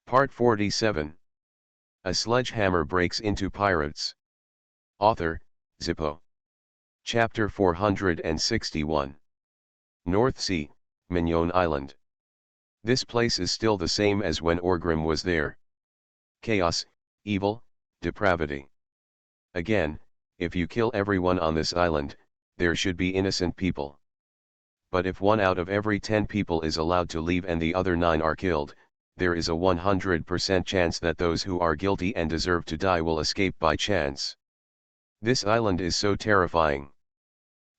Part 47. A Sledgehammer Breaks into Pirates. Author, Zippo. Chapter 461. North Sea, Mignon Island. This place is still the same as when Orgrim was there. Chaos, evil, depravity. Again, if you kill everyone on this island, there should be innocent people. But if 1 out of every 10 people is allowed to leave and the other 9 are killed, there is a 100% chance that those who are guilty and deserve to die will escape by chance. This island is so terrifying.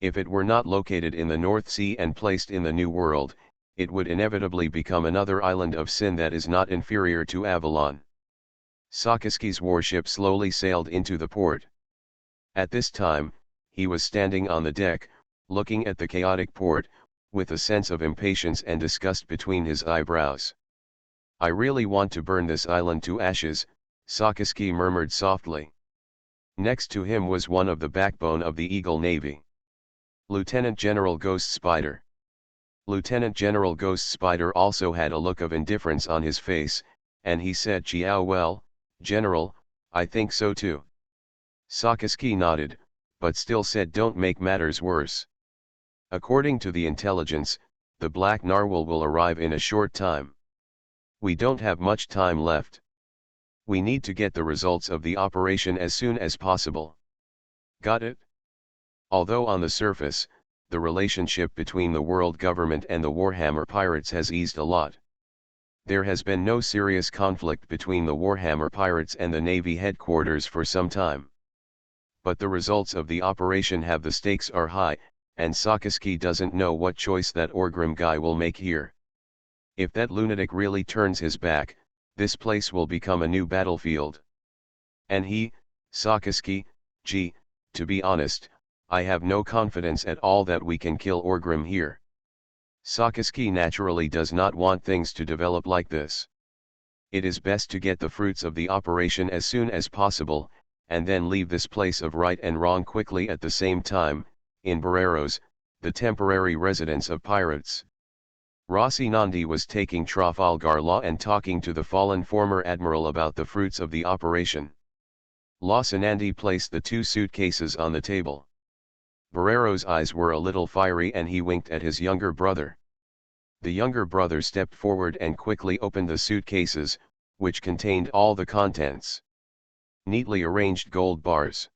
If it were not located in the North Sea and placed in the New World, it would inevitably become another island of sin that is not inferior to Avalon. Sakaski's warship slowly sailed into the port. At this time, he was standing on the deck, looking at the chaotic port, with a sense of impatience and disgust between his eyebrows. "I really want to burn this island to ashes," Sakaski murmured softly. Next to him was one of the backbone of the Eagle Navy. Lieutenant General Ghost Spider. Lieutenant General Ghost Spider also had a look of indifference on his face, and he said, "Chiao, well, General, I think so too." Sakaski nodded, but still said, "Don't make matters worse. According to the intelligence, the Black Narwhal will arrive in a short time. We don't have much time left. We need to get the results of the operation as soon as possible. Got it?" Although on the surface, the relationship between the world government and the Warhammer pirates has eased a lot. There has been no serious conflict between the Warhammer pirates and the Navy headquarters for some time. But the results of the operation have the stakes are high, and Sakaski doesn't know what choice that Orgrim guy will make here. If that lunatic really turns his back, this place will become a new battlefield. And he, Sakaski, to be honest, I have no confidence at all that we can kill Orgrim here. Sakaski naturally does not want things to develop like this. It is best to get the fruits of the operation as soon as possible, and then leave this place of right and wrong quickly. At the same time, in Barreros, the temporary residence of pirates, Rocinante was taking Trafalgar Law and talking to the fallen former admiral about the fruits of the operation. Rocinante placed the 2 suitcases on the table. Barrero's eyes were a little fiery and he winked at his younger brother. The younger brother stepped forward and quickly opened the suitcases, which contained all the contents. Neatly arranged gold bars.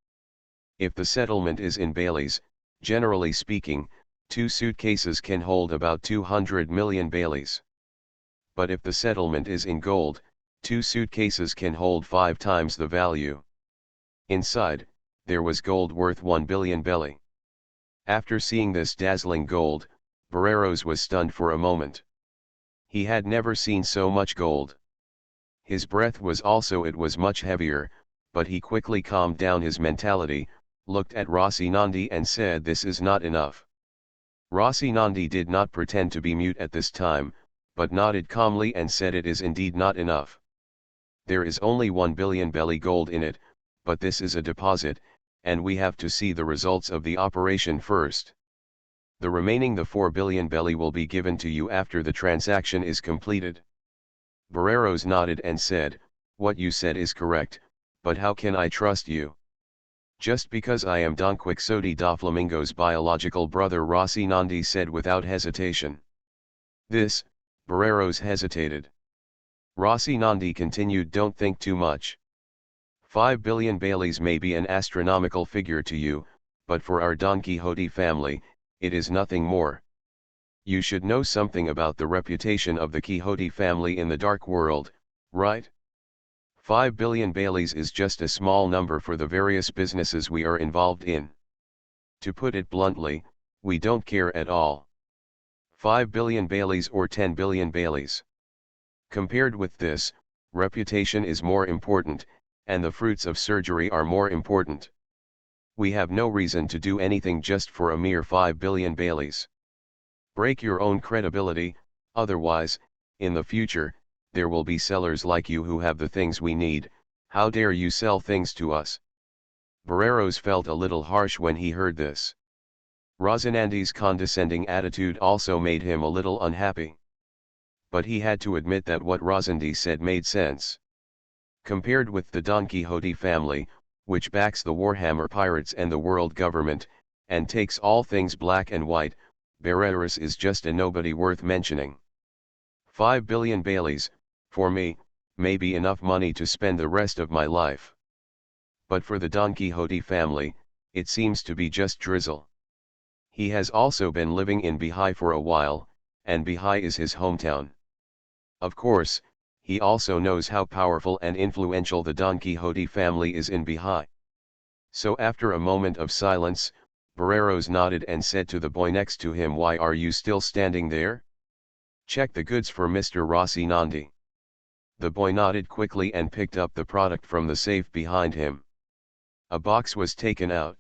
If the settlement is in Baileys, generally speaking, 2 suitcases can hold about 200 million Baileys. But if the settlement is in gold, 2 suitcases can hold 5 times the value. Inside, there was gold worth 1 billion Bailey. After seeing this dazzling gold, Barreros was stunned for a moment. He had never seen so much gold. His breath was also much heavier, but he quickly calmed down his mentality, looked at Rocinante and said, "This is not enough." Rocinante did not pretend to be mute at this time, but nodded calmly and said, "It is indeed not enough. There is only 1 billion Bailey gold in it, but this is a deposit, and we have to see the results of the operation first. The remaining 4 billion Bailey will be given to you after the transaction is completed." Barreros nodded and said, "What you said is correct, but how can I trust you? Just because I am Don Quixote da Flamingo's biological brother," Rocinante said without hesitation. "This," Barreros hesitated. Rocinante continued, "Don't think too much. 5 billion Baileys may be an astronomical figure to you, but for our Don Quixote family, it is nothing more. You should know something about the reputation of the Quixote family in the dark world, right? 5 billion Baileys is just a small number for the various businesses we are involved in. To put it bluntly, we don't care at all. 5 billion Baileys or 10 billion Baileys. Compared with this, reputation is more important, and the fruits of surgery are more important. We have no reason to do anything just for a mere 5 billion Baileys. Break your own credibility, otherwise, in the future, there will be sellers like you who have the things we need. How dare you sell things to us?" Barreros felt a little harsh when he heard this. Rocinante's condescending attitude also made him a little unhappy. but he had to admit that what Rosandi said made sense. Compared with the Don Quixote family, which backs the Warhammer pirates and the world government, and takes all things black and white, Barreras is just a nobody worth mentioning. 5 billion Baileys, for me, may be enough money to spend the rest of my life. But for the Don Quixote family, it seems to be just drizzle. He has also been living in Bihai for a while, and Bihai is his hometown. Of course, he also knows how powerful and influential the Don Quixote family is in Bihai. So after a moment of silence, Barreros nodded and said to the boy next to him, "Why are you still standing there? Check the goods for Mr. Rocinante." The boy nodded quickly and picked up the product from the safe behind him. A box was taken out.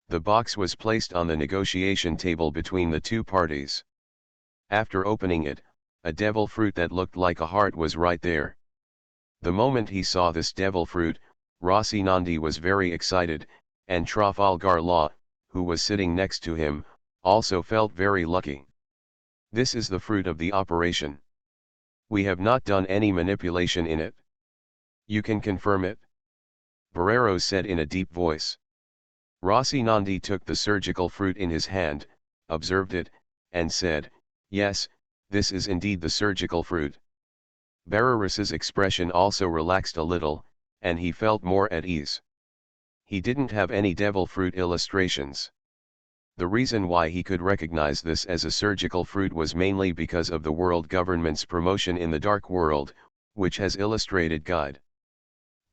The box was placed on the negotiation table between the two parties. After opening it, a devil fruit that looked like a heart was right there. The moment he saw this devil fruit, Rocinante was very excited, and Trafalgar Law, who was sitting next to him, also felt very lucky. This is the fruit of the operation. We have not done any manipulation in it. You can confirm it? Barreros said in a deep voice. Rocinante took the surgical fruit in his hand, observed it, and said, "Yes, this is indeed the surgical fruit." Barreras's expression also relaxed a little, and he felt more at ease. He didn't have any devil fruit illustrations. The reason why he could recognize this as a surgical fruit was mainly because of the world government's promotion in the dark world, which has illustrated guide.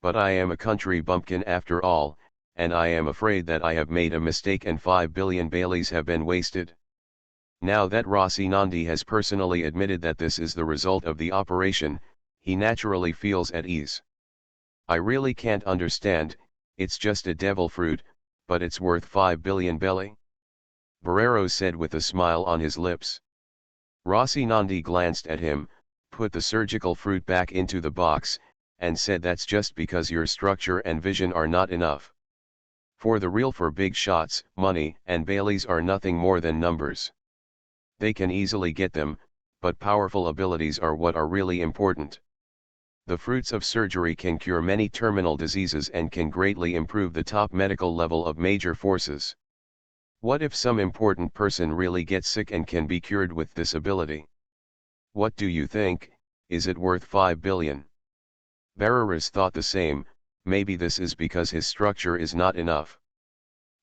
But I am a country bumpkin after all, and I am afraid that I have made a mistake and 5 billion Baileys have been wasted. Now that Rocinante has personally admitted that this is the result of the operation, he naturally feels at ease. I really can't understand, it's just a devil fruit, but it's worth 5 billion Belly? Barreros said with a smile on his lips. Rocinante glanced at him, put the surgical fruit back into the box, and said, "That's just because your structure and vision are not enough. For the real, for big shots, money and Baileys are nothing more than numbers. They can easily get them, but powerful abilities are what are really important. The fruits of surgery can cure many terminal diseases and can greatly improve the top medical level of major forces. What if some important person really gets sick and can be cured with this ability? What do you think, is it worth 5 billion? Barreras thought the same. Maybe this is because his structure is not enough.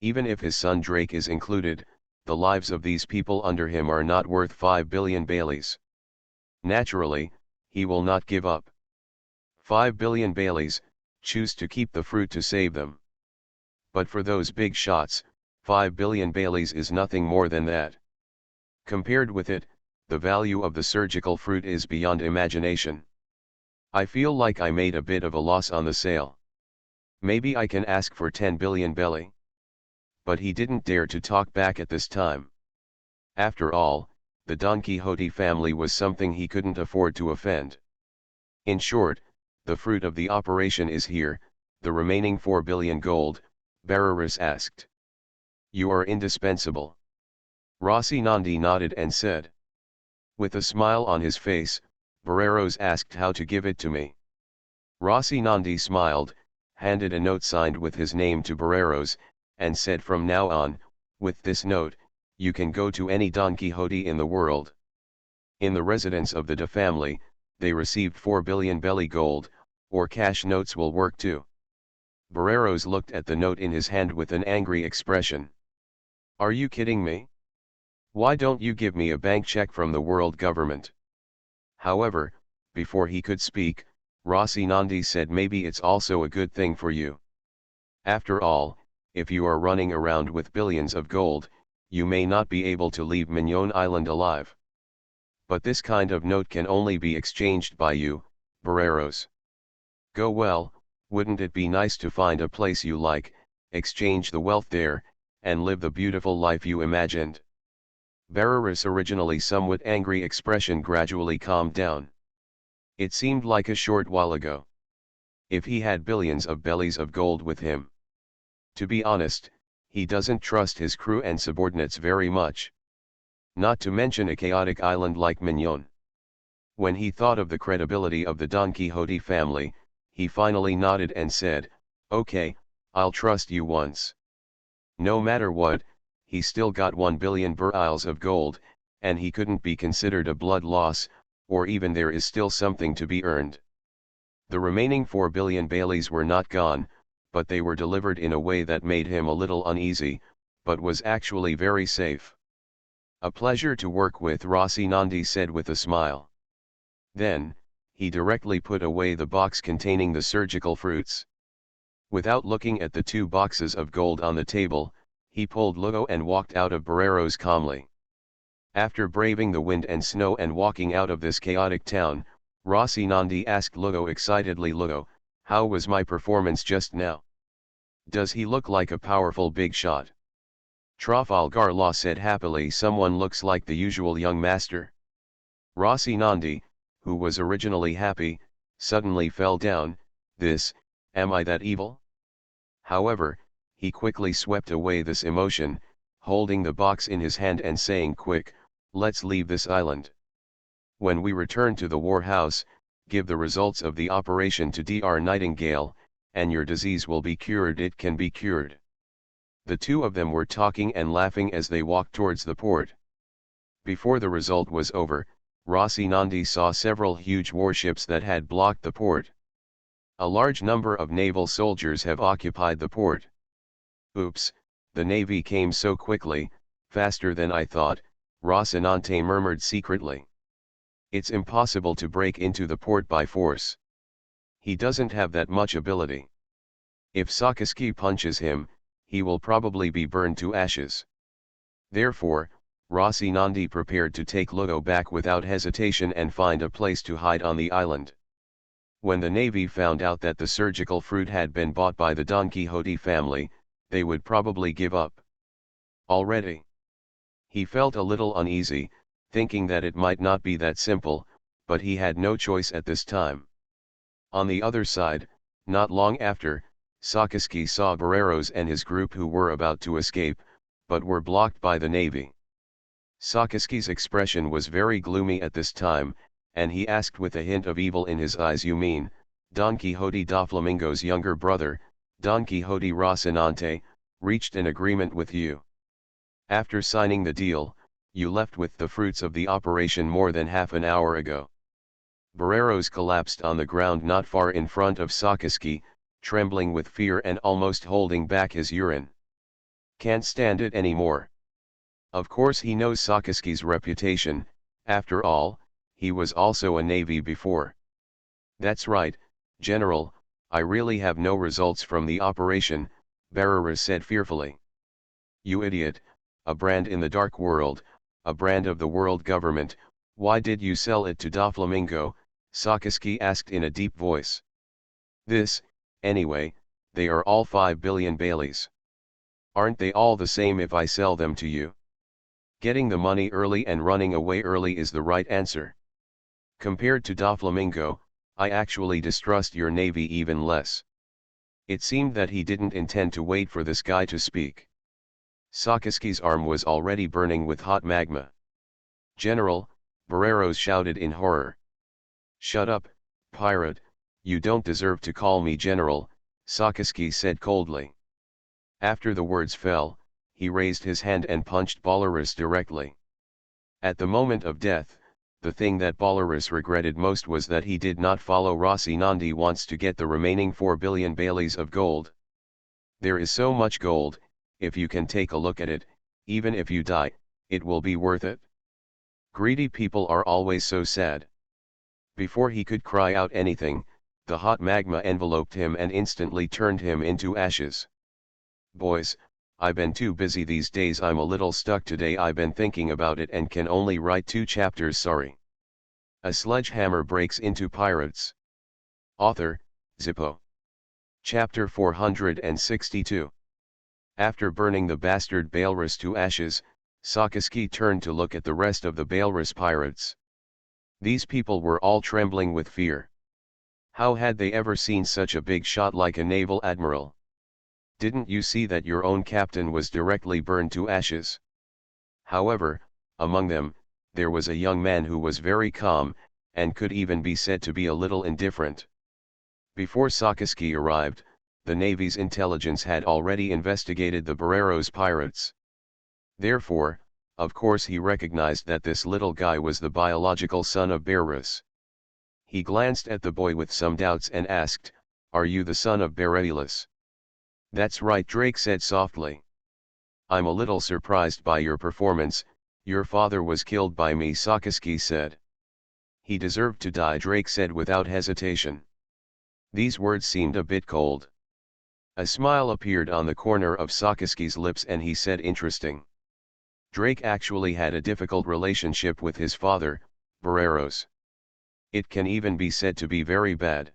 Even if his son Drake is included, the lives of these people under him are not worth 5 billion Baileys. Naturally, he will not give up. 5 billion Baileys, choose to keep the fruit to save them. But for those big shots, 5 billion Baileys is nothing more than that. Compared with it, the value of the surgical fruit is beyond imagination. I feel like I made a bit of a loss on the sale. Maybe I can ask for 10 billion Belly." But he didn't dare to talk back at this time. After all, the Don Quixote family was something he couldn't afford to offend. In short, the fruit of the operation is here, the remaining 4 billion gold, Barreras asked. "You are indispensable." Rocinante nodded and said. With a smile on his face, Barreros asked how to give it to me. Rocinante smiled, handed a note signed with his name to Barreros, and said, "From now on, with this note, you can go to any Don Quixote in the world." In the residence of the De family, they received 4 billion Belly gold, or cash notes will work too. Barreros looked at the note in his hand with an angry expression. "Are you kidding me? Why don't you give me a bank check from the world government?" However, before he could speak, Rocinante said, "Maybe it's also a good thing for you. After all, if you are running around with billions of gold, you may not be able to leave Mignon Island alive. But this kind of note can only be exchanged by you, Barreros. Go well, wouldn't it be nice to find a place you like, exchange the wealth there, and live the beautiful life you imagined?" Barreras' originally somewhat angry expression gradually calmed down. It seemed like a short while ago. If he had billions of bellies of gold with him. To be honest, he doesn't trust his crew and subordinates very much. Not to mention a chaotic island like Mignon. When he thought of the credibility of the Don Quixote family, he finally nodded and said, "Okay, I'll trust you once." No matter what, he still got 1 billion burials of gold, and he couldn't be considered a blood loss, or even there is still something to be earned. The remaining 4 billion Baileys were not gone, but they were delivered in a way that made him a little uneasy, but was actually very safe. "A pleasure to work with," Rocinante said with a smile. Then, he directly put away the box containing the surgical fruits. Without looking at the 2 boxes of gold on the table, he pulled Lugo and walked out of Barreros calmly. After braving the wind and snow and walking out of this chaotic town, Rocinante asked Lugo excitedly, "Lugo, how was my performance just now? Does he look like a powerful big shot?" Trafalgar Law said happily, "Someone looks like the usual young master." Rocinante, who was originally happy, suddenly fell down. Am I that evil? However, he quickly swept away this emotion, holding the box in his hand and saying, "Quick, let's leave this island. When we return to the war house, give the results of the operation to Dr. Nightingale, and your disease will be cured. It can be cured." The 2 of them were talking and laughing as they walked towards the port. Before the result was over, Rocinante saw several huge warships that had blocked the port. A large number of naval soldiers have occupied the port. "Oops, the navy came so quickly, faster than I thought," Rocinante murmured secretly. "It's impossible to break into the port by force. He doesn't have that much ability. If Sakaski punches him, he will probably be burned to ashes." Therefore, Rocinante prepared to take Lugo back without hesitation and find a place to hide on the island. When the navy found out that the surgical fruit had been bought by the Don Quixote family, they would probably give up. Already, he felt a little uneasy, thinking that it might not be that simple, but he had no choice at this time. On the other side, not long after, Sakaski saw Barreros and his group, who were about to escape, but were blocked by the navy. Sakaski's expression was very gloomy at this time, and he asked with a hint of evil in his eyes, "You mean, Don Quixote da Flamingo's younger brother, Don Quixote Rocinante, reached an agreement with you? After signing the deal, you left with the fruits of the operation more than half an hour ago." Barreros collapsed on the ground not far in front of Sakaski, trembling with fear and almost holding back his urine. "Can't stand it anymore." Of course he knows Sakaski's reputation, after all, he was also a navy before. "That's right, General, I really have no results from the operation," Barreras said fearfully. "You idiot, a brand in the dark world, a brand of the world government, why did you sell it to Doflamingo?" Sakaski asked in a deep voice. Anyway, they are all 5 billion Baileys. Aren't they all the same if I sell them to you? Getting the money early and running away early is the right answer. Compared to Doflamingo, I actually distrust your navy even less." It seemed that he didn't intend to wait for this guy to speak. Sakaski's arm was already burning with hot magma. "General," Barreros shouted in horror. "Shut up, pirate, you don't deserve to call me general," Sakaski said coldly. After the words fell, he raised his hand and punched Barreras directly. At the moment of death, the thing that Barreras regretted most was that he did not follow Rocinante once to get the remaining 4 billion Baileys of gold. There is so much gold, if you can take a look at it, even if you die, it will be worth it. Greedy people are always so sad. Before he could cry out anything, the hot magma enveloped him and instantly turned him into ashes. "Boys, I've been too busy these days. I'm a little stuck today. I've been thinking about it and can only write 2 chapters. Sorry. A sledgehammer breaks into pirates." Author, Zippo. Chapter 462. After burning the bastard Baelrus to ashes, Sakaski turned to look at the rest of the Baelrus pirates. These people were all trembling with fear. How had they ever seen such a big shot like a naval admiral? Didn't you see that your own captain was directly burned to ashes? However, among them, there was a young man who was very calm, and could even be said to be a little indifferent. Before Sakaski arrived, the Navy's intelligence had already investigated the Barreros pirates. Therefore, of course he recognized that this little guy was the biological son of Barreras. He glanced at the boy with some doubts and asked, "Are you the son of Barreras?" "That's right," Drake said softly. "I'm a little surprised by your performance. Your father was killed by me," Sakaski said. "He deserved to die," Drake said without hesitation. These words seemed a bit cold. A smile appeared on the corner of Sakaski's lips and he said, "Interesting. Drake actually had a difficult relationship with his father, Barreros. It can even be said to be very bad.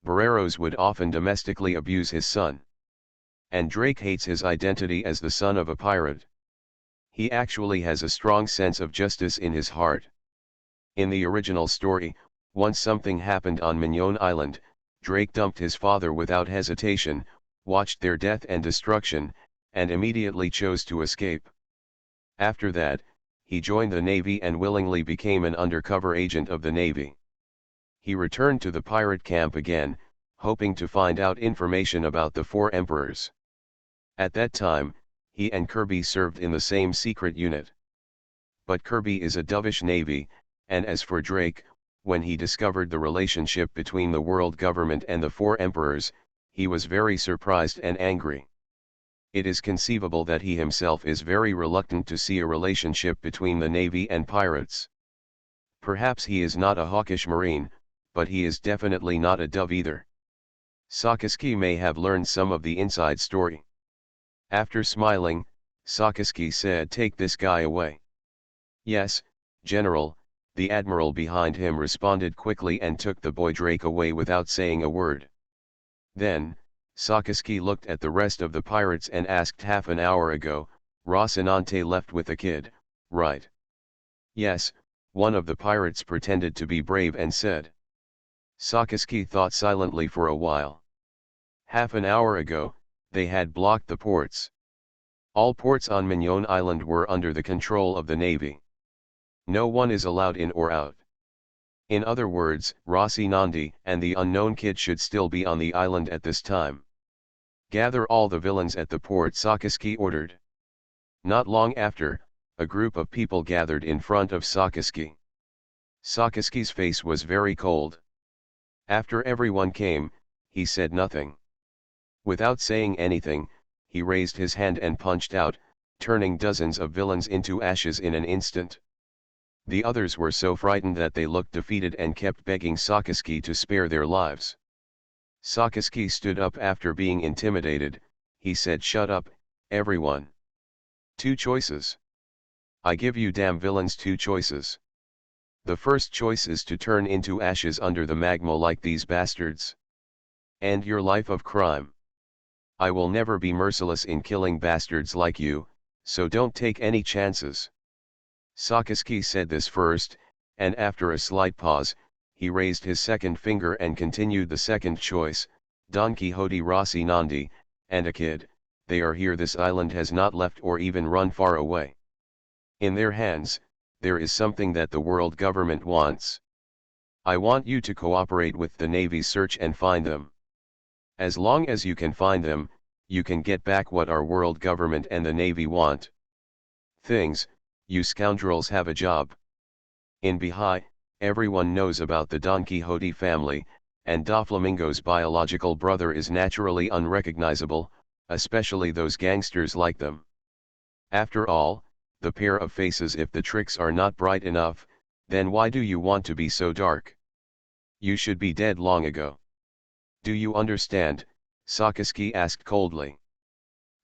Barreros would often domestically abuse his son. And Drake hates his identity as the son of a pirate. He actually has a strong sense of justice in his heart. In the original story, once something happened on Mignon Island, Drake dumped his father without hesitation, watched their death and destruction, and immediately chose to escape. After that, he joined the Navy and willingly became an undercover agent of the Navy. He returned to the pirate camp again, hoping to find out information about the four emperors. At that time, he and Kirby served in the same secret unit. But Kirby is a dovish Navy, and as for Drake, when he discovered the relationship between the world government and the four emperors, he was very surprised and angry. It is conceivable that he himself is very reluctant to see a relationship between the Navy and pirates. Perhaps he is not a hawkish marine, but he is definitely not a dove either. Sakaski may have learned some of the inside story. After smiling, Sakaski said, "Take this guy away." "Yes, General," the admiral behind him responded quickly and took the boy Drake away without saying a word. Then, Sakaski looked at the rest of the pirates and asked, "Half an hour ago, Rocinante left with the kid, right?" "Yes," one of the pirates pretended to be brave and said. Sakaski thought silently for a while. Half an hour ago, they had blocked the ports. All ports on Mignon Island were under the control of the Navy. No one is allowed in or out. In other words, Rocinante and the unknown kid should still be on the island at this time. "Gather all the villains at the port," Sakaski ordered. Not long after, a group of people gathered in front of Sakaski. Sakaski's face was very cold. After everyone came, he said nothing. Without saying anything, he raised his hand and punched out, turning dozens of villains into ashes in an instant. The others were so frightened that they looked defeated and kept begging Sakaski to spare their lives. Sakaski stood up after being intimidated. He said, "Shut up, everyone. 2 choices. I give you damn villains 2 choices. The first choice is to turn into ashes under the magma like these bastards. End your life of crime. I will never be merciless in killing bastards like you, so don't take any chances." Sakaski said this first, and after a slight pause, he raised his second finger and continued the second choice, "Don Quixote, Rocinante, and a kid, they are here. This island has not left or even run far away. In their hands, there is something that the world government wants. I want you to cooperate with the Navy's search and find them. As long as you can find them, you can get back what our world government and the Navy want. Things, you scoundrels have a job. In Baja, everyone knows about the Don Quixote family, and Doflamingo's biological brother is naturally unrecognizable, especially those gangsters like them. After all, the pair of faces, if the tricks are not bright enough, then why do you want to be so dark? You should be dead long ago. Do you understand?" Sakaski asked coldly.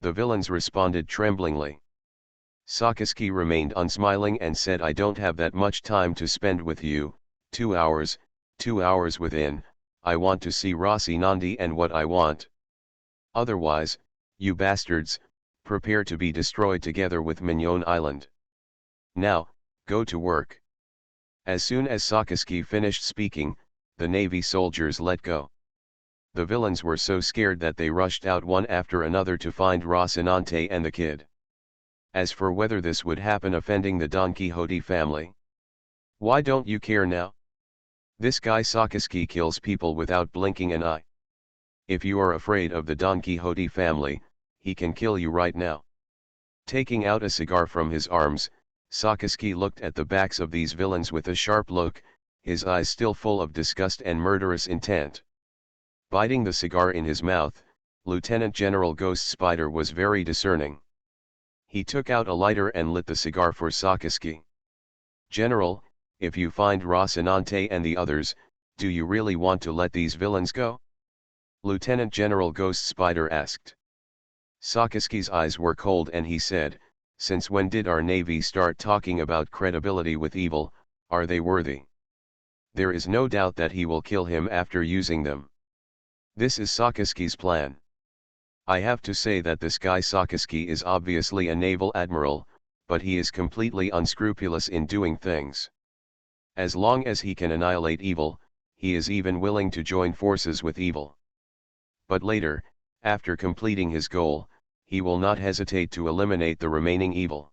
The villains responded tremblingly. Sakaski remained unsmiling and said, "I don't have that much time to spend with you. 2 hours, 2 hours within, I want to see Rocinante and what I want. Otherwise, you bastards, prepare to be destroyed together with Mignon Island. Now, go to work." As soon as Sakaski finished speaking, the Navy soldiers let go. The villains were so scared that they rushed out one after another to find Rocinante and the kid. As for whether this would happen offending the Don Quixote family, why don't you care now? This guy Sakaski kills people without blinking an eye. If you are afraid of the Don Quixote family, he can kill you right now. Taking out a cigar from his arms, Sakaski looked at the backs of these villains with a sharp look, his eyes still full of disgust and murderous intent. Biting the cigar in his mouth, Lieutenant General Ghost Spider was very discerning. He took out a lighter and lit the cigar for Sakaski. "General, if you find Rocinante and the others, do you really want to let these villains go?" Lieutenant General Ghost Spider asked. Sakaski's eyes were cold and he said, "Since when did our Navy start talking about credibility with evil? Are they worthy? There is no doubt that he will kill him after using them. This is Sakaski's plan. I have to say that this guy Sakaski is obviously a naval admiral, but he is completely unscrupulous in doing things. As long as he can annihilate evil, he is even willing to join forces with evil. But later, after completing his goal, he will not hesitate to eliminate the remaining evil."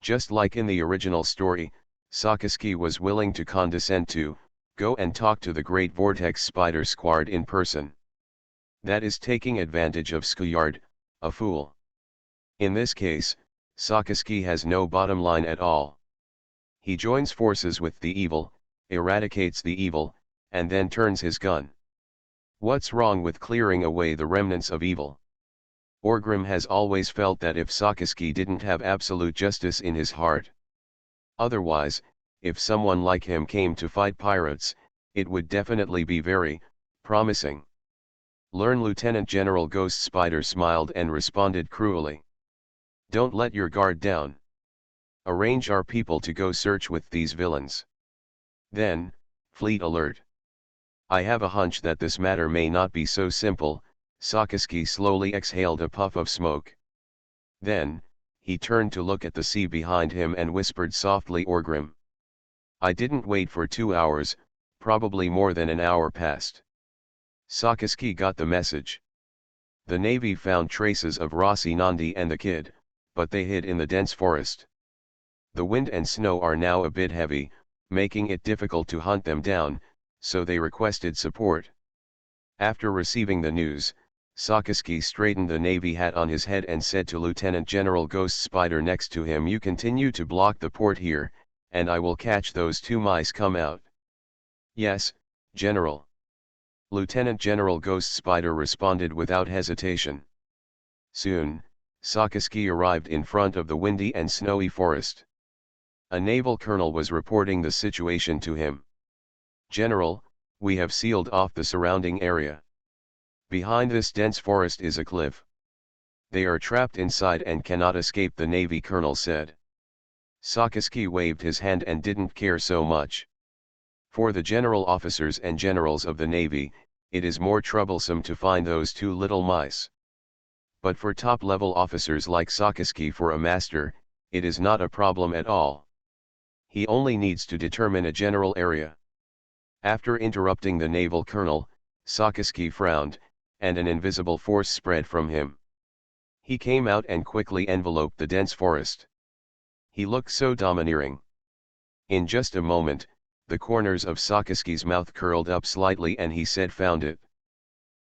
Just like in the original story, Sakaski was willing to condescend to go and talk to the Great Vortex Spider Squad in person. That is taking advantage of Skyard, a fool. In this case, Sakaski has no bottom line at all. He joins forces with the evil, eradicates the evil, and then turns his gun. What's wrong with clearing away the remnants of evil? Orgrim has always felt that if Sakaski didn't have absolute justice in his heart. Otherwise, if someone like him came to fight pirates, it would definitely be very promising. Lieutenant General Ghost Spider smiled and responded cruelly. "Don't let your guard down. Arrange our people to go search with these villains. Then, fleet alert. I have a hunch that this matter may not be so simple." Sakaski slowly exhaled a puff of smoke. Then, he turned to look at the sea behind him and whispered softly, "Orgrim. I didn't wait for 2 hours, probably more than an hour passed." Sakaski got the message. The Navy found traces of Rocinante and the kid, but they hid in the dense forest. The wind and snow are now a bit heavy, making it difficult to hunt them down, so they requested support. After receiving the news, Sakaski straightened the Navy hat on his head and said to Lieutenant General Ghost Spider next to him, "You continue to block the port here, and I will catch those 2 mice come out." "Yes, General." Lieutenant General Ghost Spider responded without hesitation. Soon, Sakaski arrived in front of the windy and snowy forest. A naval colonel was reporting the situation to him. "General, we have sealed off the surrounding area. Behind this dense forest is a cliff. They are trapped inside and cannot escape," the Navy colonel said. Sakaski waved his hand and didn't care so much. For the general officers and generals of the Navy, it is more troublesome to find those 2 little mice. But for top-level officers like Sakaski, for a master, it is not a problem at all. He only needs to determine a general area. After interrupting the naval colonel, Sakaski frowned, and an invisible force spread from him. He came out and quickly enveloped the dense forest. He looked so domineering. In just a moment, the corners of Sakaski's mouth curled up slightly and he said, "Found it."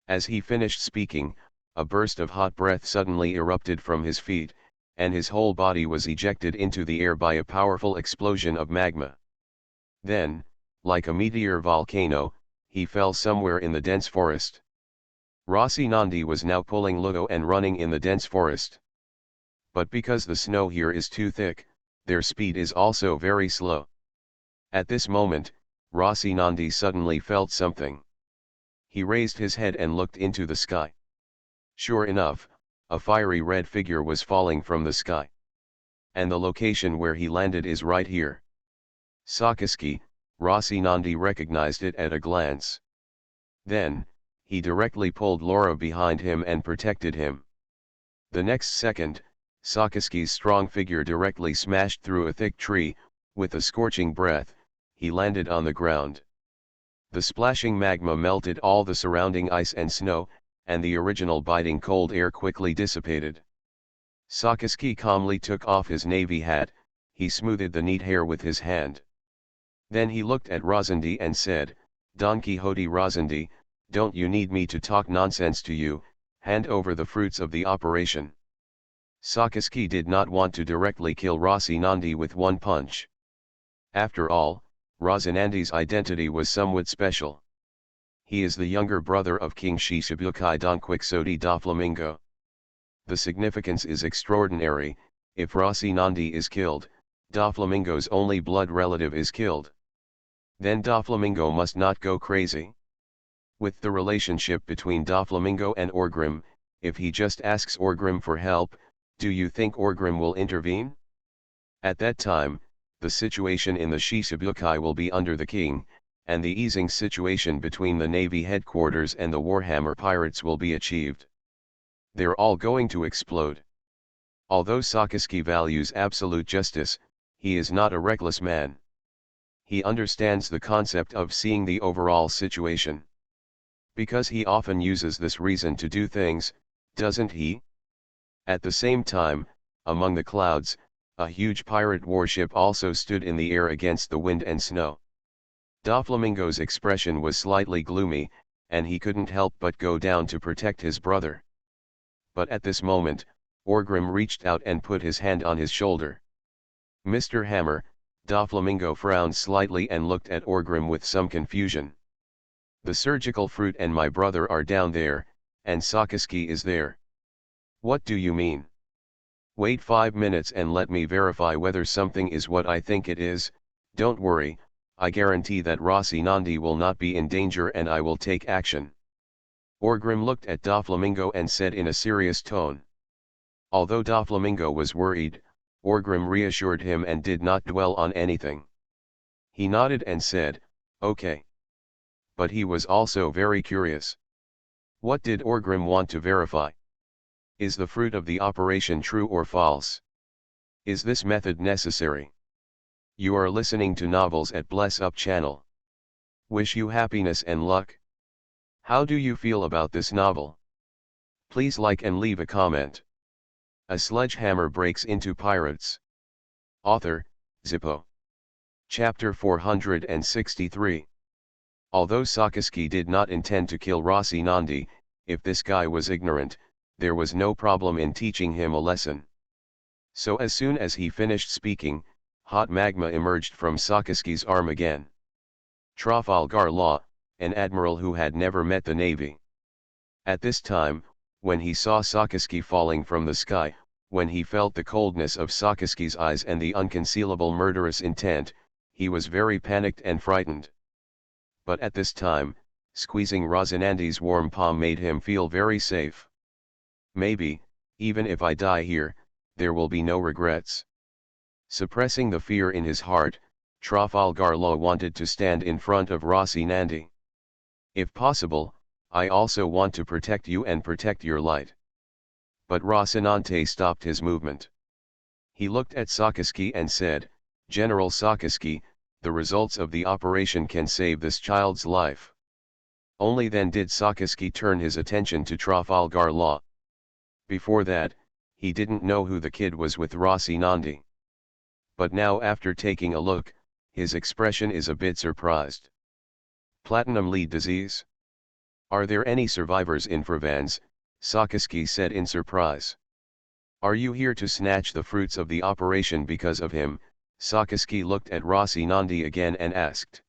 As he finished speaking, a burst of hot breath suddenly erupted from his feet, and his whole body was ejected into the air by a powerful explosion of magma. Then, like a meteor volcano, he fell somewhere in the dense forest. Rocinante was now pulling Ludo and running in the dense forest. But because the snow here is too thick, their speed is also very slow. At this moment, Rocinante suddenly felt something. He raised his head and looked into the sky. Sure enough, a fiery red figure was falling from the sky. And the location where he landed is right here. Sakaski, Rocinante recognized it at a glance. Then, he directly pulled Laura behind him and protected him. The next second, Sakaski's strong figure directly smashed through a thick tree. With a scorching breath, he landed on the ground. The splashing magma melted all the surrounding ice and snow, and the original biting cold air quickly dissipated. Sakaski calmly took off his navy hat, he smoothed the neat hair with his hand. Then he looked at Rosandi and said, Don Quixote Rosandi, don't you need me to talk nonsense to you, hand over the fruits of the operation. Sakaski did not want to directly kill Rocinante with one punch. After all, Rocinante's identity was somewhat special. He is the younger brother of King Shishibukai Don Quixote da Flamingo. The significance is extraordinary. If Rocinante is killed, da Flamingo's only blood relative is killed. Then da Flamingo must not go crazy. With the relationship between da Flamingo and Orgrim, if he just asks Orgrim for help, do you think Orgrim will intervene? At that time, the situation in the Shishibukai will be under the king, and the easing situation between the Navy headquarters and the Warhammer pirates will be achieved. They're all going to explode. Although Sakaski values absolute justice, he is not a reckless man. He understands the concept of seeing the overall situation. Because he often uses this reason to do things, doesn't he? At the same time, among the clouds, a huge pirate warship also stood in the air against the wind and snow. Doflamingo's expression was slightly gloomy, and he couldn't help but go down to protect his brother. But at this moment, Orgrim reached out and put his hand on his shoulder. Mr. Hammer, Doflamingo frowned slightly and looked at Orgrim with some confusion. The surgical fruit and my brother are down there, and Sakaski is there. What do you mean? Wait 5 minutes and let me verify whether something is what I think it is. Don't worry, I guarantee that Rocinante will not be in danger and I will take action. Orgrim looked at Doflamingo and said in a serious tone. Although Doflamingo was worried, Orgrim reassured him and did not dwell on anything. He nodded and said, okay. But he was also very curious. What did Orgrim want to verify? Is the fruit of the operation true or false? Is this method necessary? You are listening to Novels at Bless Up channel. Wish you happiness and luck. How do you feel about this novel? Please like and leave a comment. A sledgehammer breaks into pirates. Author, Zippo. Chapter 463. Although Sakaski did not intend to kill Rocinante, if this guy was ignorant, there was no problem in teaching him a lesson. So as soon as he finished speaking, hot magma emerged from Sakaski's arm again. Trafalgar Law, an admiral who had never met the navy. At this time, when he saw Sakaski falling from the sky, when he felt the coldness of Sakaski's eyes and the unconcealable murderous intent, he was very panicked and frightened. But at this time, squeezing Rocinante's warm palm made him feel very safe. Maybe, even if I die here, there will be no regrets. Suppressing the fear in his heart, Trafalgar Law wanted to stand in front of Rocinante. If possible, I also want to protect you and protect your light. But Rocinante stopped his movement. He looked at Sakaski and said, General Sakaski, the results of the operation can save this child's life. Only then did Sakaski turn his attention to Trafalgar Law. Before that, he didn't know who the kid was with Rocinante. But now after taking a look, his expression is a bit surprised. Platinum lead disease? Are there any survivors in Provence? Sakaski said in surprise. Are you here to snatch the fruits of the operation because of him? Sakaski looked at Rocinante again and asked.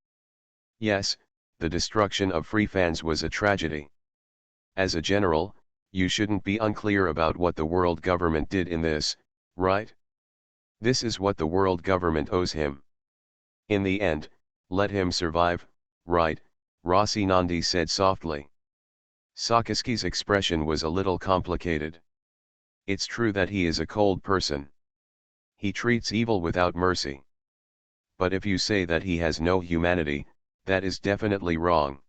Yes, the destruction of Freefans was a tragedy. As a general, you shouldn't be unclear about what the world government did in this, right? This is what the world government owes him. In the end, let him survive, right? Rocinante said softly. Sakaski's expression was a little complicated. It's true that he is a cold person. He treats evil without mercy. But if you say that he has no humanity, that is definitely wrong.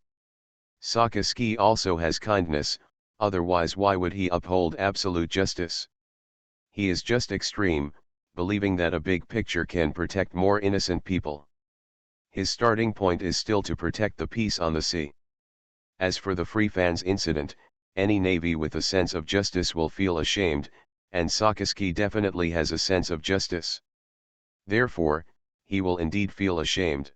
Sakaski also has kindness, otherwise why would he uphold absolute justice? He is just extreme, believing that a big picture can protect more innocent people. His starting point is still to protect the peace on the sea. As for the Freefans incident, any navy with a sense of justice will feel ashamed, and Sakaski definitely has a sense of justice. Therefore, he will indeed feel ashamed.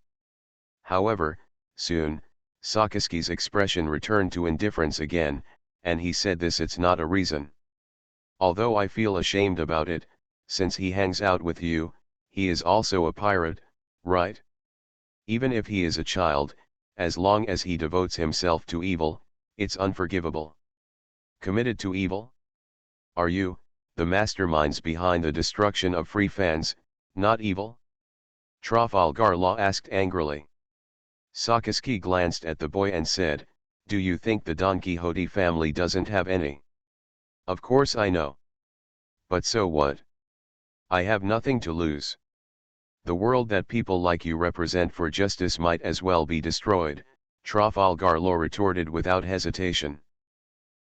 However, soon, Sakaski's expression returned to indifference again, and he said it's not a reason. Although I feel ashamed about it, since he hangs out with you, he is also a pirate, right? Even if he is a child, as long as he devotes himself to evil, it's unforgivable. Committed to evil? Are you, the masterminds behind the destruction of free fans, not evil? Trafalgar Law asked angrily. Sakaski glanced at the boy and said, "Do you think the Don Quixote family doesn't have any? Of course I know. But so what? I have nothing to lose. The world that people like you represent for justice might as well be destroyed," Trafalgar Law retorted without hesitation.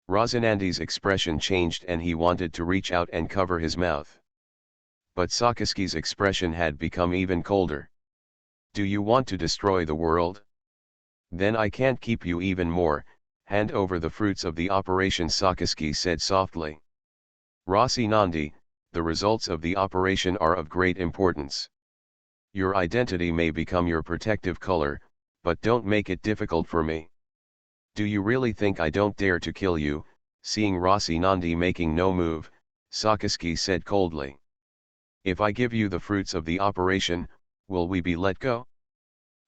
Rosinandi's expression changed and he wanted to reach out and cover his mouth. But Sakaski's expression had become even colder. "Do you want to destroy the world? Then I can't keep you even more, hand over the fruits of the operation," Sakaski said softly. "Rosinandi, the results of the operation are of great importance. Your identity may become your protective color, but don't make it difficult for me. Do you really think I don't dare to kill you?" Seeing Rosinandi making no move, Sakaski said coldly. "If I give you the fruits of the operation, will we be let go?"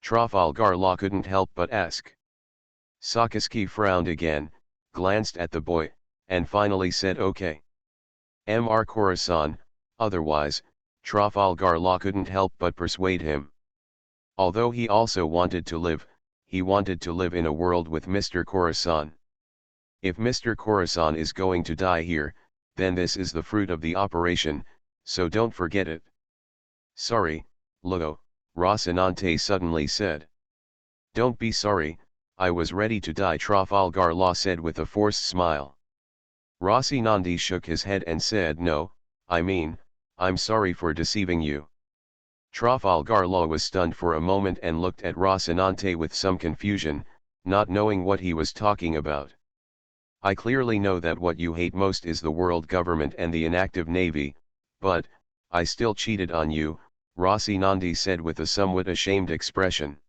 Trafalgar Law couldn't help but ask. Sakaski frowned again, glanced at the boy, and finally said okay. Mr. Corazon, otherwise, Trafalgar Law couldn't help but persuade him. Although he also wanted to live, he wanted to live in a world with Mr. Corazon. If Mr. Corazon is going to die here, then this is the fruit of the operation, so don't forget it. "Sorry, Lugo," Rocinante suddenly said. "Don't be sorry, I was ready to die," Trafalgar Law said with a forced smile. Rocinante shook his head and said, "No, I'm sorry for deceiving you." Trafalgar Law was stunned for a moment and looked at Rocinante with some confusion, not knowing what he was talking about. "I clearly know that what you hate most is the world government and the inactive navy, but, I still cheated on you," Rocinante said with a somewhat ashamed expression.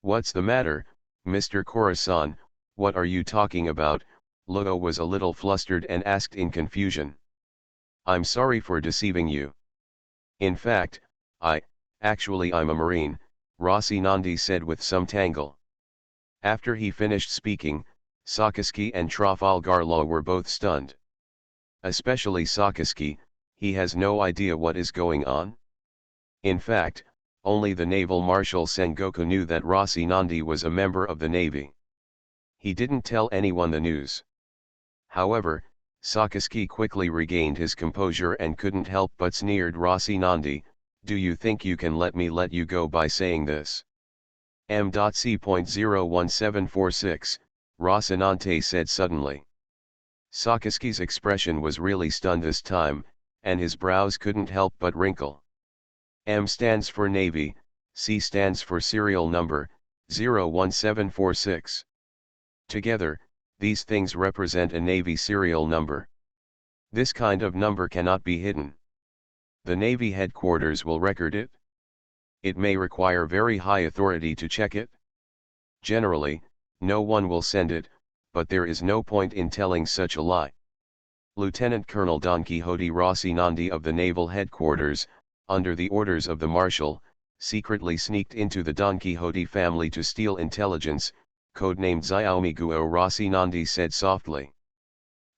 "What's the matter, Mr. Corazon, what are you talking about?" Lugo was a little flustered and asked in confusion. "I'm sorry for deceiving you. In fact, I'm a Marine," Rocinante said with some tangle. After he finished speaking, Sakaski and Trafalgar Law were both stunned. Especially Sakaski, he has no idea what is going on. In fact, only the naval marshal Sengoku knew that Rocinante was a member of the navy. He didn't tell anyone the news. However, Sakaski quickly regained his composure and couldn't help but sneered Rocinante, "Do you think you can let me let you go by saying this?" M.C.01746, Rocinante said suddenly. Sakaski's expression was really stunned this time, and his brows couldn't help but wrinkle. M stands for Navy, C stands for serial number, 01746. Together, these things represent a Navy serial number. This kind of number cannot be hidden. The Navy headquarters will record it. It may require very high authority to check it. Generally, no one will send it, but there is no point in telling such a lie. Lieutenant Colonel Don Quixote Rocinante of the Naval Headquarters, under the orders of the Marshal, secretly sneaked into the Don Quixote family to steal intelligence, codenamed Xiaomiguo, Rocinante said softly.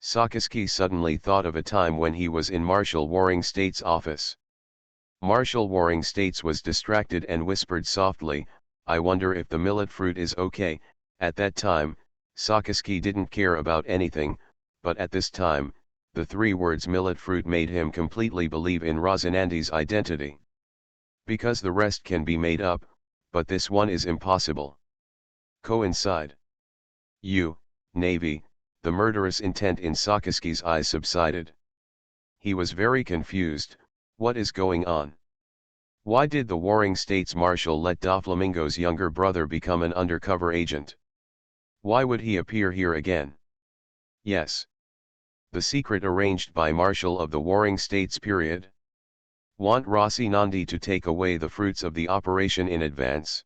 Sakaski suddenly thought of a time when he was in Marshal Waring State's office. Marshal Waring States was distracted and whispered softly, "I wonder if the millet fruit is okay." At that time, Sakaski didn't care about anything, but at this time, the three words millet fruit made him completely believe in Rosinante's identity. Because the rest can be made up, but this one is impossible. Coincide. You, Navy, the murderous intent in Sakaski's eyes subsided. He was very confused. What is going on? Why did the Warring States Marshal let Doflamingo's younger brother become an undercover agent? Why would he appear here again? Yes. The secret arranged by Marshal of the Warring States period. Want Rocinante to take away the fruits of the operation in advance.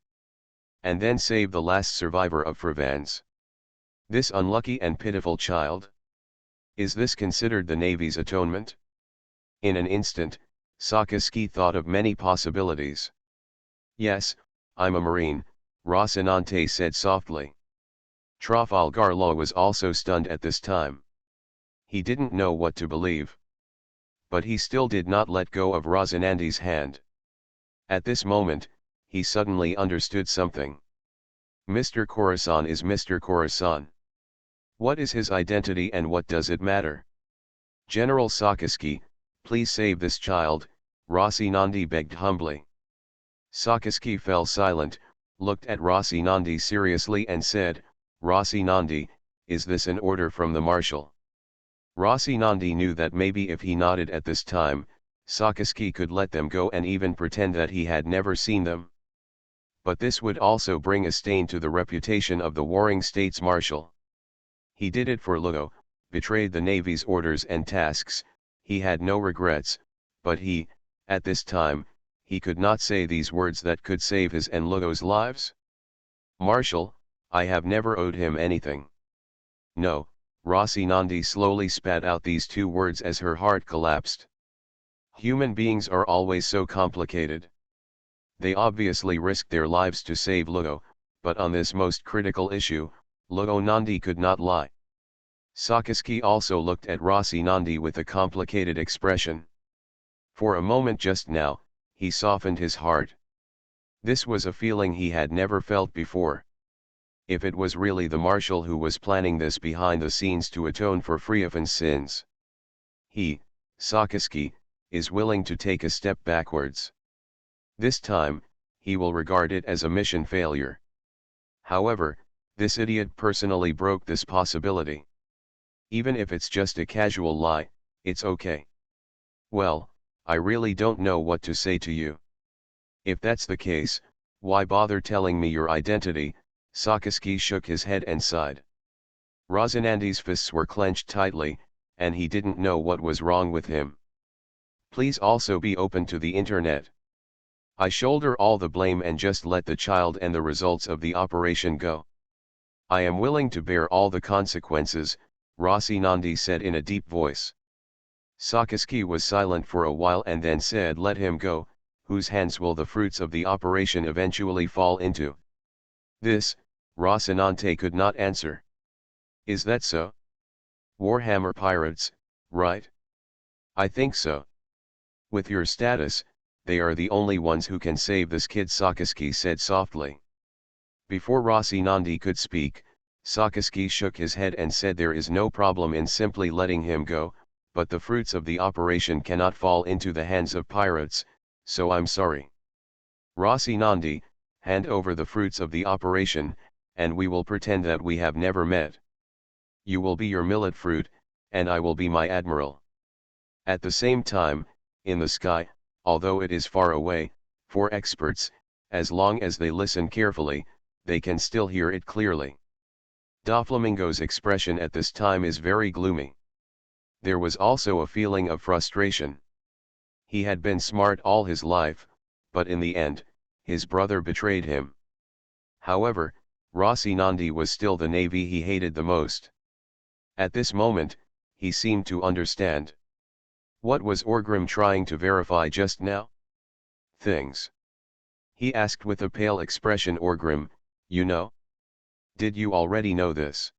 and then save the last survivor of Provence. This unlucky and pitiful child? Is this considered the Navy's atonement? In an instant, Sakaski thought of many possibilities. Yes, I'm a Marine, Rocinante said softly. Trafalgar Law was also stunned at this time. He didn't know what to believe. But he still did not let go of Rocinante's hand. At this moment, he suddenly understood something. Mr. Corazon is Mr. Corazon. What is his identity and what does it matter? General Sakaski, please save this child, Rocinante begged humbly. Sakaski fell silent, looked at Rocinante seriously and said, Rocinante, is this an order from the Marshal? Rocinante knew that maybe if he nodded at this time, Sakaski could let them go and even pretend that he had never seen them. But this would also bring a stain to the reputation of the warring States Marshal. He did it for Lugo, betrayed the Navy's orders and tasks, he had no regrets, but at this time, he could not say these words that could save his and Lugo's lives. Marshal, I have never owed him anything. No, Rocinante slowly spat out these two words as her heart collapsed. Human beings are always so complicated. They obviously risked their lives to save Lugo, but on this most critical issue, Lugo could not lie. Sakaski also looked at Rocinante with a complicated expression. For a moment just now, he softened his heart. This was a feeling he had never felt before. If it was really the Marshal who was planning this behind the scenes to atone for Friofin's sins, he, Sakaski, is willing to take a step backwards. This time, he will regard it as a mission failure. However, this idiot personally broke this possibility. Even if it's just a casual lie, it's okay. Well, I really don't know what to say to you. If that's the case, why bother telling me your identity? Sakaski shook his head and sighed. Rocinante's fists were clenched tightly, and he didn't know what was wrong with him. Please also be open to the internet. I shoulder all the blame and just let the child and the results of the operation go. I am willing to bear all the consequences, Rocinante said in a deep voice. Sakaski was silent for a while and then said, let him go, whose hands will the fruits of the operation eventually fall into? This, Rocinante could not answer. Is that so? Warhammer pirates, right? I think so. With your status, they are the only ones who can save this kid, Sakaski said softly. Before Rocinante could speak, Sakaski shook his head and said there is no problem in simply letting him go, but the fruits of the operation cannot fall into the hands of pirates, so I'm sorry. Rocinante, hand over the fruits of the operation, and we will pretend that we have never met. You will be your millet fruit, and I will be my admiral. At the same time, in the sky, although it is far away, for experts, as long as they listen carefully, they can still hear it clearly. Doflamingo's expression at this time is very gloomy. There was also a feeling of frustration. He had been smart all his life, but in the end, his brother betrayed him. However, Rocinante was still the Navy he hated the most. At this moment, he seemed to understand. What was Orgrim trying to verify just now? Things. He asked with a pale expression. Orgrim, you know? Did you already know this?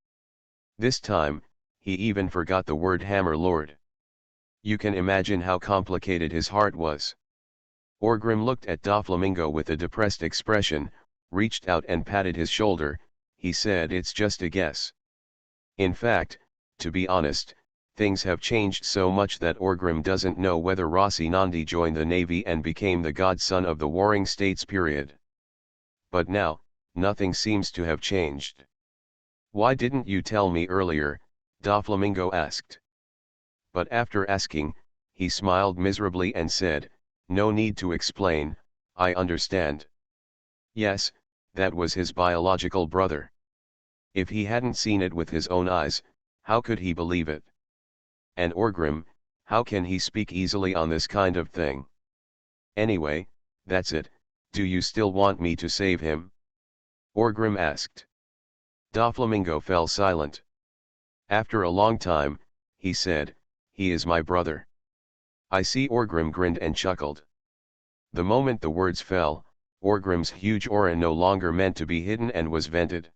This time, he even forgot the word Hammer Lord. You can imagine how complicated his heart was. Orgrim looked at Doflamingo with a depressed expression, reached out and patted his shoulder. He said, it's just a guess. In fact, to be honest, things have changed so much that Orgrim doesn't know whether Rocinante joined the Navy and became the godson of the Warring States period. But now, nothing seems to have changed. Why didn't you tell me earlier? Doflamingo asked. But after asking, he smiled miserably and said, no need to explain, I understand. Yes, that was his biological brother. If he hadn't seen it with his own eyes, how could he believe it? And Orgrim, how can he speak easily on this kind of thing? Anyway, that's it. Do you still want me to save him? Orgrim asked. Doflamingo fell silent. After a long time, he said, "He is my brother." I see. Orgrim grinned and chuckled. The moment the words fell, Orgrim's huge aura no longer meant to be hidden and was vented.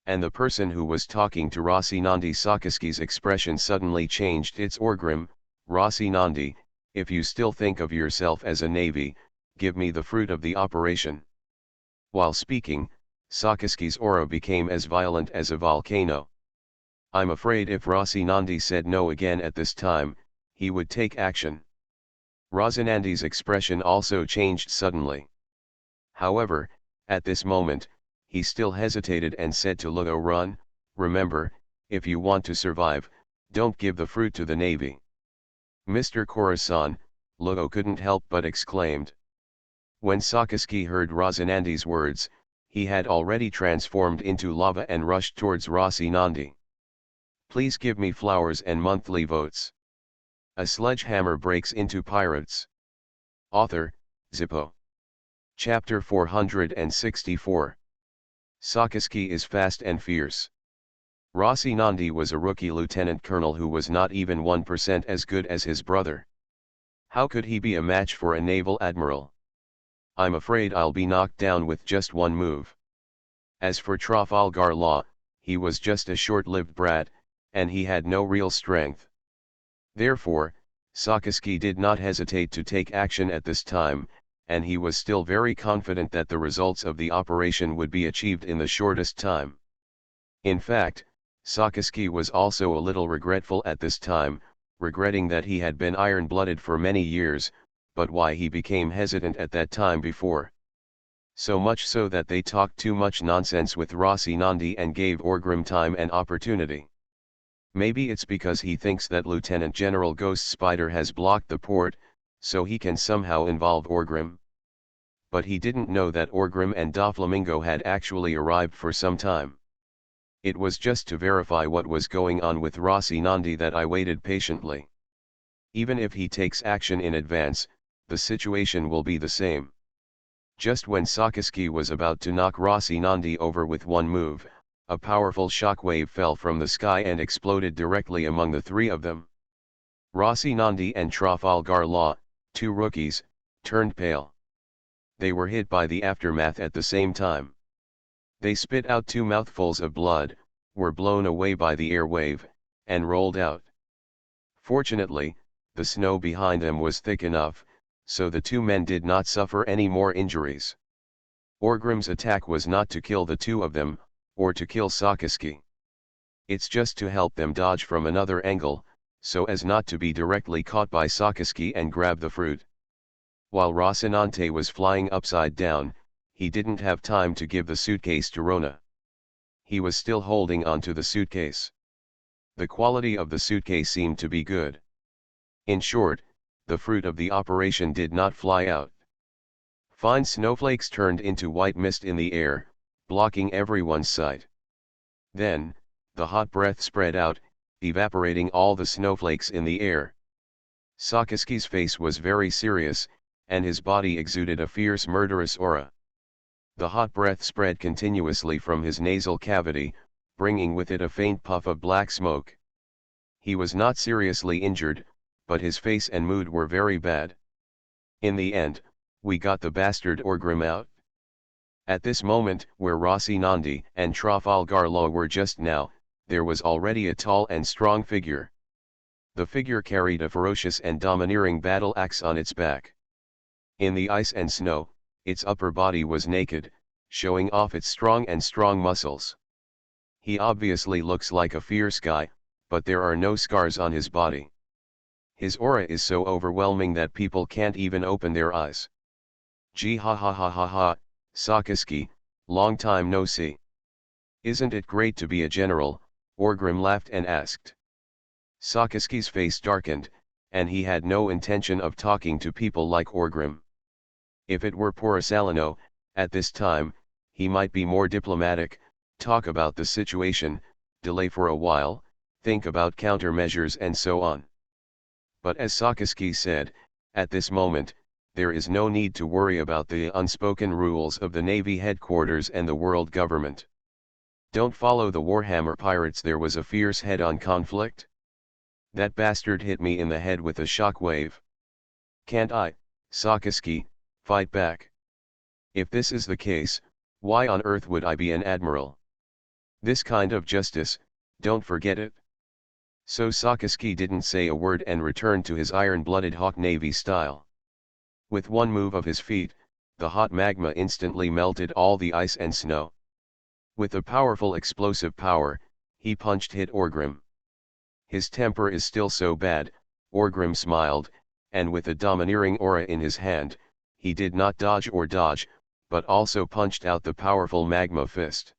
And the person who was talking to Rocinante Sakaski's expression suddenly changed. "It's Orgrim, Rocinante, if you still think of yourself as a navy, give me the fruit of the operation." While speaking, Sakaski's aura became as violent as a volcano. I'm afraid if Rocinante said no again at this time, he would take action. Rocinante's expression also changed suddenly. However, at this moment, he still hesitated and said to Lugo, "Run, remember, if you want to survive, don't give the fruit to the navy." "Mr. Corazon," Lugo couldn't help but exclaimed. When Sakaski heard Rocinante's words, he had already transformed into lava and rushed towards Rocinante. "Please give me flowers and monthly votes." A sledgehammer breaks into pirates. Author, Zippo. Chapter 464. Sakaski is fast and fierce. Rocinante was a rookie lieutenant colonel who was not even 1% as good as his brother. How could he be a match for a naval admiral? "I'm afraid I'll be knocked down with just one move." As for Trafalgar Law, he was just a short-lived brat, and he had no real strength. Therefore, Sakaski did not hesitate to take action at this time, and he was still very confident that the results of the operation would be achieved in the shortest time. In fact, Sakaski was also a little regretful at this time, regretting that he had been iron-blooded for many years, but why he became hesitant at that time before. So much so that they talked too much nonsense with Rocinante and gave Orgrim time and opportunity. Maybe it's because he thinks that Lieutenant General Ghost Spider has blocked the port, so he can somehow involve Orgrim. But he didn't know that Orgrim and Doflamingo had actually arrived for some time. It was just to verify what was going on with Rocinante that I waited patiently. Even if he takes action in advance, the situation will be the same. Just when Sakaski was about to knock Rocinante over with one move, a powerful shockwave fell from the sky and exploded directly among the three of them. Rocinante and Trafalgar Law, two rookies, turned pale. They were hit by the aftermath at the same time. They spit out two mouthfuls of blood, were blown away by the air wave, and rolled out. Fortunately, the snow behind them was thick enough, so the two men did not suffer any more injuries. Orgrim's attack was not to kill the two of them, or to kill Sakaski. It's just to help them dodge from another angle, so as not to be directly caught by Sakaski and grab the fruit. While Rocinante was flying upside down, he didn't have time to give the suitcase to Rona. He was still holding onto the suitcase. The quality of the suitcase seemed to be good. In short, the fruit of the operation did not fly out. Fine snowflakes turned into white mist in the air, blocking everyone's sight. Then, the hot breath spread out, evaporating all the snowflakes in the air. Sakaski's face was very serious, and his body exuded a fierce murderous aura. The hot breath spread continuously from his nasal cavity, bringing with it a faint puff of black smoke. He was not seriously injured, but his face and mood were very bad. In the end, we got the bastard Orgrim out. At this moment, where Rocinante and Trafalgar Law were just now, there was already a tall and strong figure. The figure carried a ferocious and domineering battle axe on its back. In the ice and snow, its upper body was naked, showing off its strong muscles. He obviously looks like a fierce guy, but there are no scars on his body. His aura is so overwhelming that people can't even open their eyes. Gee ha ha ha ha ha, Sakaski, long time no see. Isn't it great to be a general? Orgrim laughed and asked. Sakaski's face darkened, and he had no intention of talking to people like Orgrim. If it were Porisalino, at this time, he might be more diplomatic, talk about the situation, delay for a while, think about countermeasures and so on. But as Sakaski said, at this moment, there is no need to worry about the unspoken rules of the Navy headquarters and the world government. Don't follow the Warhammer pirates. There was a fierce head-on conflict. That bastard hit me in the head with a shockwave. Can't I, Sakaski, fight back? If this is the case, why on earth would I be an admiral? This kind of justice, don't forget it. So Sakaski didn't say a word and returned to his iron-blooded hawk Navy style. With one move of his feet, the hot magma instantly melted all the ice and snow. With a powerful explosive power, he hit Orgrim. His temper is still so bad, Orgrim smiled, and with a domineering aura in his hand, he did not dodge, but also punched out the powerful magma fist.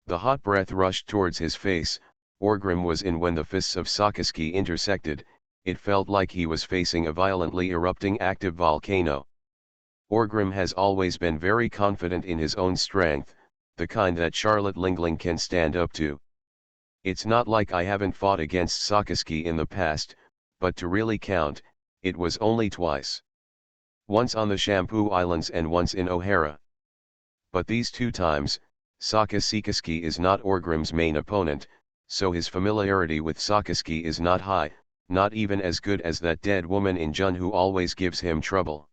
The hot breath rushed towards his face. Orgrim was in when the fists of Sakaski intersected. It felt like he was facing a violently erupting active volcano. Orgrim has always been very confident in his own strength, the kind that Charlotte Lingling can stand up to. It's not like I haven't fought against Sakaski in the past, but to really count, it was only twice. Once on the Shampoo Islands and once in O'Hara. But these two times, Sakaski is not Orgrim's main opponent, so his familiarity with Sakaski is not high, not even as good as that dead woman in Jun who always gives him trouble.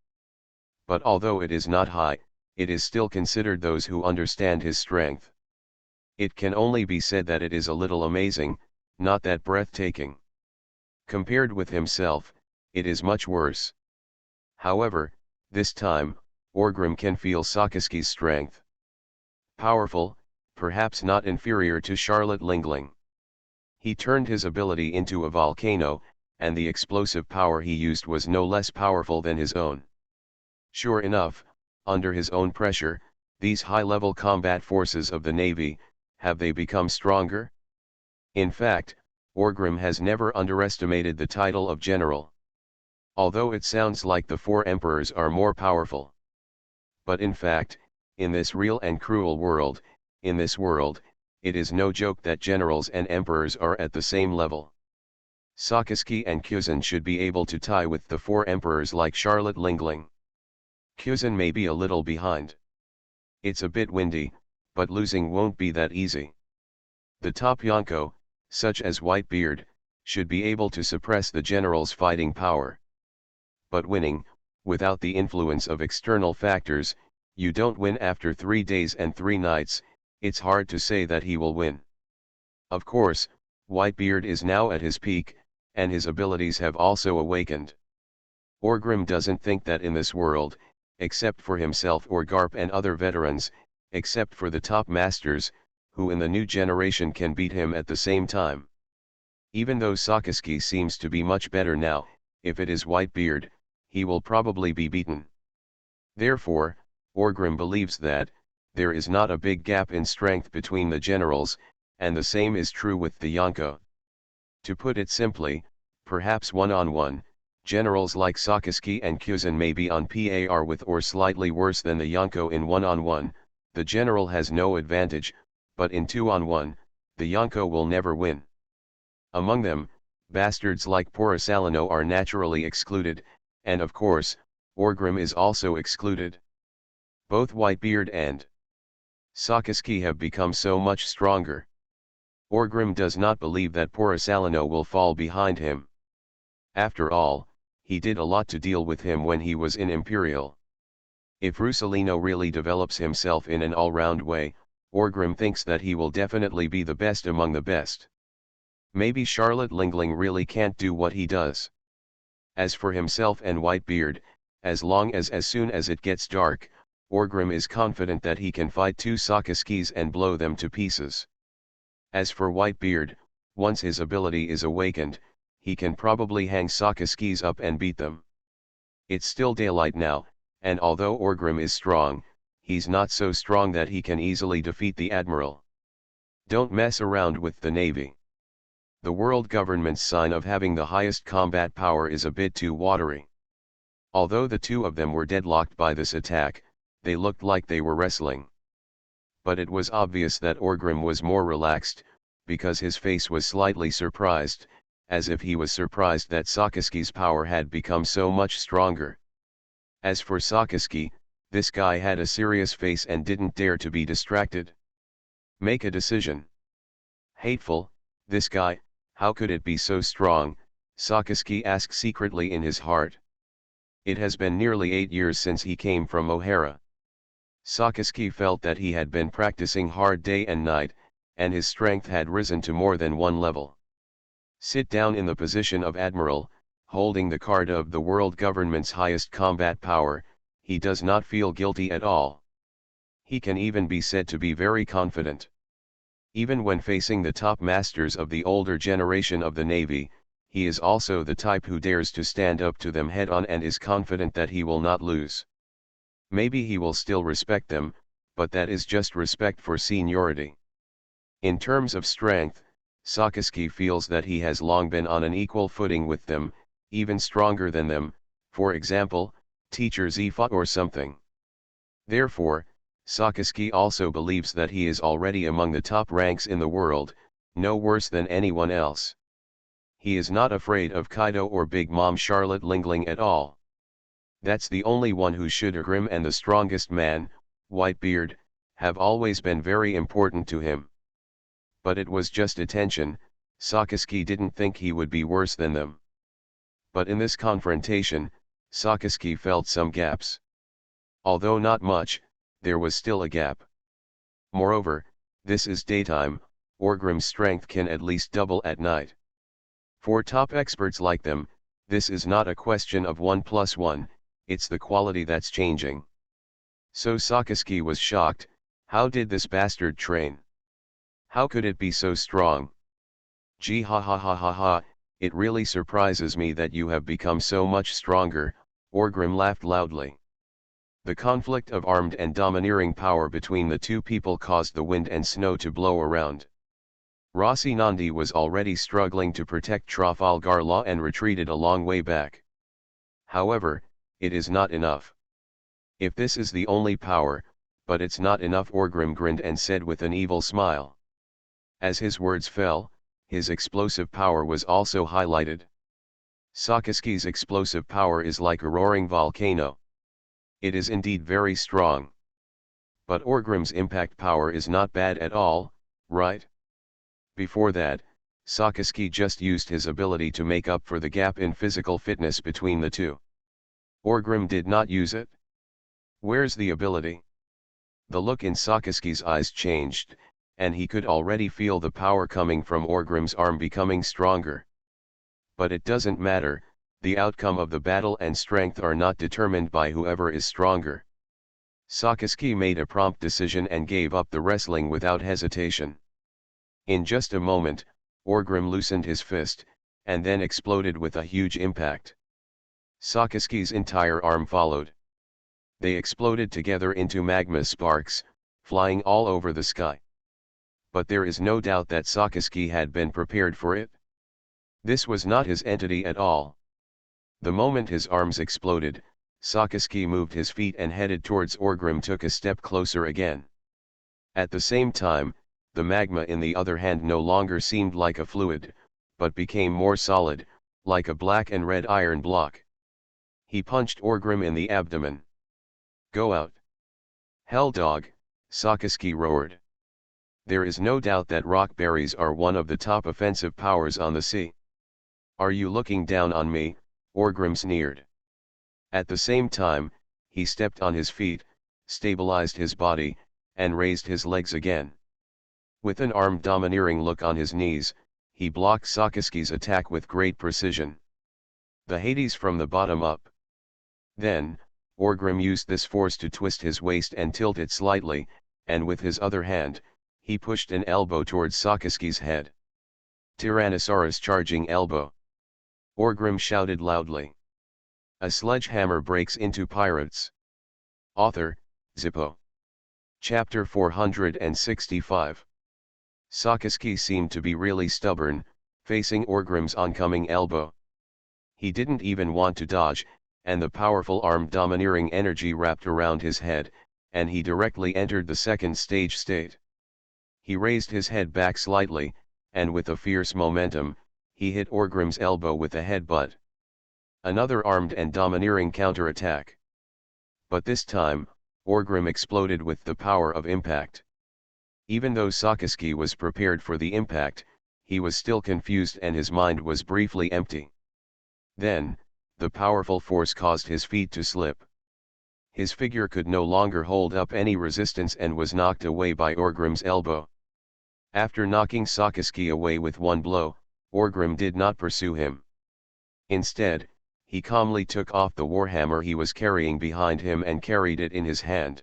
But although it is not high, it is still considered those who understand his strength. It can only be said that it is a little amazing, not that breathtaking. Compared with himself, it is much worse. However, this time, Orgrim can feel Sakaski's strength. Powerful, perhaps not inferior to Charlotte Lingling. He turned his ability into a volcano, and the explosive power he used was no less powerful than his own. Sure enough, under his own pressure, these high-level combat forces of the Navy, have they become stronger? In fact, Orgrim has never underestimated the title of general. Although it sounds like the four emperors are more powerful. But in fact, in this real and cruel world, it is no joke that generals and emperors are at the same level. Sakaski and Kuzan should be able to tie with the four emperors like Charlotte Lingling. Kuzan may be a little behind. It's a bit windy, but losing won't be that easy. The top Yonko, such as Whitebeard, should be able to suppress the general's fighting power. But winning, without the influence of external factors, you don't win after 3 days and 3 nights. It's hard to say that he will win. Of course, Whitebeard is now at his peak, and his abilities have also awakened. Orgrim doesn't think that in this world, except for himself or Garp and other veterans, except for the top masters, who in the new generation can beat him at the same time. Even though Sakaski seems to be much better now, if it is Whitebeard, he will probably be beaten. Therefore, Orgrim believes that, there is not a big gap in strength between the generals, and the same is true with the Yonko. To put it simply, perhaps one-on-one, generals like Sakaski and Kuzan may be on par with or slightly worse than the Yonko in one-on-one. The general has no advantage, but in 2-on-1, the Yonko will never win. Among them, bastards like Porosalino are naturally excluded, and of course, Orgrim is also excluded. Both Whitebeard and Sakaski have become so much stronger. Orgrim does not believe that Porosalino will fall behind him. After all, he did a lot to deal with him when he was in Imperial. If Russolino really develops himself in an all-round way, Orgrim thinks that he will definitely be the best among the best. Maybe Charlotte Lingling really can't do what he does. As for himself and Whitebeard, as soon as it gets dark, Orgrim is confident that he can fight 2 Sakaskis and blow them to pieces. As for Whitebeard, once his ability is awakened, he can probably hang Sakaskis up and beat them. It's still daylight now, and although Orgrim is strong, he's not so strong that he can easily defeat the Admiral. Don't mess around with the Navy. The world government's sign of having the highest combat power is a bit too watery. Although the two of them were deadlocked by this attack, they looked like they were wrestling. But it was obvious that Orgrim was more relaxed, because his face was slightly surprised, as if he was surprised that Sakaski's power had become so much stronger. As for Sakaski, this guy had a serious face and didn't dare to be distracted. Make a decision. Hateful, this guy, how could it be so strong? Sakaski asked secretly in his heart. It has been nearly 8 years since he came from O'Hara. Sakaski felt that he had been practicing hard day and night, and his strength had risen to more than one level. Sit down in the position of admiral, holding the card of the world government's highest combat power, he does not feel guilty at all. He can even be said to be very confident. Even when facing the top masters of the older generation of the Navy, he is also the type who dares to stand up to them head-on and is confident that he will not lose. Maybe he will still respect them, but that is just respect for seniority. In terms of strength, Sakaski feels that he has long been on an equal footing with them, even stronger than them, for example, teacher Sci-fi or something. Therefore, Sakaski also believes that he is already among the top ranks in the world, no worse than anyone else. He is not afraid of Kaido or Big Mom Charlotte Lingling at all. That's the only one who should. Grim and the strongest man, Whitebeard, have always been very important to him. But it was just attention, Sakaski didn't think he would be worse than them. But in this confrontation, Sakaski felt some gaps. Although not much, there was still a gap. Moreover, this is daytime, Orgrim's strength can at least double at night. For top experts like them, this is not a question of 1 + 1, it's the quality that's changing. So Sakaski was shocked. How did this bastard train? How could it be so strong? Gee, ha ha ha ha ha, it really surprises me that you have become so much stronger, Orgrim laughed loudly. The conflict of armed and domineering power between the two people caused the wind and snow to blow around. Rossi Nandi was already struggling to protect Trafalgar Law and retreated a long way back. However, it is not enough. If this is the only power, but it's not enough, Orgrim grinned and said with an evil smile. As his words fell, his explosive power was also highlighted. Sakaski's explosive power is like a roaring volcano. It is indeed very strong. But Orgrim's impact power is not bad at all, right? Before that, Sakaski just used his ability to make up for the gap in physical fitness between the two. Orgrim did not use it. Where's the ability? The look in Sakaski's eyes changed, and he could already feel the power coming from Orgrim's arm becoming stronger. But it doesn't matter, the outcome of the battle and strength are not determined by whoever is stronger. Sakaski made a prompt decision and gave up the wrestling without hesitation. In just a moment, Orgrim loosened his fist, and then exploded with a huge impact. Sakaski's entire arm followed. They exploded together into magma sparks, flying all over the sky. But there is no doubt that Sakaski had been prepared for it. This was not his entity at all. The moment his arms exploded, Sakaski moved his feet and headed towards Orgrim, took a step closer again. At the same time, the magma in the other hand no longer seemed like a fluid, but became more solid, like a black and red iron block. He punched Orgrim in the abdomen. Go out. Hell dog, Sakaski roared. There is no doubt that rock berries are one of the top offensive powers on the sea. Are you looking down on me? Orgrim sneered. At the same time, he stepped on his feet, stabilized his body, and raised his legs again. With an armed domineering look on his knees, he blocked Sakaski's attack with great precision. The Hades from the bottom up. Then, Orgrim used this force to twist his waist and tilt it slightly, and with his other hand, he pushed an elbow towards Sakaski's head. Tyrannosaurus charging elbow. Orgrim shouted loudly. A sledgehammer breaks into pirates. Author, Zippo. Chapter 465. Sakaski seemed to be really stubborn, facing Orgrim's oncoming elbow. He didn't even want to dodge, and the powerful arm domineering energy wrapped around his head, and he directly entered the second stage state. He raised his head back slightly, and with a fierce momentum, he hit Orgrim's elbow with a headbutt. Another armed and domineering counterattack. But this time, Orgrim exploded with the power of impact. Even though Sakaski was prepared for the impact, he was still confused and his mind was briefly empty. Then, the powerful force caused his feet to slip. His figure could no longer hold up any resistance and was knocked away by Orgrim's elbow. After knocking Sakaski away with one blow, Orgrim did not pursue him. Instead, he calmly took off the warhammer he was carrying behind him and carried it in his hand.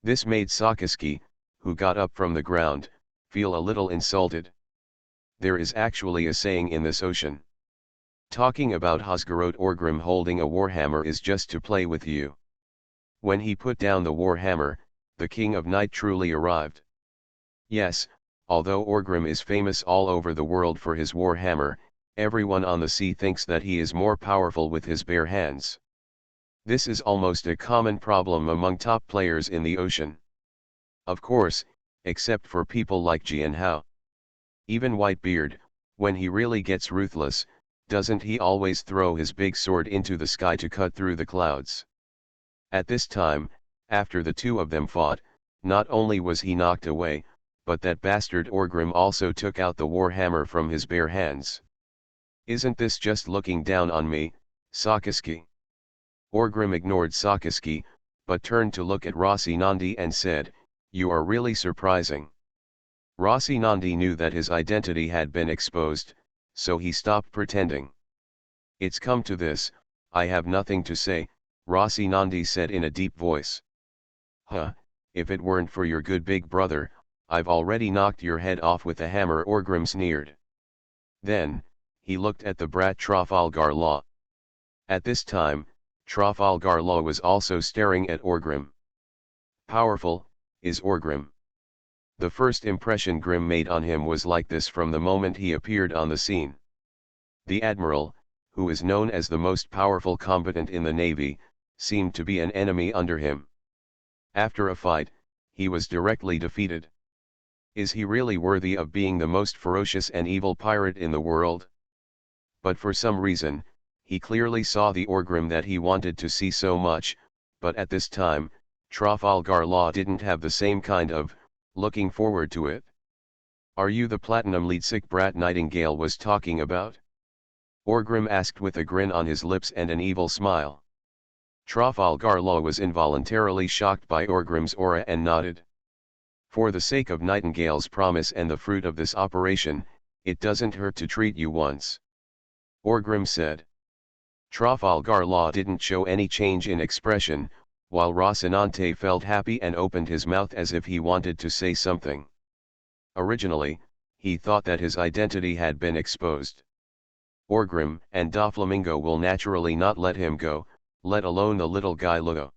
This made Sakaski, who got up from the ground, feel a little insulted. There is actually a saying in this ocean. Talking about Hosgarot Orgrim holding a warhammer is just to play with you. When he put down the warhammer, the King of Night truly arrived. Yes, although Orgrim is famous all over the world for his warhammer, everyone on the sea thinks that he is more powerful with his bare hands. This is almost a common problem among top players in the ocean. Of course, except for people like Jian Hao. Even Whitebeard, when he really gets ruthless, doesn't he always throw his big sword into the sky to cut through the clouds? At this time, after the two of them fought, not only was he knocked away, but that bastard Orgrim also took out the warhammer from his bare hands. Isn't this just looking down on me, Sakaski? Orgrim ignored Sakaski, but turned to look at Rossi Nandi and said, "You are really surprising." Rossi Nandi knew that his identity had been exposed, so he stopped pretending. "It's come to this, I have nothing to say," Rossi Nandi said in a deep voice. "Huh, if it weren't for your good big brother, I've already knocked your head off with a hammer," Orgrim sneered. Then, he looked at the brat Trafalgar Law. At this time, Trafalgar Law was also staring at Orgrim. Powerful, is Orgrim. The first impression Grim made on him was like this from the moment he appeared on the scene. The admiral, who is known as the most powerful combatant in the navy, seemed to be an enemy under him. After a fight, he was directly defeated. Is he really worthy of being the most ferocious and evil pirate in the world? But for some reason, he clearly saw the Orgrim that he wanted to see so much, but at this time, Trafalgar Law didn't have the same kind of looking forward to it. "Are you the platinum leadsick brat Nightingale was talking about?" Orgrim asked with a grin on his lips and an evil smile. Trafalgar Law was involuntarily shocked by Orgrim's aura and nodded. "For the sake of Nightingale's promise and the fruit of this operation, it doesn't hurt to treat you once," Orgrim said. Trafalgar Law didn't show any change in expression, while Rocinante felt happy and opened his mouth as if he wanted to say something. Originally, he thought that his identity had been exposed. Orgrim and Doflamingo will naturally not let him go, let alone the little guy Lugo.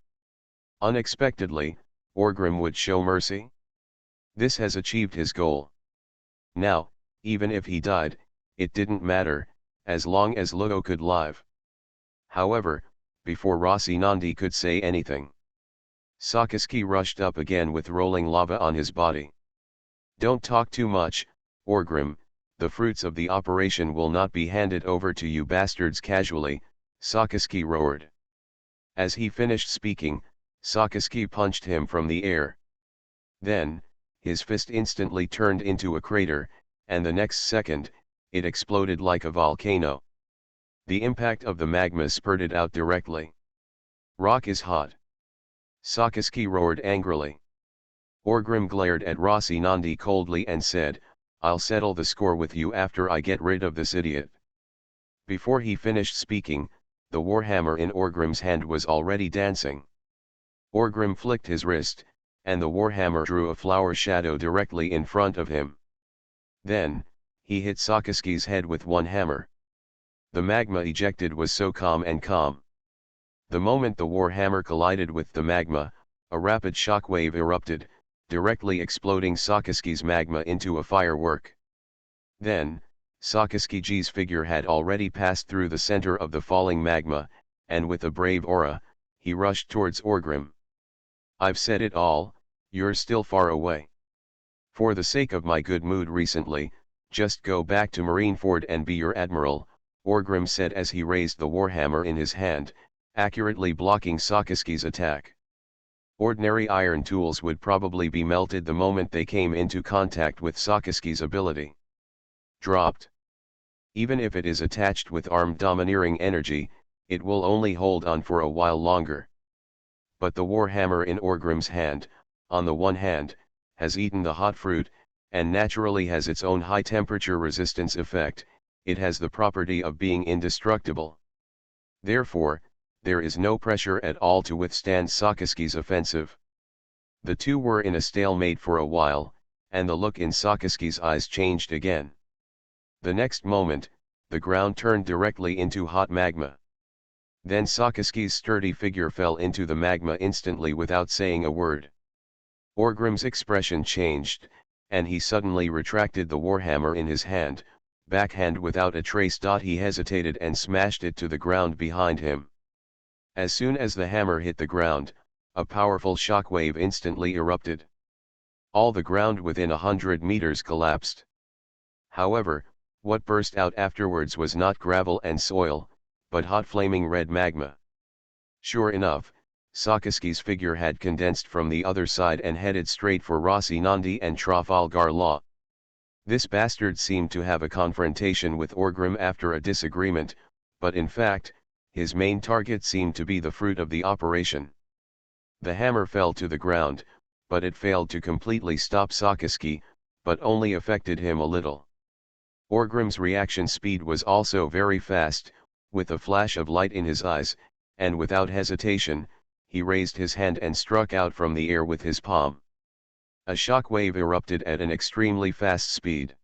Unexpectedly, Orgrim would show mercy. This has achieved his goal. Now, even if he died, it didn't matter, as long as Lugo could live. However, before Rossi Nandi could say anything, Sakaski rushed up again with rolling lava on his body. "Don't talk too much, Orgrim, the fruits of the operation will not be handed over to you bastards casually," Sakaski roared. As he finished speaking, Sakaski punched him from the air. Then, his fist instantly turned into a crater, and the next second, it exploded like a volcano. The impact of the magma spurted out directly. "Rock is hot." Sakaski roared angrily. Orgrim glared at Rossi Nandi coldly and said, "I'll settle the score with you after I get rid of this idiot." Before he finished speaking, the warhammer in Orgrim's hand was already dancing. Orgrim flicked his wrist, and the warhammer drew a flower shadow directly in front of him. Then, he hit Sakaski's head with one hammer. The magma ejected was so calm. The moment the warhammer collided with the magma, a rapid shockwave erupted, directly exploding Sakaski's magma into a firework. Then, Sakaski's figure had already passed through the center of the falling magma, and with a brave aura, he rushed towards Orgrim. "I've said it all, you're still far away. For the sake of my good mood recently, just go back to Marineford and be your admiral," Orgrim said as he raised the warhammer in his hand, accurately blocking Sakaski's attack. Ordinary iron tools would probably be melted the moment they came into contact with Sakaski's ability. Dropped. Even if it is attached with armed domineering energy, it will only hold on for a while longer. But the warhammer in Orgrim's hand, on the one hand, has eaten the hot fruit, and naturally has its own high temperature resistance effect. It has the property of being indestructible. Therefore, there is no pressure at all to withstand Sakaski's offensive. The two were in a stalemate for a while, and the look in Sakaski's eyes changed again. The next moment, the ground turned directly into hot magma. Then Sakaski's sturdy figure fell into the magma instantly without saying a word. Orgrim's expression changed, and he suddenly retracted the warhammer in his hand, backhand without a trace. He hesitated and smashed it to the ground behind him. As soon as the hammer hit the ground, a powerful shockwave instantly erupted. All the ground within 100 meters collapsed. However, what burst out afterwards was not gravel and soil, but hot flaming red magma. Sure enough, Sakaski's figure had condensed from the other side and headed straight for Rossi Nandi and Trafalgar Law. This bastard seemed to have a confrontation with Orgrim after a disagreement, but in fact, his main target seemed to be the fruit of the operation. The hammer fell to the ground, but it failed to completely stop Sakaski, but only affected him a little. Orgrim's reaction speed was also very fast, with a flash of light in his eyes, and without hesitation, he raised his hand and struck out from the air with his palm. A shockwave erupted at an extremely fast speed.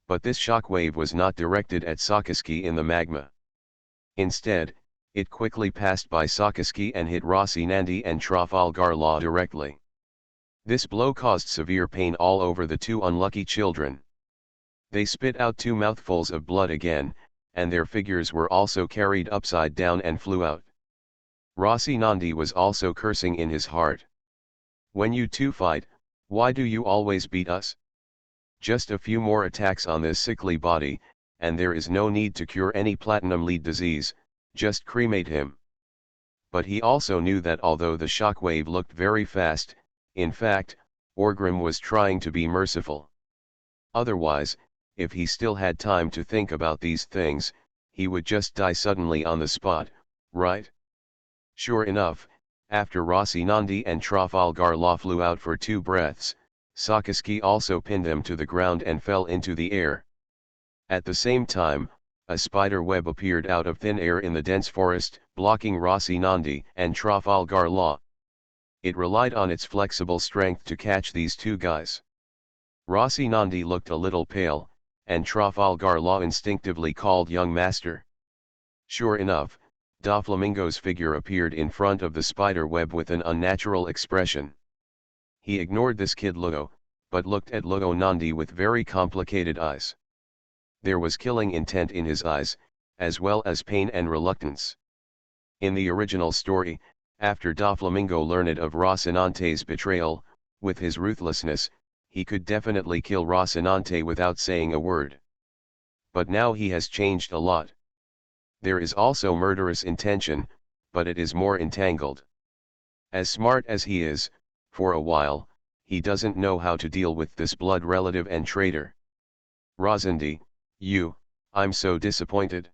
But this shockwave was not directed at Sakaski in the magma. Instead, it quickly passed by Sakaski and hit Rossi Nandi and Trafalgar Law directly. This blow caused severe pain all over the two unlucky children. They spit out 2 mouthfuls of blood again, and their figures were also carried upside down and flew out. Rossi Nandi was also cursing in his heart. When you two fight, why do you always beat us? Just a few more attacks on this sickly body, and there is no need to cure any platinum lead disease, just cremate him. But he also knew that although the shockwave looked very fast, in fact, Orgrim was trying to be merciful. Otherwise, if he still had time to think about these things, he would just die suddenly on the spot, right? Sure enough, after Rossi Nandi and Trafalgar Law flew out for 2 breaths, Sakaski also pinned them to the ground and fell into the air. At the same time, a spider web appeared out of thin air in the dense forest, blocking Rossi Nandi and Trafalgar Law. It relied on its flexible strength to catch these 2 guys. Rossi Nandi looked a little pale, and Trafalgar Law instinctively called young master. Sure enough, Doflamingo's figure appeared in front of the spider web with an unnatural expression. He ignored this kid Lugo, but looked at Lugo Nandi with very complicated eyes. There was killing intent in his eyes, as well as pain and reluctance. In the original story, after Doflamingo learned of Rocinante's betrayal, with his ruthlessness, he could definitely kill Rocinante without saying a word. But now he has changed a lot. There is also murderous intention, but it is more entangled. As smart as he is, for a while, he doesn't know how to deal with this blood relative and traitor. Rosandi, I'm so disappointed.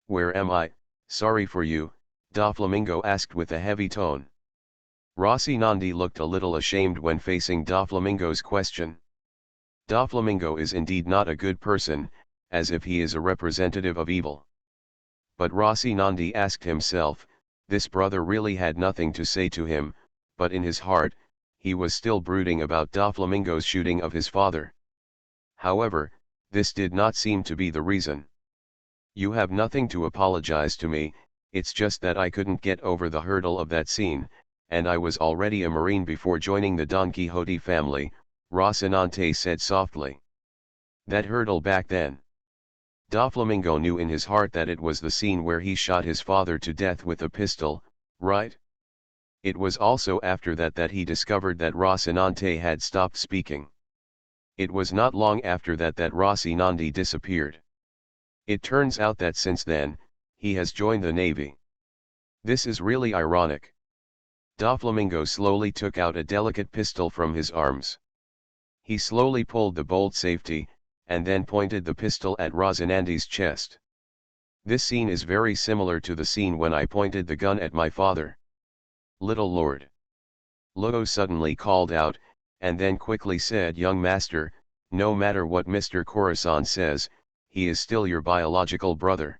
Where am I? Sorry for you, Doflamingo asked with a heavy tone. Rossi Nandi looked a little ashamed when facing Doflamingo's question. Doflamingo is indeed not a good person, as if he is a representative of evil. But Rossi Nandi asked himself, this brother really had nothing to say to him, but in his heart, he was still brooding about Doflamingo's shooting of his father. However, this did not seem to be the reason. You have nothing to apologize to me, it's just that I couldn't get over the hurdle of that scene, and I was already a Marine before joining the Don Quixote family, Rocinante said softly. That hurdle back then. Doflamingo knew in his heart that it was the scene where he shot his father to death with a pistol, right? It was also after that he discovered that Rocinante had stopped speaking. It was not long after that Rossi Nandi disappeared. It turns out that since then, he has joined the Navy. This is really ironic. Doflamingo slowly took out a delicate pistol from his arms. He slowly pulled the bolt safety, and then pointed the pistol at Rosinandi's chest. This scene is very similar to the scene when I pointed the gun at my father. Little lord. Lugo suddenly called out, and then quickly said, "Young master, no matter what Mr. Corazon says, he is still your biological brother."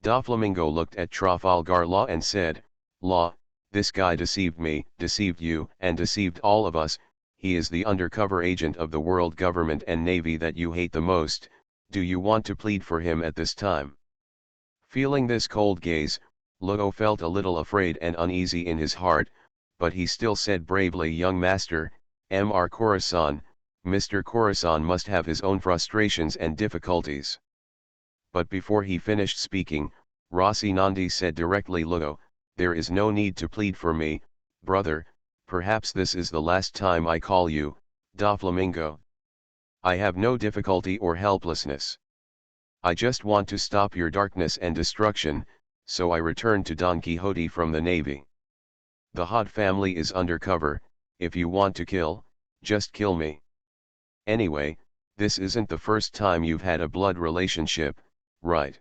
Doflamingo looked at Trafalgar Law and said, "Law, this guy deceived me, deceived you, and deceived all of us. He is the undercover agent of the world government and navy that you hate the most. Do you want to plead for him at this time?" Feeling this cold gaze, Lugo felt a little afraid and uneasy in his heart, but he still said bravely, "Young master, Mr. Corazon, Mr. Corazon must have his own frustrations and difficulties." But before he finished speaking, Rocinante said directly, "Lugo, there is no need to plead for me, brother. Perhaps this is the last time I call you, Doflamingo. I have no difficulty or helplessness. I just want to stop your darkness and destruction, so I returned to Don Quixote from the navy. The Hod family is undercover. If you want to kill, just kill me. Anyway, this isn't the first time you've had a blood relationship, right?"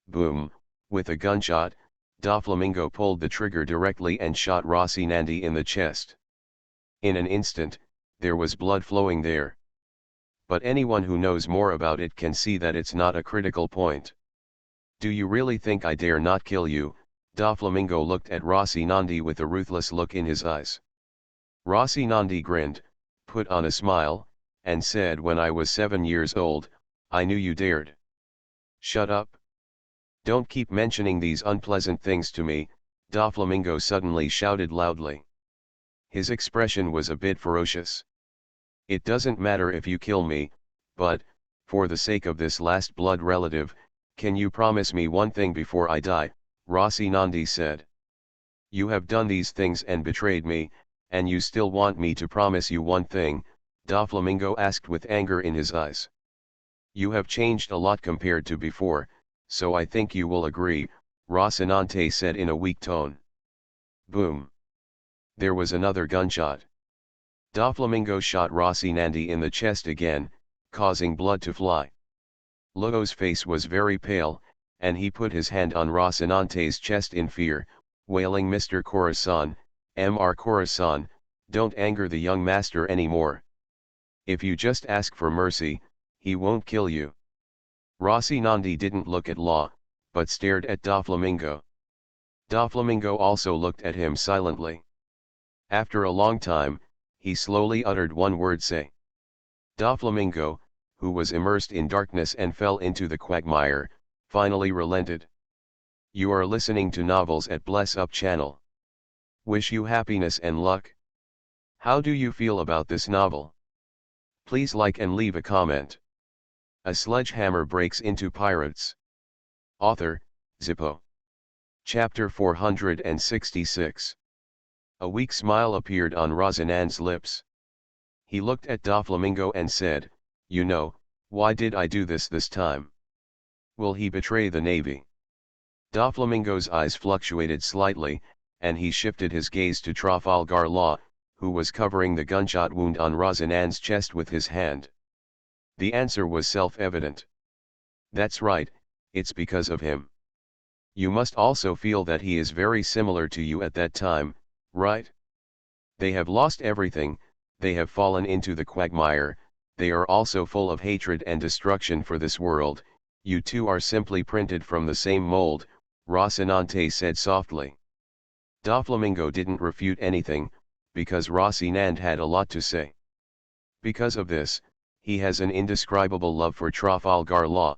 Boom, with a gunshot, Doflamingo pulled the trigger directly and shot Rocinante in the chest. In an instant, there was blood flowing there. But anyone who knows more about it can see that it's not a critical point. "Do you really think I dare not kill you?" Doflamingo looked at Rocinante with a ruthless look in his eyes. Rocinante grinned, put on a smile, and said, "When I was 7 years old, I knew you dared." "Shut up. Don't keep mentioning these unpleasant things to me," Doflamingo suddenly shouted loudly. His expression was a bit ferocious. "It doesn't matter if you kill me, but, for the sake of this last blood relative, can you promise me one thing before I die?" Rocinante said. "You have done these things and betrayed me, and you still want me to promise you one thing?" Doflamingo asked with anger in his eyes. "You have changed a lot compared to before, so I think you will agree," Rocinante said in a weak tone. Boom. There was another gunshot. Doflamingo shot Rocinante in the chest again, causing blood to fly. Lugo's face was very pale, and he put his hand on Rocinante's chest in fear, wailing, "Mr. Corazon, Mr. Corazon, don't anger the young master anymore. If you just ask for mercy, he won't kill you." Rocinante didn't look at Law, but stared at Doflamingo. Doflamingo also looked at him silently. After a long time, he slowly uttered one word, "Say." Doflamingo, who was immersed in darkness and fell into the quagmire, finally relented. You are listening to Novels at Bless Up channel. Wish you happiness and luck. How do you feel about this novel? Please like and leave a comment. A sledgehammer breaks into pirates. Author, Zippo. Chapter 466. A weak smile appeared on Rosinante's lips. He looked at Doflamingo and said, "You know, why did I do this time? Will he betray the navy?" Doflamingo's eyes fluctuated slightly, and he shifted his gaze to Trafalgar Law, who was covering the gunshot wound on Rosinante's chest with his hand. The answer was self-evident. "That's right, it's because of him. You must also feel that he is very similar to you at that time, right? They have lost everything, they have fallen into the quagmire, they are also full of hatred and destruction for this world. You two are simply printed from the same mold," Rocinante said softly. Doflamingo didn't refute anything, because Rocinante had a lot to say. Because of this, he has an indescribable love for Trafalgar Law.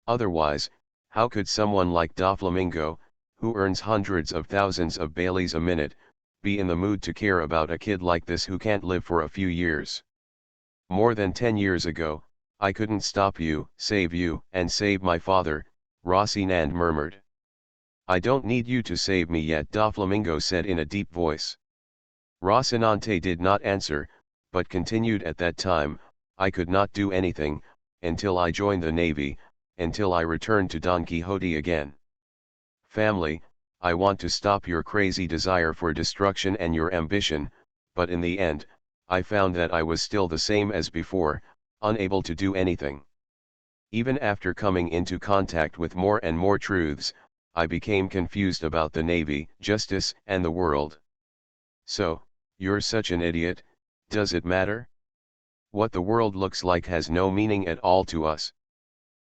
Otherwise, how could someone like Doflamingo, who earns hundreds of thousands of Baileys a minute, be in the mood to care about a kid like this who can't live for a few years? "More than 10 years ago, I couldn't stop you, and save my father," Rocinante murmured. "I don't need you to save me yet," Doflamingo said in a deep voice. Rocinante did not answer, but continued, "At that time, I could not do anything, until I joined the navy, until I returned to Don Quixote again. Family, I want to stop your crazy desire for destruction and your ambition, but in the end, I found that I was still the same as before, unable to do anything. Even after coming into contact with more and more truths, I became confused about the Navy, justice, and the world. So, you're such an idiot, does it matter? What the world looks like has no meaning at all to us.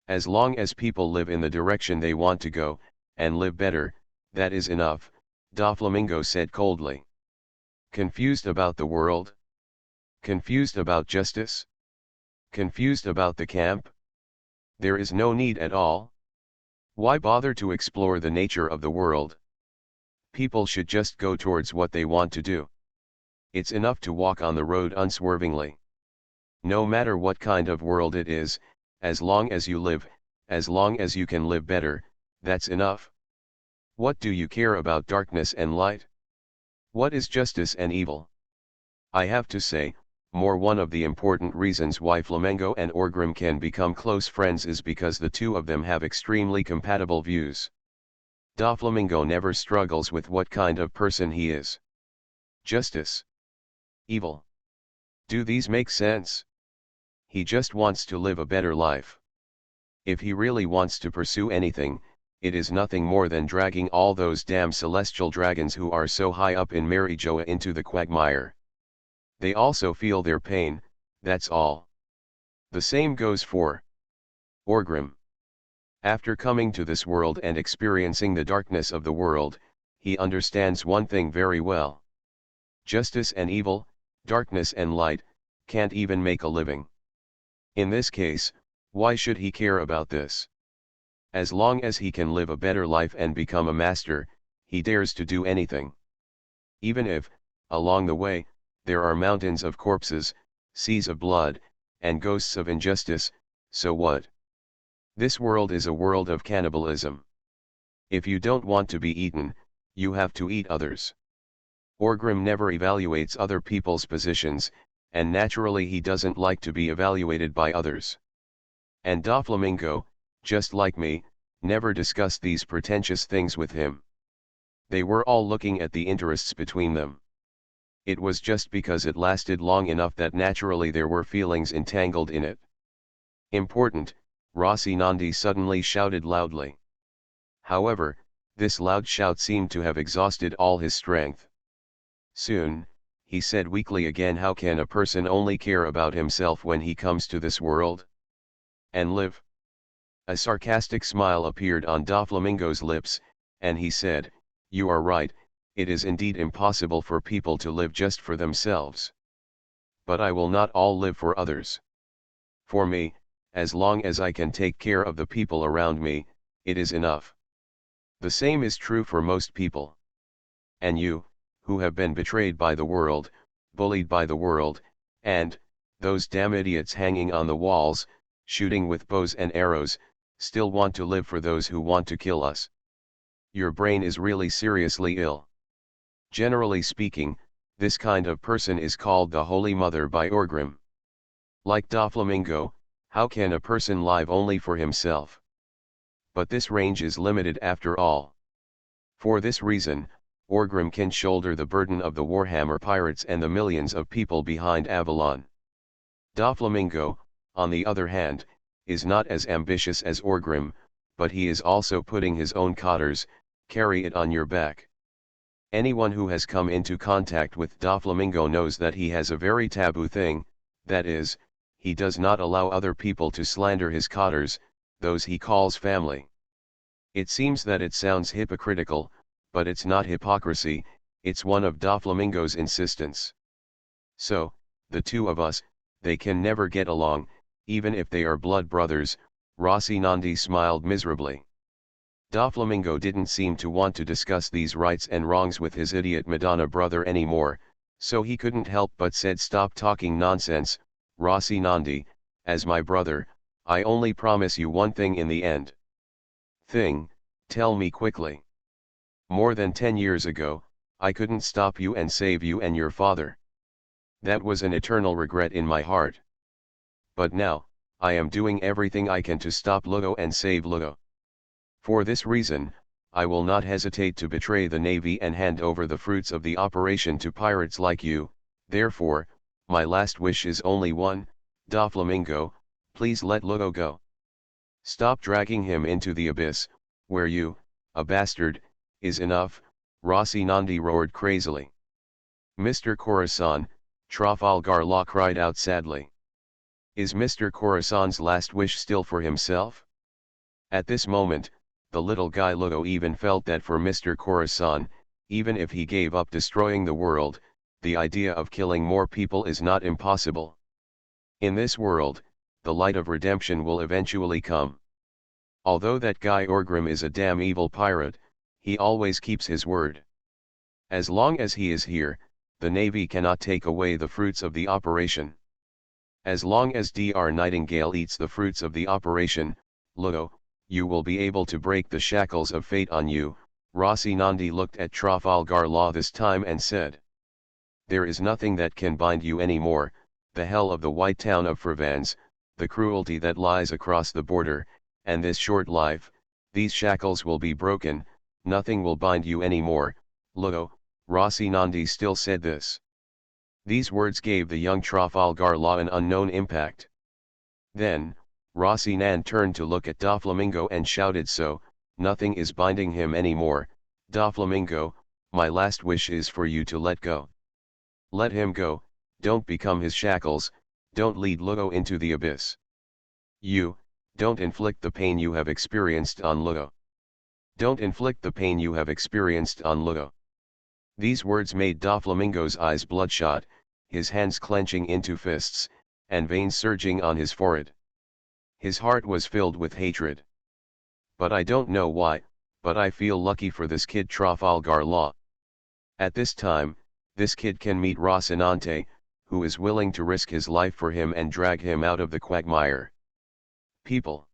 As long as people live in the direction they want to go, and live better, that is enough, Doflamingo said coldly. Confused about the world? Confused about justice? Confused about the camp? There is no need at all. Why bother to explore the nature of the world? People should just go towards what they want to do. It's enough to walk on the road unswervingly. No matter what kind of world it is, as long as you live, as long as you can live better, that's enough. What do you care about darkness and light? What is justice and evil? I have to say, one of the important reasons why Flamengo and Orgrim can become close friends is because the two of them have extremely compatible views. Doflamingo never struggles with what kind of person he is. Justice. Evil. Do these make sense? He just wants to live a better life. If he really wants to pursue anything, it is nothing more than dragging all those damn celestial dragons who are so high up in Marijoa into the quagmire. They also feel their pain, that's all. The same goes for Orgrim. After coming to this world and experiencing the darkness of the world, he understands one thing very well. Justice and evil, darkness and light, can't even make a living. In this case, why should he care about this? As long as he can live a better life and become a master, he dares to do anything. Even if, along the way, there are mountains of corpses, seas of blood, and ghosts of injustice, so what? This world is a world of cannibalism. If you don't want to be eaten, you have to eat others. Orgrim never evaluates other people's positions, and naturally he doesn't like to be evaluated by others. And Doflamingo, just like me, never discussed these pretentious things with him. They were all looking at the interests between them. It was just because it lasted long enough that naturally there were feelings entangled in it. Important, Rocinante suddenly shouted loudly. However, this loud shout seemed to have exhausted all his strength. Soon, he said weakly again, how can a person only care about himself when he comes to this world? And live? A sarcastic smile appeared on Doflamingo's lips, and he said, you are right, it is indeed impossible for people to live just for themselves. But I will not all live for others. For me, as long as I can take care of the people around me, it is enough. The same is true for most people. And you, who have been betrayed by the world, bullied by the world, and, those damn idiots hanging on the walls, shooting with bows and arrows, still want to live for those who want to kill us. Your brain is really seriously ill. Generally speaking, this kind of person is called the Holy Mother by Orgrim. Like Doflamingo, how can a person live only for himself? But this range is limited after all. For this reason, Orgrim can shoulder the burden of the Warhammer pirates and the millions of people behind Avalon. Doflamingo, on the other hand, is not as ambitious as Orgrim, but he is also putting his own cotters, carry it on your back. Anyone who has come into contact with Doflamingo knows that he has a very taboo thing, that is, he does not allow other people to slander his cotters, those he calls family. It seems that it sounds hypocritical, but it's not hypocrisy, it's one of Doflamingo's insistence. So, the two of us, they can never get along, even if they are blood brothers, Rocinante smiled miserably. Doflamingo didn't seem to want to discuss these rights and wrongs with his idiot Madonna brother anymore, so he couldn't help but said, stop talking nonsense, Rocinante, as my brother, I only promise you one thing in the end. Thing, tell me quickly. More than 10 years ago, I couldn't stop you and save you and your father. That was an eternal regret in my heart. But now, I am doing everything I can to stop Lugo and save Lugo. For this reason, I will not hesitate to betray the Navy and hand over the fruits of the operation to pirates like you. Therefore, my last wish is only one, Doflamingo, please let Lugo go. Stop dragging him into the abyss, where you, a bastard, is enough, Rocinante roared crazily. Mr. Corazon, Trafalgar Law cried out sadly. Is Mr. Corazon's last wish still for himself? At this moment, the little guy Lugo even felt that for Mr. Corazon, even if he gave up destroying the world, the idea of killing more people is not impossible. In this world, the light of redemption will eventually come. Although that guy Orgrim is a damn evil pirate, he always keeps his word. As long as he is here, the Navy cannot take away the fruits of the operation. As long as Dr. Nightingale eats the fruits of the operation, Lugo, you will be able to break the shackles of fate on you. Rocinante looked at Trafalgar Law this time and said, there is nothing that can bind you anymore, the hell of the white town of Provence, the cruelty that lies across the border, and this short life, these shackles will be broken, nothing will bind you anymore, Lugo. Rocinante still said this. These words gave the young Trafalgar Law an unknown impact. Then, Rocinante turned to look at Doflamingo and shouted, so, nothing is binding him anymore, Doflamingo, my last wish is for you to let go. Let him go, don't become his shackles, don't lead Lugo into the abyss. You, don't inflict the pain you have experienced on Lugo. Don't inflict the pain you have experienced on Lugo. These words made Doflamingo's eyes bloodshot, his hands clenching into fists, and veins surging on his forehead. His heart was filled with hatred. But I don't know why, but I feel lucky for this kid Trafalgar Law. At this time, this kid can meet Rocinante, who is willing to risk his life for him and drag him out of the quagmire. People.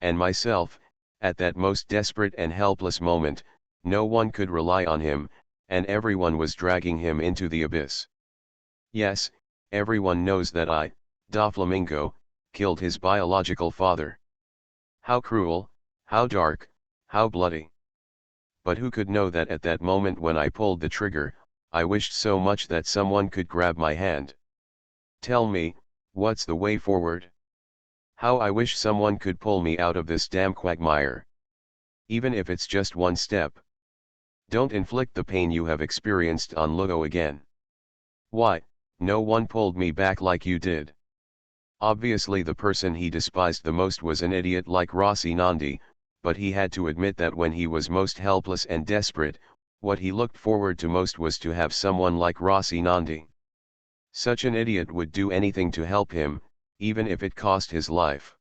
And myself, at that most desperate and helpless moment, no one could rely on him, and everyone was dragging him into the abyss. Yes, everyone knows that I, Doflamingo, killed his biological father. How cruel, how dark, how bloody. But who could know that at that moment when I pulled the trigger, I wished so much that someone could grab my hand. Tell me, what's the way forward? How I wish someone could pull me out of this damn quagmire. Even if it's just one step. Don't inflict the pain you have experienced on Lugo again. Why, no one pulled me back like you did. Obviously the person he despised the most was an idiot like Rocinante, but he had to admit that when he was most helpless and desperate, what he looked forward to most was to have someone like Rocinante. Such an idiot would do anything to help him, even if it cost his life.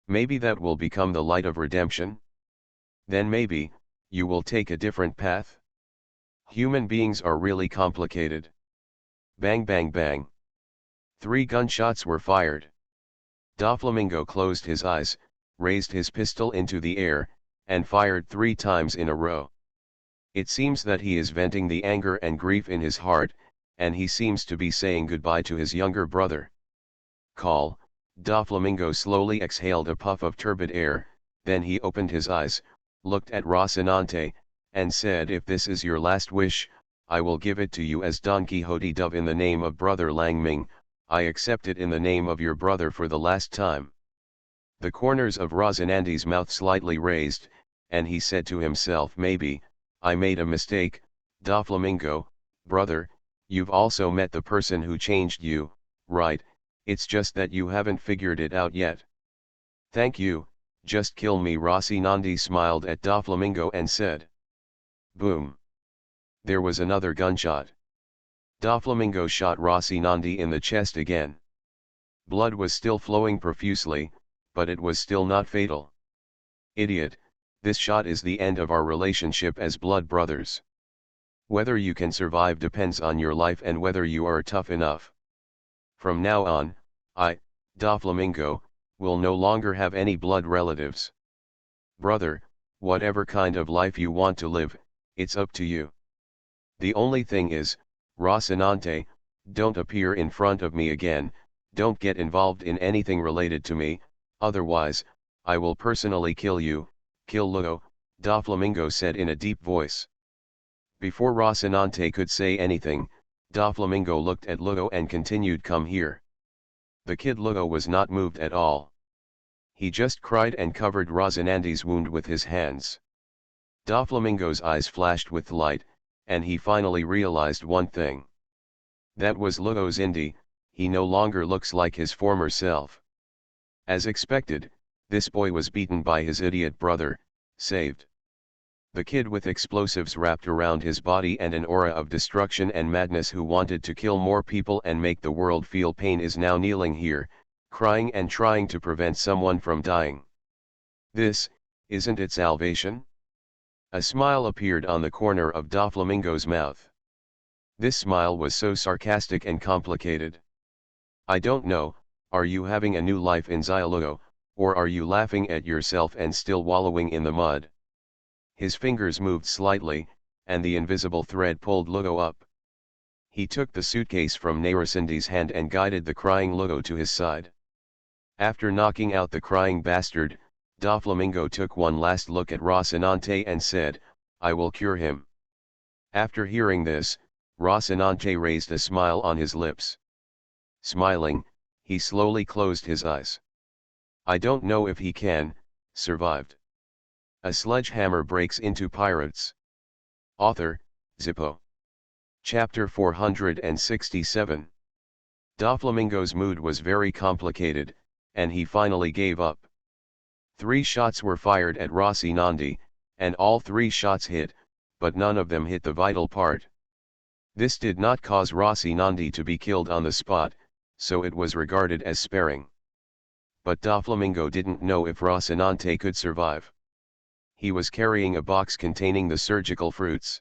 Maybe that will become the light of redemption? Then maybe, you will take a different path? Human beings are really complicated. Bang bang bang. 3 gunshots were fired. Doflamingo closed his eyes, raised his pistol into the air, and fired 3 times in a row. It seems that he is venting the anger and grief in his heart, and he seems to be saying goodbye to his younger brother. Call. Doflamingo slowly exhaled a puff of turbid air, then he opened his eyes, looked at Rocinante, and said, if this is your last wish, I will give it to you as Don Quixote dove in the name of Brother Lang Ming, I accept it in the name of your brother for the last time. The corners of Rocinante's mouth slightly raised, and he said to himself, maybe, I made a mistake, Doflamingo, brother, you've also met the person who changed you, right, it's just that you haven't figured it out yet. Thank you, just kill me. Rocinante smiled at Doflamingo and said. Boom. There was another gunshot. Doflamingo shot Rocinante in the chest again. Blood was still flowing profusely, but it was still not fatal. Idiot, this shot is the end of our relationship as blood brothers. Whether you can survive depends on your life and whether you are tough enough. From now on, I, Doflamingo, will no longer have any blood relatives. Brother, whatever kind of life you want to live, it's up to you. The only thing is, Rocinante, don't appear in front of me again, don't get involved in anything related to me, otherwise, I will personally kill you, kill Lugo, Doflamingo said in a deep voice. Before Rocinante could say anything, Doflamingo looked at Lugo and continued, "Come here." The kid Lugo was not moved at all. He just cried and covered Rocinante's wound with his hands. Doflamingo's eyes flashed with light, and he finally realized one thing. That was Lugo's Indy, he no longer looks like his former self. As expected, this boy was beaten by his idiot brother, saved. The kid with explosives wrapped around his body and an aura of destruction and madness who wanted to kill more people and make the world feel pain is now kneeling here, crying and trying to prevent someone from dying. This, isn't it salvation? A smile appeared on the corner of Doflamingo's mouth. This smile was so sarcastic and complicated. I don't know, are you having a new life in Xiaoluo, or are you laughing at yourself and still wallowing in the mud? His fingers moved slightly, and the invisible thread pulled Lugo up. He took the suitcase from Naracindi's hand and guided the crying Lugo to his side. After knocking out the crying bastard, Doflamingo took one last look at Rocinante and said, "I will cure him." After hearing this, Rocinante raised a smile on his lips. Smiling, he slowly closed his eyes. I don't know if he can, survived. A sledgehammer breaks into pirates. Author, Zippo. Chapter 467. Doflamingo's mood was very complicated, and he finally gave up. 3 shots were fired at Rocinante, and all 3 shots hit, but none of them hit the vital part. This did not cause Rocinante to be killed on the spot, so it was regarded as sparing. But Doflamingo didn't know if Rocinante could survive. He was carrying a box containing the surgical fruits.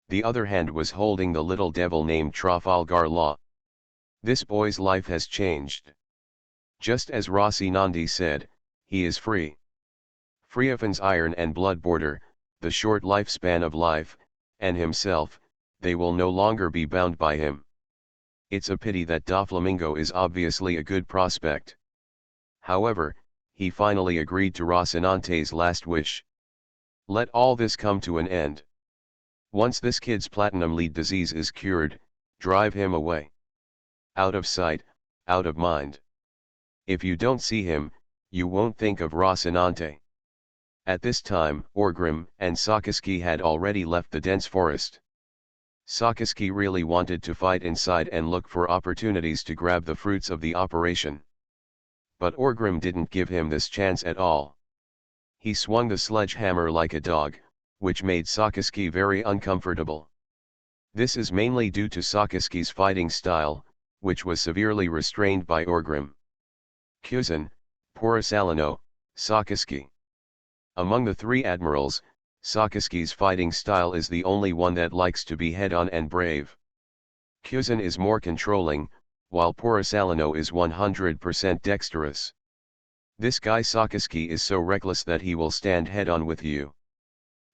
The other hand was holding the little devil named Trafalgar Law. This boy's life has changed. Just as Rocinante said, he is free. Free of his iron and blood border, the short lifespan of life, and himself, they will no longer be bound by him. It's a pity that Doflamingo is obviously a good prospect. However, he finally agreed to Rocinante's last wish. Let all this come to an end. Once this kid's platinum lead disease is cured, drive him away. Out of sight, out of mind. If you don't see him, you won't think of Rocinante. At this time, Orgrim and Sakaski had already left the dense forest. Sakaski really wanted to fight inside and look for opportunities to grab the fruits of the operation. But Orgrim didn't give him this chance at all. He swung the sledgehammer like a dog, which made Sakaski very uncomfortable. This is mainly due to Sakaski's fighting style, which was severely restrained by Orgrim. Kuzan, Porosalino, Sakaski. Among the 3 admirals, Sakaski's fighting style is the only one that likes to be head-on and brave. Kuzan is more controlling, while Porosalino is 100% dexterous. This guy Sakaski is so reckless that he will stand head-on with you.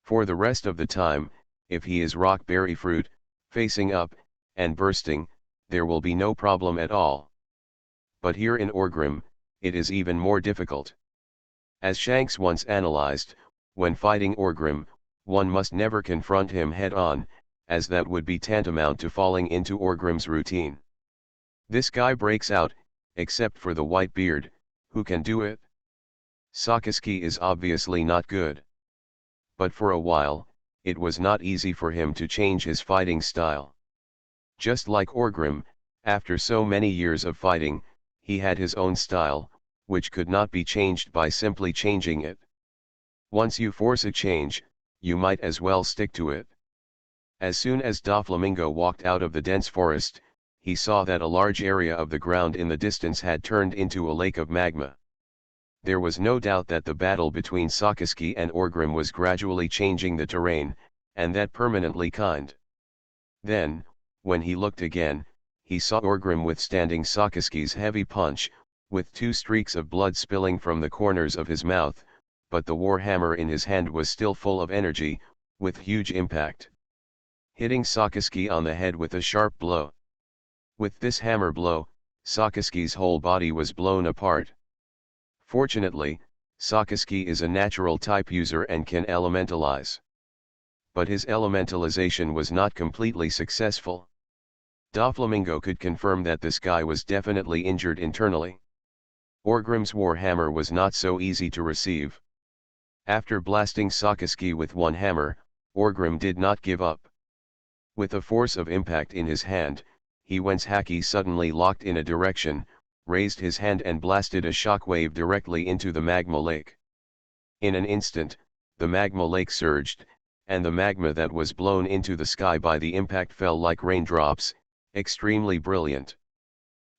For the rest of the time, if he is rockberry fruit, facing up, and bursting, there will be no problem at all. But here in Orgrim, it is even more difficult. As Shanks once analyzed, when fighting Orgrim, one must never confront him head-on, as that would be tantamount to falling into Orgrim's routine. This guy breaks out, except for the white beard, who can do it? Sakaski is obviously not good. But for a while, it was not easy for him to change his fighting style. Just like Orgrim, after so many years of fighting, he had his own style, which could not be changed by simply changing it. Once you force a change, you might as well stick to it. As soon as Doflamingo walked out of the dense forest, he saw that a large area of the ground in the distance had turned into a lake of magma. There was no doubt that the battle between Sakaski and Orgrim was gradually changing the terrain, and that permanently kind. Then, when he looked again, he saw Orgrim withstanding Sakaski's heavy punch, with 2 streaks of blood spilling from the corners of his mouth, but the warhammer in his hand was still full of energy, with huge impact. Hitting Sakaski on the head with a sharp blow. With this hammer blow, Sakaski's whole body was blown apart. Fortunately, Sakaski is a natural type user and can elementalize. But his elementalization was not completely successful. Doflamingo could confirm that this guy was definitely injured internally. Orgrim's warhammer was not so easy to receive. After blasting Sakaski with one hammer, Orgrim did not give up. With the force of impact in his hand, Hewen's haki suddenly locked in a direction, raised his hand and blasted a shockwave directly into the magma lake. In an instant, the magma lake surged, and the magma that was blown into the sky by the impact fell like raindrops, extremely brilliant.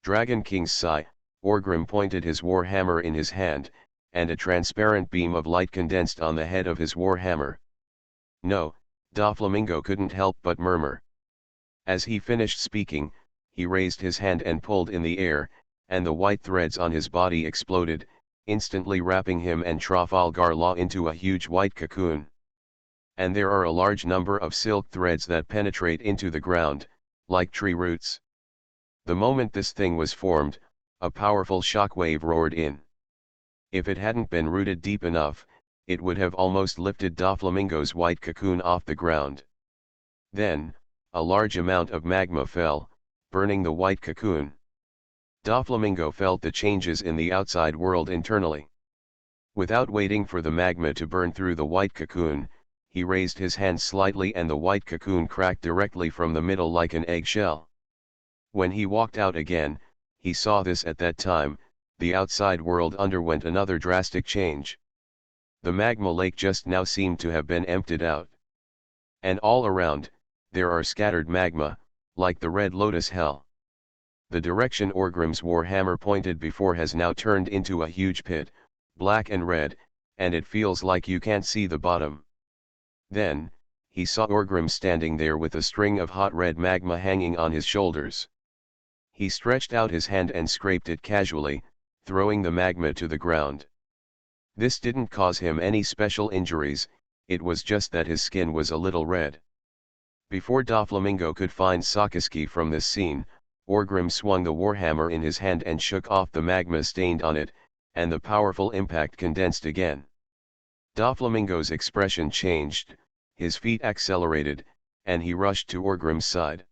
Dragon King's sigh, Orgrim pointed his warhammer in his hand, and a transparent beam of light condensed on the head of his warhammer. No, Doflamingo couldn't help but murmur. As he finished speaking, he raised his hand and pulled in the air, and the white threads on his body exploded, instantly wrapping him and Trafalgar Law into a huge white cocoon. And there are a large number of silk threads that penetrate into the ground, like tree roots. The moment this thing was formed, a powerful shockwave roared in. If it hadn't been rooted deep enough, it would have almost lifted Doflamingo's white cocoon off the ground. Then, a large amount of magma fell, burning the white cocoon. Doflamingo felt the changes in the outside world internally. Without waiting for the magma to burn through the white cocoon, he raised his hand slightly and the white cocoon cracked directly from the middle like an eggshell. When he walked out again, he saw this at that time, the outside world underwent another drastic change. The magma lake just now seemed to have been emptied out. And all around, there are scattered magma, like the Red Lotus Hell. The direction Orgrim's warhammer pointed before has now turned into a huge pit, black and red, and it feels like you can't see the bottom. Then, he saw Orgrim standing there with a string of hot red magma hanging on his shoulders. He stretched out his hand and scraped it casually, throwing the magma to the ground. This didn't cause him any special injuries, it was just that his skin was a little red. Before Doflamingo could find Sakaski from this scene, Orgrim swung the warhammer in his hand and shook off the magma stained on it, and the powerful impact condensed again. Doflamingo's expression changed, his feet accelerated, and he rushed to Orgrim's side.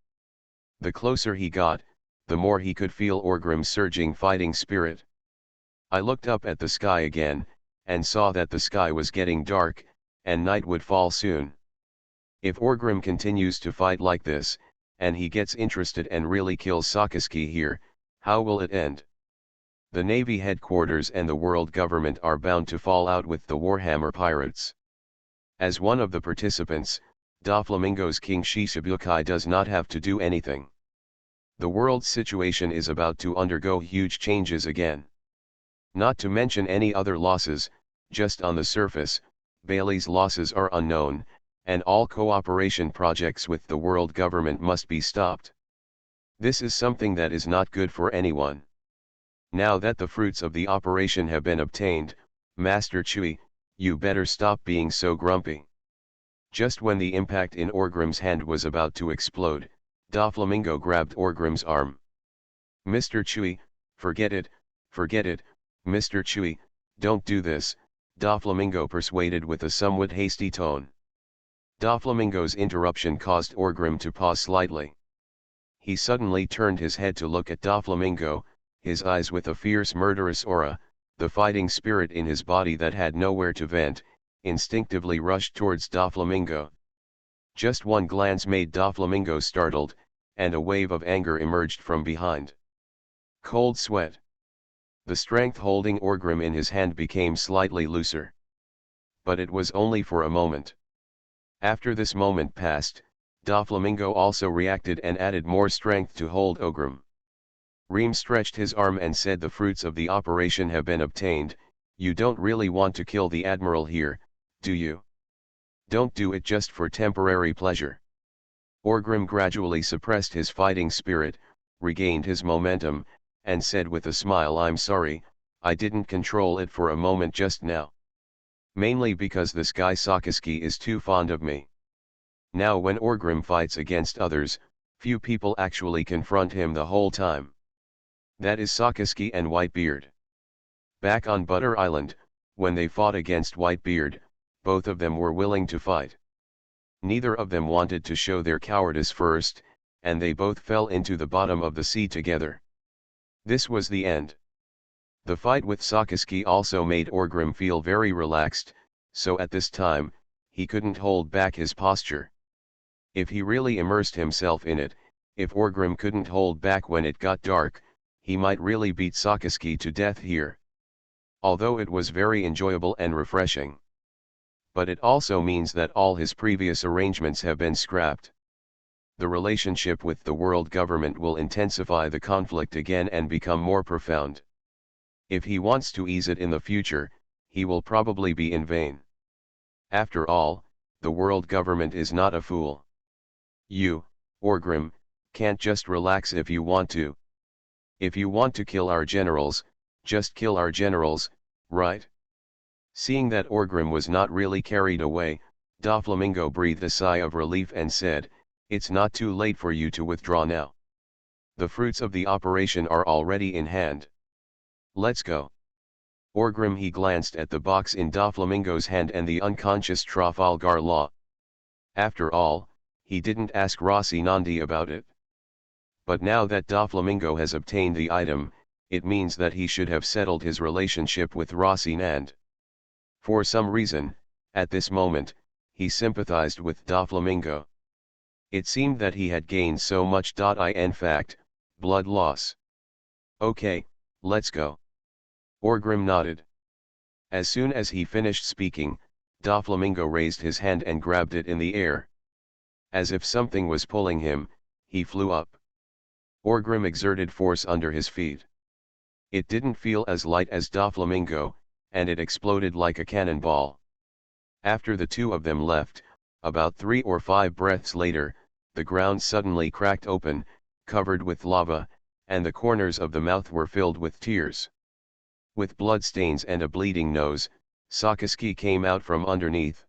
The closer he got, the more he could feel Orgrim's surging fighting spirit. I looked up at the sky again, and saw that the sky was getting dark, and night would fall soon. If Orgrim continues to fight like this, and he gets interested and really kills Sakaski here, how will it end? The Navy headquarters and the world government are bound to fall out with the Warhammer pirates. As one of the participants, Doflamingo's King Shishibukai does not have to do anything. The world's situation is about to undergo huge changes again. Not to mention any other losses, just on the surface, Bailey's losses are unknown, and all cooperation projects with the world government must be stopped. This is something that is not good for anyone. Now that the fruits of the operation have been obtained, Master Chui, you better stop being so grumpy. Just when the impact in Orgrim's hand was about to explode, Doflamingo grabbed Orgrim's arm. Mr. Chui, forget it, Mr. Chui, don't do this, Doflamingo persuaded with a somewhat hasty tone. Doflamingo's interruption caused Orgrim to pause slightly. He suddenly turned his head to look at Doflamingo, his eyes with a fierce murderous aura, the fighting spirit in his body that had nowhere to vent, instinctively rushed towards Doflamingo. Just one glance made Doflamingo startled, and a wave of anger emerged from behind. Cold sweat. The strength holding Orgrim in his hand became slightly looser. But it was only for a moment. After this moment passed, Doflamingo also reacted and added more strength to hold Orgrim. Reem stretched his arm and said, the fruits of the operation have been obtained, you don't really want to kill the Admiral here, do you? Don't do it just for temporary pleasure. Orgrim gradually suppressed his fighting spirit, regained his momentum, and said with a smile, I'm sorry, I didn't control it for a moment just now. Mainly because this guy Sakaski is too fond of me. Now when Orgrim fights against others, few people actually confront him the whole time. That is Sakaski and Whitebeard. Back on Butter Island, When they fought against Whitebeard, both of them were willing to fight. Neither of them wanted to show their cowardice first, and they both fell into the bottom of the sea together. This was the end. The fight with Sakaski also made Orgrim feel very relaxed, so at this time, he couldn't hold back his posture. If he really immersed himself in it, if Orgrim couldn't hold back when it got dark, he might really beat Sakaski to death here. Although it was very enjoyable and refreshing. But it also means that all his previous arrangements have been scrapped. The relationship with the world government will intensify the conflict again and become more profound. If he wants to ease it in the future, he will probably be in vain. After all, the world government is not a fool. You, Orgrim, can't just relax if you want to. If you want to kill our generals, just kill our generals, right? Seeing that Orgrim was not really carried away, Doflamingo breathed a sigh of relief and said, "It's not too late for you to withdraw now. The fruits of the operation are already in hand. Let's go." Orgrim he glanced at the box in Doflamingo's hand and the unconscious Trafalgar Law. After all, he didn't ask Rocinante about it. But now that Doflamingo has obtained the item, it means that he should have settled his relationship with Rocinante. For some reason, at this moment, he sympathized with Doflamingo. It seemed that he had gained so much. In fact, blood loss. Okay, let's go. Orgrim nodded. As soon as he finished speaking, Doflamingo raised his hand and grabbed it in the air. As if something was pulling him, he flew up. Orgrim exerted force under his feet. It didn't feel as light as Doflamingo, and it exploded like a cannonball. After the two of them left, about 3 or 5 breaths later, the ground suddenly cracked open, covered with lava, and the corners of the mouth were filled with tears. With bloodstains and a bleeding nose, Sakaski came out from underneath.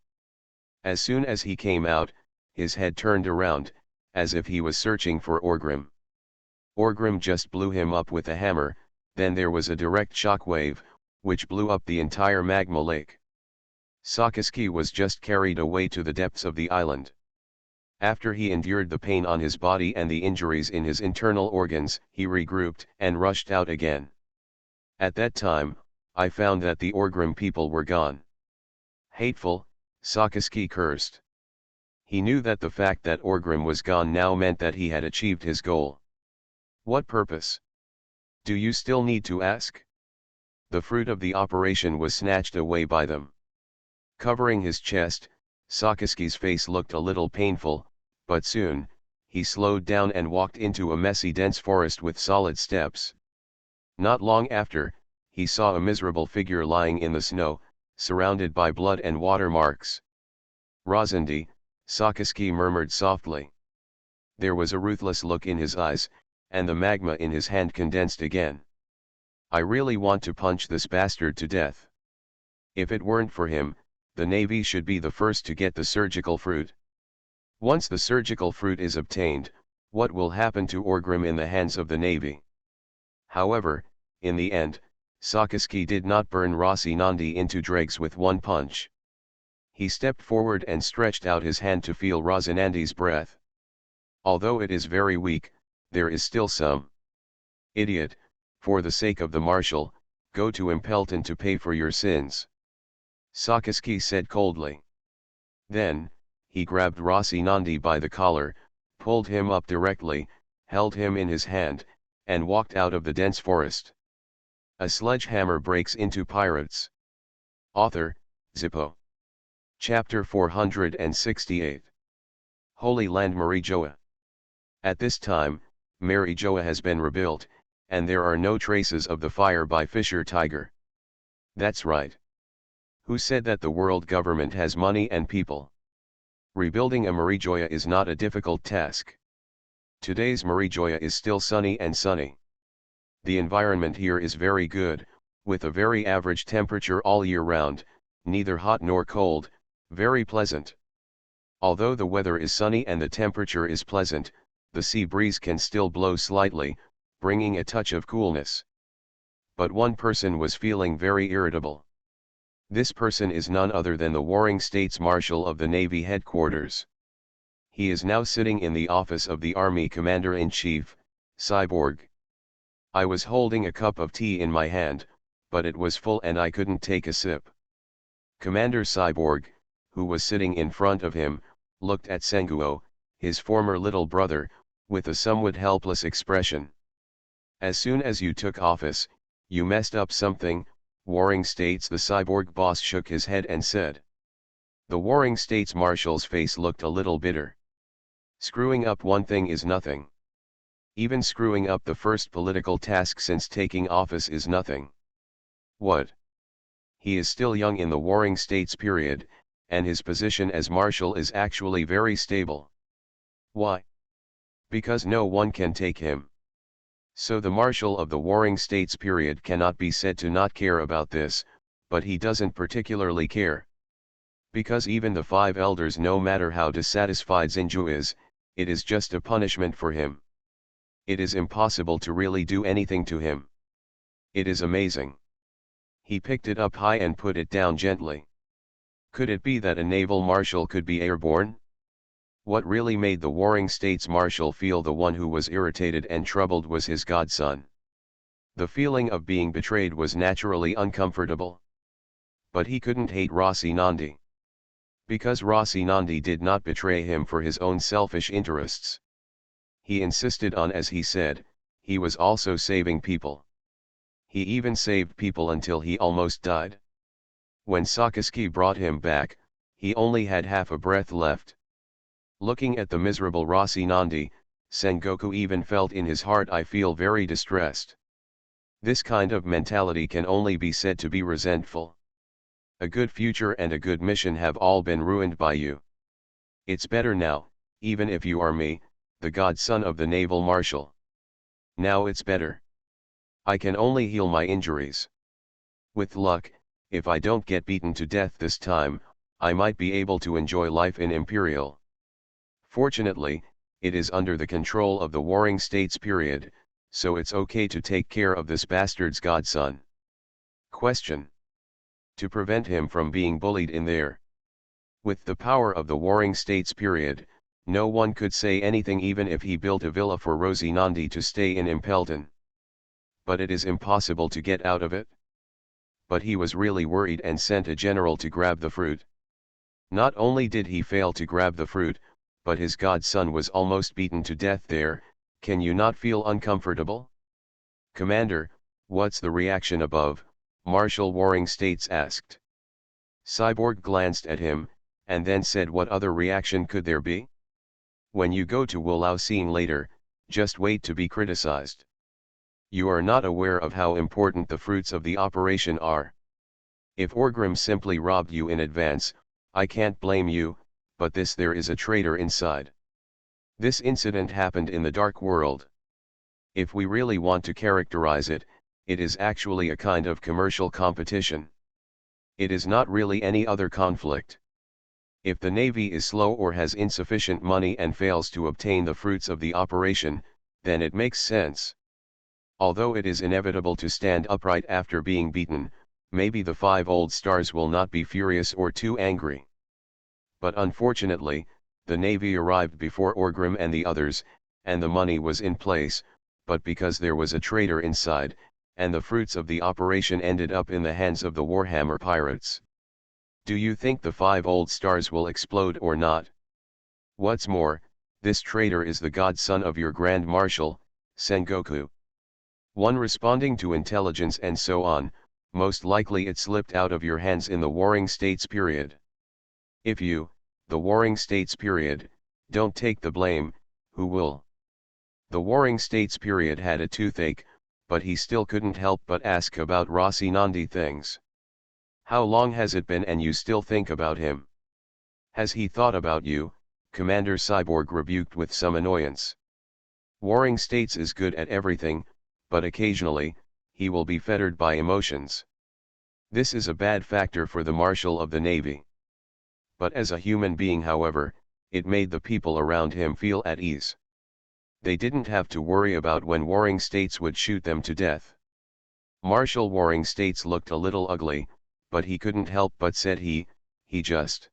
As soon as he came out, his head turned around, as if he was searching for Orgrim. Orgrim just blew him up with a hammer, then there was a direct shockwave, which blew up the entire magma lake. Sakaski was just carried away to the depths of the island. After he endured the pain on his body and the injuries in his internal organs, he regrouped and rushed out again. At that time, I found that the Orgrim people were gone. Hateful, Sakaski cursed. He knew that the fact that Orgrim was gone now meant that he had achieved his goal. What purpose? Do you still need to ask? The fruit of the operation was snatched away by them. Covering his chest, Sakaski's face looked a little painful, but soon, he slowed down and walked into a messy dense forest with solid steps. Not long after, he saw a miserable figure lying in the snow, surrounded by blood and water marks. "Rosandi," Sakaski murmured softly. There was a ruthless look in his eyes, and the magma in his hand condensed again. "I really want to punch this bastard to death. If it weren't for him, the Navy should be the first to get the surgical fruit. Once the surgical fruit is obtained, what will happen to Orgrim in the hands of the Navy?" However, in the end, Sakaski did not burn Rocinante into dregs with one punch. He stepped forward and stretched out his hand to feel Rocinante's breath. Although it is very weak, there is still some. "Idiot, for the sake of the Marshal, go to Impelton to pay for your sins," Sakaski said coldly. Then, he grabbed Rocinante by the collar, pulled him up directly, held him in his hand, and walked out of the dense forest. A sledgehammer breaks into pirates. Author, Zippo. Chapter 468. Holy Land Marijoa. At this time, Marijoa has been rebuilt, and there are no traces of the fire by Fisher Tiger. That's right. Who said that the world government has money and people? Rebuilding a Marijoa is not a difficult task. Today's Marijoa is still sunny and sunny. The environment here is very good, with a very average temperature all year round, neither hot nor cold, very pleasant. Although the weather is sunny and the temperature is pleasant, the sea breeze can still blow slightly, bringing a touch of coolness. But one person was feeling very irritable. This person is none other than the Warring States Marshal of the Navy headquarters. He is now sitting in the office of the Army Commander-in-Chief, Cyborg. I was holding a cup of tea in my hand, but it was full and I couldn't take a sip. Commander Cyborg, who was sitting in front of him, looked at Senguo, his former little brother, with a somewhat helpless expression. As soon as you took office, you messed up something, Warring States. The Cyborg boss shook his head and said. The Warring States Marshal's face looked a little bitter. Screwing up one thing is nothing. Even screwing up the first political task since taking office is nothing. What? He is still young in the Warring States period, and his position as Marshal is actually very stable. Why? Because no one can take him. So the Marshal of the Warring States period cannot be said to not care about this, but he doesn't particularly care. Because even the 5 elders, no matter how dissatisfied Zinju is, it is just a punishment for him. It is impossible to really do anything to him. It is amazing. He picked it up high and put it down gently. Could it be that a naval marshal could be airborne? What really made the Warring States Marshal feel the one who was irritated and troubled was his godson. The feeling of being betrayed was naturally uncomfortable. But he couldn't hate Rossi Nandi. Because Rossi Nandi did not betray him for his own selfish interests. He insisted on, as he said, he was also saving people. He even saved people until he almost died. When Sakazuki brought him back, he only had half a breath left. Looking at the miserable Rossi Nandi, Sengoku even felt in his heart, I feel very distressed. This kind of mentality can only be said to be resentful. A good future and a good mission have all been ruined by you. It's better now, even if you are me, the godson of the naval marshal. Now it's better. I can only heal my injuries. With luck, if I don't get beaten to death this time, I might be able to enjoy life in Imperial. Fortunately, it is under the control of the Warring States period, so it's okay to take care of this bastard's godson. Question. To prevent him from being bullied in there. With the power of the Warring States period, no one could say anything even if he built a villa for Rossi Nandi to stay in Impelton. But it is impossible to get out of it. But he was really worried and sent a general to grab the fruit. Not only did he fail to grab the fruit, but his godson was almost beaten to death there. Can you not feel uncomfortable? Commander, what's the reaction above? Marshal Warring States asked. Cyborg glanced at him, and then said, what other reaction could there be? When you go to Wulaoxing later, just wait to be criticized. You are not aware of how important the fruits of the operation are. If Orgrim simply robbed you in advance, I can't blame you, but there is a traitor inside. This incident happened in the Dark World. If we really want to characterize it, it is actually a kind of commercial competition. It is not really any other conflict. If the Navy is slow or has insufficient money and fails to obtain the fruits of the operation, then it makes sense. Although it is inevitable to stand upright after being beaten, maybe the 5 old stars will not be furious or too angry. But unfortunately, the Navy arrived before Orgrim and the others, and the money was in place, but because there was a traitor inside, and the fruits of the operation ended up in the hands of the Warhammer pirates. Do you think the 5 old stars will explode or not? What's more, this traitor is the godson of your Grand Marshal, Sengoku. One responding to intelligence and so on, most likely it slipped out of your hands in the Warring States period. If you, the Warring States period, don't take the blame, who will? The Warring States period had a toothache, but he still couldn't help but ask about Rossi Nandi things. How long has it been and you still think about him? Has he thought about you? Commander Cyborg rebuked with some annoyance. Warring States is good at everything, but occasionally, he will be fettered by emotions. This is a bad factor for the Marshal of the Navy. But as a human being, however, it made the people around him feel at ease. They didn't have to worry about when Warring States would shoot them to death. Marshal Warring States looked a little ugly, but he couldn't help but said he just.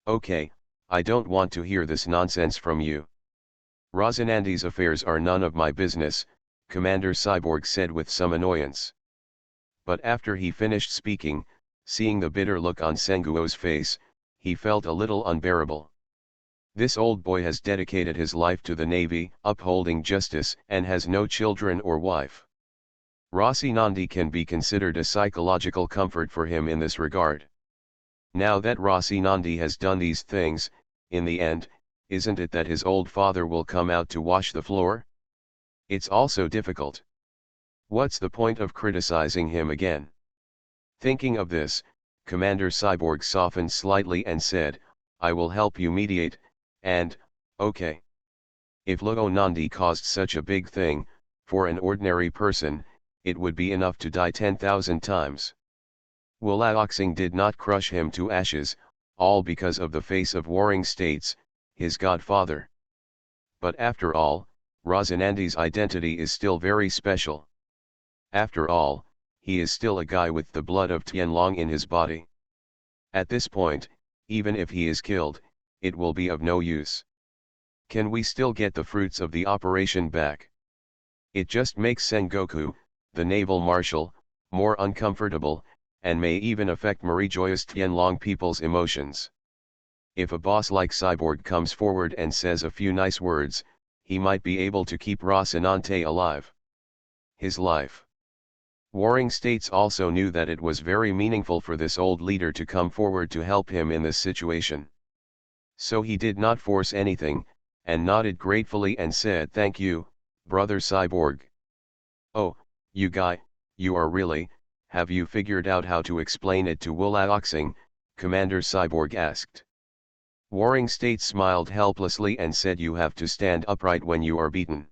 Okay, I don't want to hear this nonsense from you. Rosinandi's affairs are none of my business, Commander Cyborg said with some annoyance. But after he finished speaking, seeing the bitter look on Senguo's face, he felt a little unbearable. This old boy has dedicated his life to the Navy, upholding justice, and has no children or wife. Rosinandi can be considered a psychological comfort for him in this regard. Now that Rosinandi has done these things, in the end, isn't it that his old father will come out to wash the floor? It's also difficult. What's the point of criticizing him again? Thinking of this, Commander Cyborg softened slightly and said, I will help you mediate, and, okay. If Luonandi caused such a big thing, for an ordinary person, it would be enough to die 10,000 times. Wulaoxing did not crush him to ashes, all because of the face of warring states, his godfather. But after all, Rosinandi's identity is still very special. After all, he is still a guy with the blood of Tianlong in his body. At this point, even if he is killed, it will be of no use. Can we still get the fruits of the operation back? It just makes Sengoku, the naval marshal, more uncomfortable, and may even affect Marie-Joyeuse Tianlong people's emotions. If a boss like Cyborg comes forward and says a few nice words, he might be able to keep Rocinante alive. His life. Warring states also knew that it was very meaningful for this old leader to come forward to help him in this situation. So he did not force anything, and nodded gratefully and said, "Thank you, Brother Cyborg." "Oh, you guy, you are really, have you figured out how to explain it to Wulaoxing?" Commander Cyborg asked. Warring States smiled helplessly and said, "You have to stand upright when you are beaten.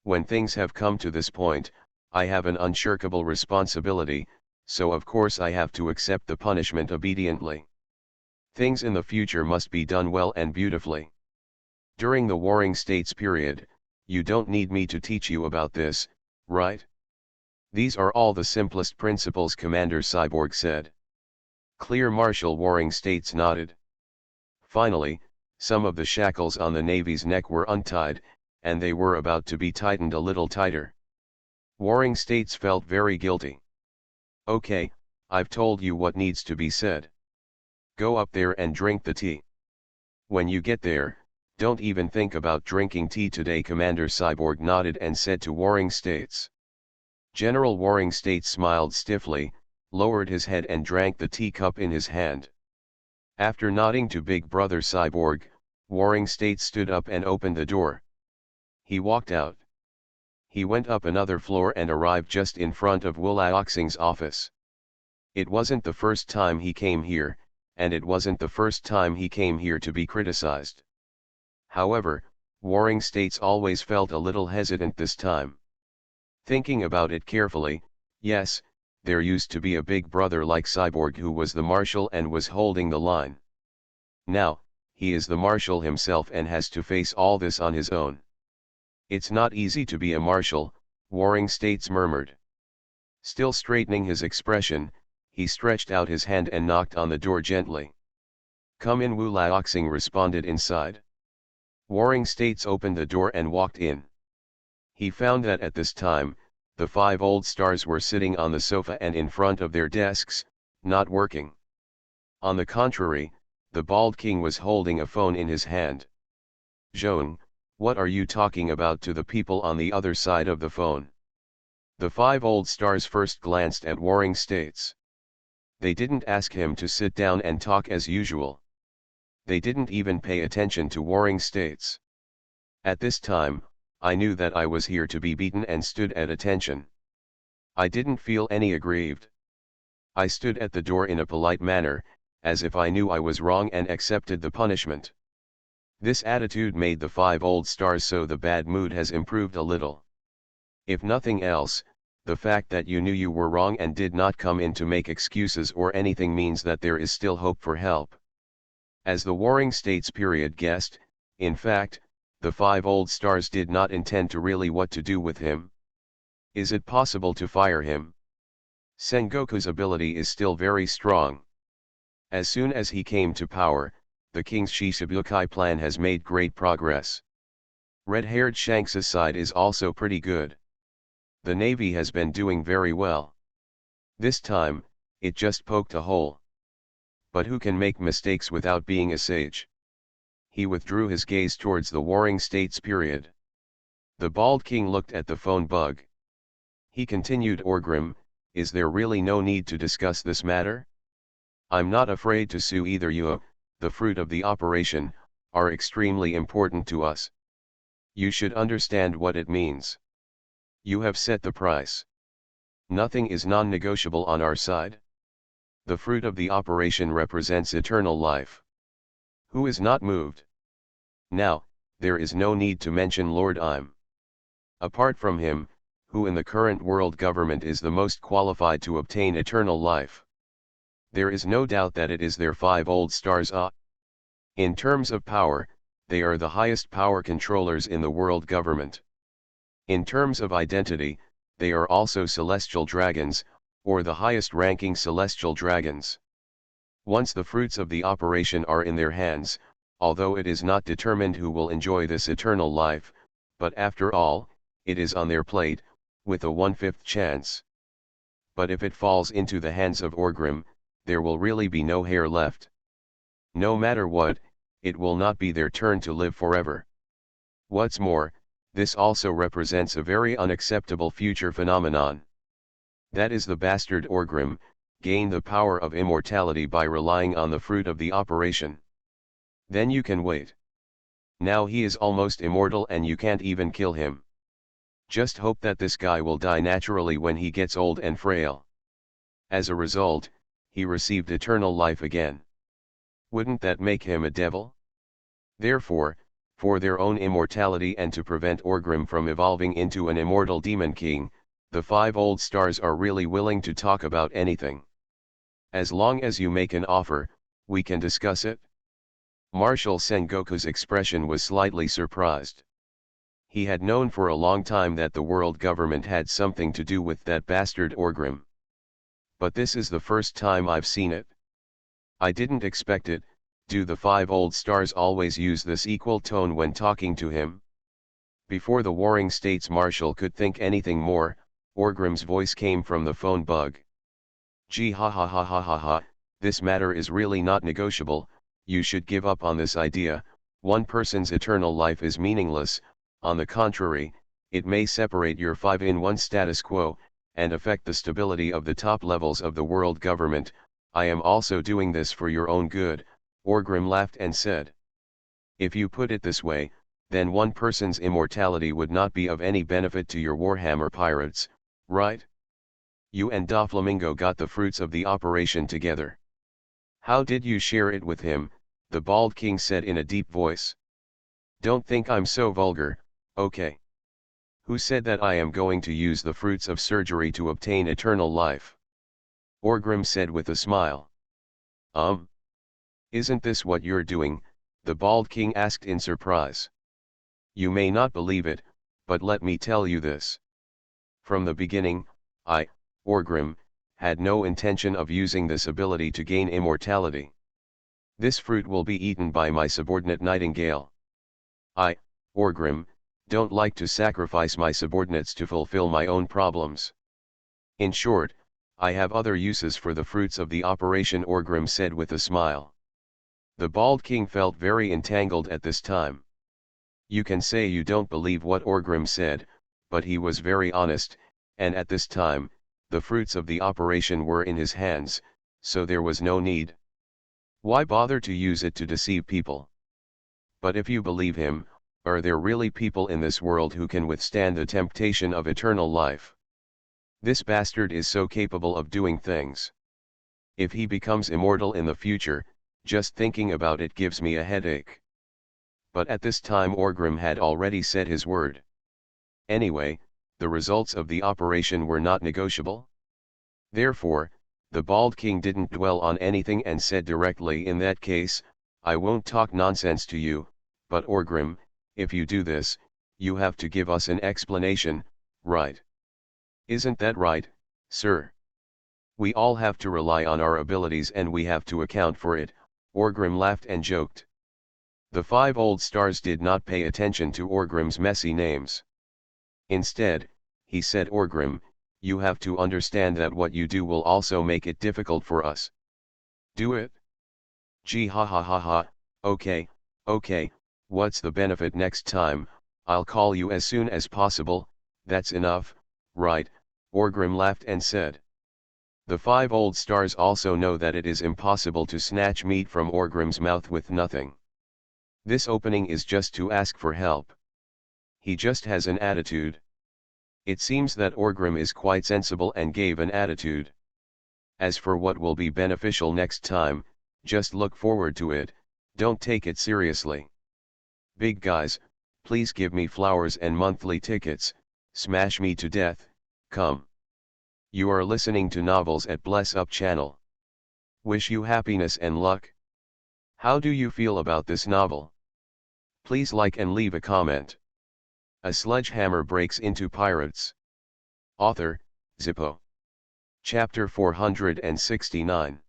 When things have come to this point, I have an unshirkable responsibility, so of course I have to accept the punishment obediently. Things in the future must be done well and beautifully. During the Warring States period, you don't need me to teach you about this, right? These are all the simplest principles," Commander Cyborg said. Clear Marshal Warring States nodded. Finally, some of the shackles on the Navy's neck were untied, and they were about to be tightened a little tighter. Warring States felt very guilty. "Okay, I've told you what needs to be said. Go up there and drink the tea. When you get there, don't even think about drinking tea today." Commander Cyborg nodded and said to Warring States. General Warring States smiled stiffly, lowered his head and drank the teacup in his hand. After nodding to Big Brother Cyborg, Warring States stood up and opened the door. He walked out. He went up another floor and arrived just in front of Wulaoxing's office. It wasn't the first time he came here, and it wasn't the first time he came here to be criticized. However, Warring States always felt a little hesitant this time. Thinking about it carefully, yes, there used to be a big brother like Cyborg who was the marshal and was holding the line. Now, he is the marshal himself and has to face all this on his own. "It's not easy to be a marshal," Warring States murmured. Still straightening his expression, he stretched out his hand and knocked on the door gently. "Come in," Wulaoxing responded inside. Warring States opened the door and walked in. He found that at this time, the 5 old stars were sitting on the sofa and in front of their desks, not working. On the contrary, the bald king was holding a phone in his hand. "Zhong, what are you talking about?" to the people on the other side of the phone. The 5 old stars first glanced at Warring States. They didn't ask him to sit down and talk as usual. They didn't even pay attention to Warring States. At this time, I knew that I was here to be beaten and stood at attention. I didn't feel any aggrieved. I stood at the door in a polite manner, as if I knew I was wrong and accepted the punishment. This attitude made the 5 old stars so the bad mood has improved a little. If nothing else, the fact that you knew you were wrong and did not come in to make excuses or anything means that there is still hope for help. As the Warring States period guessed, in fact, the 5 old stars did not intend to really what to do with him. Is it possible to fire him? Sengoku's ability is still very strong. As soon as he came to power, the king's Shichibukai plan has made great progress. Red-haired Shanks' side is also pretty good. The navy has been doing very well. This time, it just poked a hole. But who can make mistakes without being a sage? He withdrew his gaze towards the warring states period. The bald king looked at the phone bug. He continued, Orgrim, is there really no need to discuss this matter? I'm not afraid to sue either you, the fruit of the operation, are extremely important to us. You should understand what it means. You have set the price. Nothing is non-negotiable on our side. The fruit of the operation represents eternal life. Who is not moved? Now, there is no need to mention Lord Im. Apart from him, who in the current world government is the most qualified to obtain eternal life? There is no doubt that it is their 5 old stars. In terms of power, they are the highest power controllers in the world government. In terms of identity, they are also celestial dragons, or the highest ranking celestial dragons. Once the fruits of the operation are in their hands, although it is not determined who will enjoy this eternal life, but after all, it is on their plate, with a 1/5 chance. But if it falls into the hands of Orgrim, there will really be no hair left. No matter what, it will not be their turn to live forever. What's more, this also represents a very unacceptable future phenomenon. That is, the bastard Orgrim gain the power of immortality by relying on the fruit of the operation. Then you can wait. Now he is almost immortal and you can't even kill him. Just hope that this guy will die naturally when he gets old and frail. As a result, he received eternal life again. Wouldn't that make him a devil? Therefore, for their own immortality and to prevent Orgrim from evolving into an immortal demon king, the 5 old stars are really willing to talk about anything. As long as you make an offer, we can discuss it. Marshal Sengoku's expression was slightly surprised. He had known for a long time that the world government had something to do with that bastard Orgrim. But this is the first time I've seen it. I didn't expect it. Do the 5 old stars always use this equal tone when talking to him? Before the warring states marshal could think anything more, Orgrim's voice came from the phone bug. Gee, ha ha ha ha ha ha, this matter is really not negotiable. You should give up on this idea. One person's eternal life is meaningless. On the contrary, it may separate your 5-in-1 status quo, and affect the stability of the top levels of the world government. I am also doing this for your own good, Orgrim laughed and said. If you put it this way, then one person's immortality would not be of any benefit to your Warhammer pirates, right? You and Doflamingo got the fruits of the operation together. How did you share it with him? The bald king said in a deep voice. Don't think I'm so vulgar, okay? Who said that I am going to use the fruits of surgery to obtain eternal life? Orgrim said with a smile. Isn't this what you're doing? The bald king asked in surprise. You may not believe it, but let me tell you this. From the beginning, I, Orgrim, had no intention of using this ability to gain immortality. This fruit will be eaten by my subordinate Nightingale. I, Orgrim, don't like to sacrifice my subordinates to fulfill my own problems. In short, I have other uses for the fruits of the operation, Orgrim said with a smile. The bald king felt very entangled at this time. You can say you don't believe what Orgrim said, but he was very honest, and at this time, the fruits of the operation were in his hands, so there was no need. Why bother to use it to deceive people? But if you believe him, are there really people in this world who can withstand the temptation of eternal life? This bastard is so capable of doing things. If he becomes immortal in the future, just thinking about it gives me a headache. But at this time Orgrim had already said his word. Anyway, the results of the operation were not negotiable. Therefore, the bald king didn't dwell on anything and said directly, in that case, I won't talk nonsense to you, but Orgrim, if you do this, you have to give us an explanation, right? Isn't that right, sir? We all have to rely on our abilities and we have to account for it, Orgrim laughed and joked. The 5 old stars did not pay attention to Orgrim's messy names. Instead, he said, Orgrim, you have to understand that what you do will also make it difficult for us. Do it? Gee ha ha ha ha, okay, what's the benefit next time? I'll call you as soon as possible, that's enough, right? Orgrim laughed and said. The 5 old stars also know that it is impossible to snatch meat from Orgrim's mouth with nothing. This opening is just to ask for help. He just has an attitude. It seems that Orgrim is quite sensible and gave an attitude. As for what will be beneficial next time, just look forward to it, don't take it seriously. Big guys, please give me flowers and monthly tickets, smash me to death, come. You are listening to Novels at Bless Up channel. Wish you happiness and luck. How do you feel about this novel? Please like and leave a comment. A sledgehammer breaks into pirates. Author, Zippo. Chapter 469.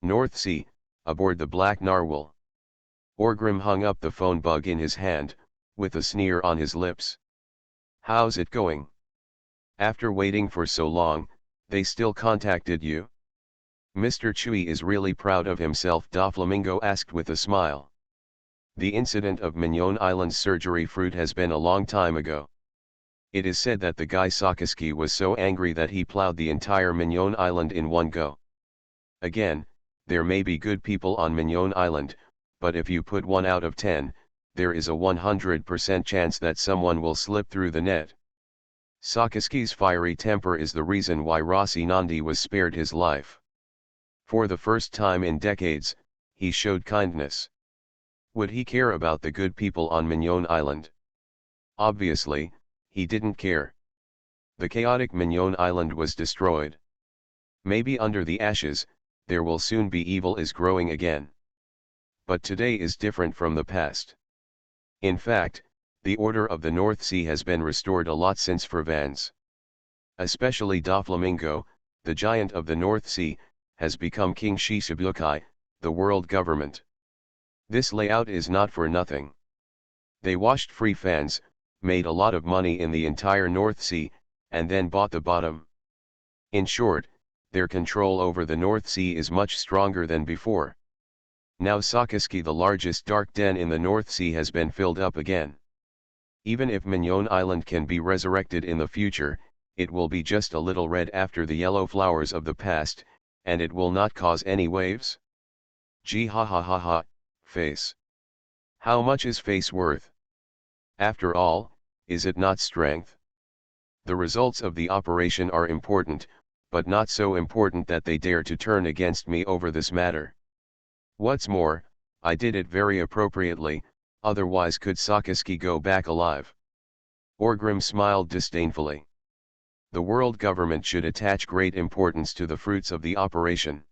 North Sea, aboard the Black Narwhal. Orgrim hung up the phone bug in his hand, with a sneer on his lips. How's it going? After waiting for so long, they still contacted you? Mr. Chewy is really proud of himself, Doflamingo asked with a smile. The incident of Mignon Island's surgery fruit has been a long time ago. It is said that the guy Sakaski was so angry that he plowed the entire Mignon Island in one go. Again, there may be good people on Mignon Island, but if you put 1 out of 10, there is a 100% chance that someone will slip through the net. Sakaski's fiery temper is the reason why Rossi Nandi was spared his life. For the first time in decades, he showed kindness. Would he care about the good people on Mignon Island? Obviously, he didn't care. The chaotic Mignon Island was destroyed. Maybe under the ashes, there will soon be evil is growing again. But today is different from the past. In fact, the order of the North Sea has been restored a lot since Fervans. Especially Doflamingo, the giant of the North Sea, has become King Shishibukai, the world government. This layout is not for nothing. They washed free fans, made a lot of money in the entire North Sea, and then bought the bottom. In short, their control over the North Sea is much stronger than before. Now Sakaski, the largest dark den in the North Sea, has been filled up again. Even if Mignon Island can be resurrected in the future, it will be just a little red after the yellow flowers of the past, and it will not cause any waves. Gee ha ha ha ha, face. How much is face worth? After all, is it not strength? The results of the operation are important, but not so important that they dare to turn against me over this matter. What's more, I did it very appropriately, otherwise could Sakaski go back alive? Orgrim smiled disdainfully. The world government should attach great importance to the fruits of the operation.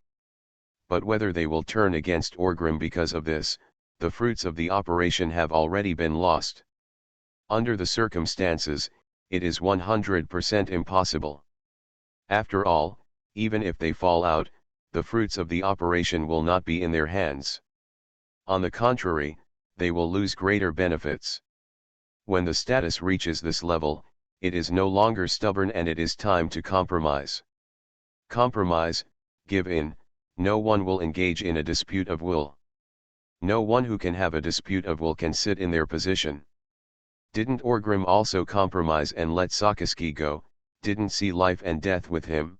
But whether they will turn against Orgrim because of this, the fruits of the operation have already been lost. Under the circumstances, it is 100% impossible. After all, even if they fall out, the fruits of the operation will not be in their hands. On the contrary, they will lose greater benefits. When the status reaches this level, it is no longer stubborn and it is time to compromise. Compromise, give in, no one will engage in a dispute of will. No one who can have a dispute of will can sit in their position. Didn't Orgrim also compromise and let Sakaski go, didn't see life and death with him?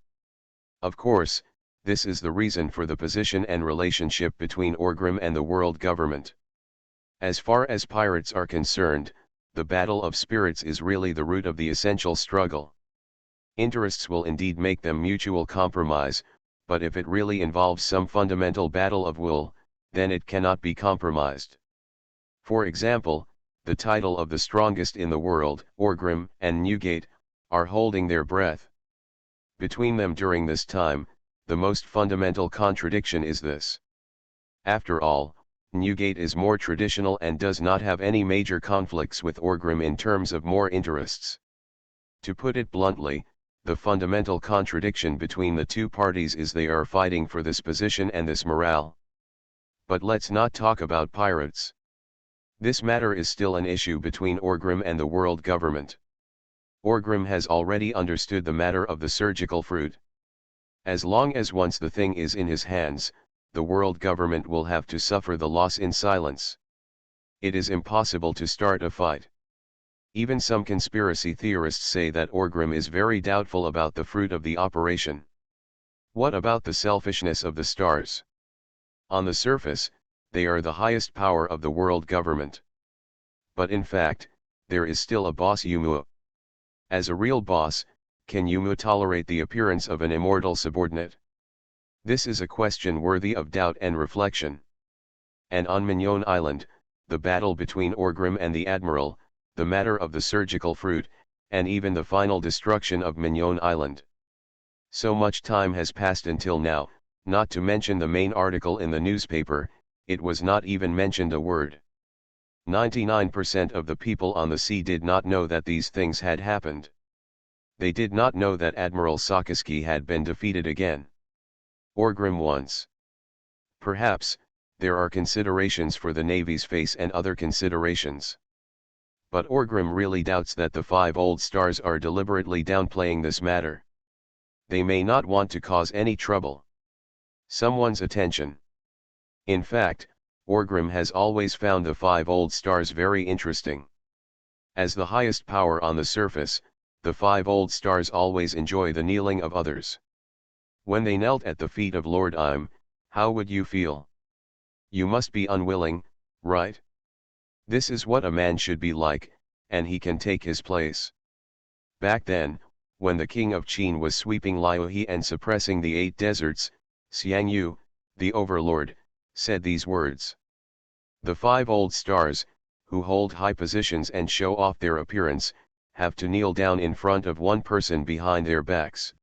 Of course, this is the reason for the position and relationship between Orgrim and the world government. As far as pirates are concerned, the battle of spirits is really the root of the essential struggle. Interests will indeed make them mutual compromise, but if it really involves some fundamental battle of will, then it cannot be compromised. For example, the title of the strongest in the world, Orgrim and Newgate, are holding their breath. Between them during this time, the most fundamental contradiction is this. After all, Newgate is more traditional and does not have any major conflicts with Orgrim in terms of more interests. To put it bluntly, the fundamental contradiction between the two parties is they are fighting for this position and this morale. But let's not talk about pirates. This matter is still an issue between Orgrim and the world government. Orgrim has already understood the matter of the surgical fruit. As long as once the thing is in his hands, the world government will have to suffer the loss in silence. It is impossible to start a fight. Even some conspiracy theorists say that Orgrim is very doubtful about the fruit of the operation. What about the selfishness of the stars? On the surface, they are the highest power of the world government. But in fact, there is still a boss Yumu. As a real boss, can Yumu tolerate the appearance of an immortal subordinate? This is a question worthy of doubt and reflection. And on Mignon Island, the battle between Orgrim and the Admiral, the matter of the surgical fruit, and even the final destruction of Mignon Island. So much time has passed until now, not to mention the main article in the newspaper, it was not even mentioned a word. 99% of the people on the sea did not know that these things had happened. They did not know that Admiral Sakaski had been defeated again. Orgrim once. Perhaps, there are considerations for the Navy's face and other considerations. But Orgrim really doubts that the 5 old stars are deliberately downplaying this matter. They may not want to cause any trouble. Someone's attention. In fact, Orgrim has always found the 5 old stars very interesting. As the highest power on the surface, the 5 old stars always enjoy the kneeling of others. When they knelt at the feet of Lord Im, how would you feel? You must be unwilling, right? This is what a man should be like, and he can take his place. Back then, when the king of Qin was sweeping Liuhe and suppressing the 8 deserts, Xiang Yu, the overlord, said these words. The 5 old stars, who hold high positions and show off their appearance, have to kneel down in front of one person behind their backs.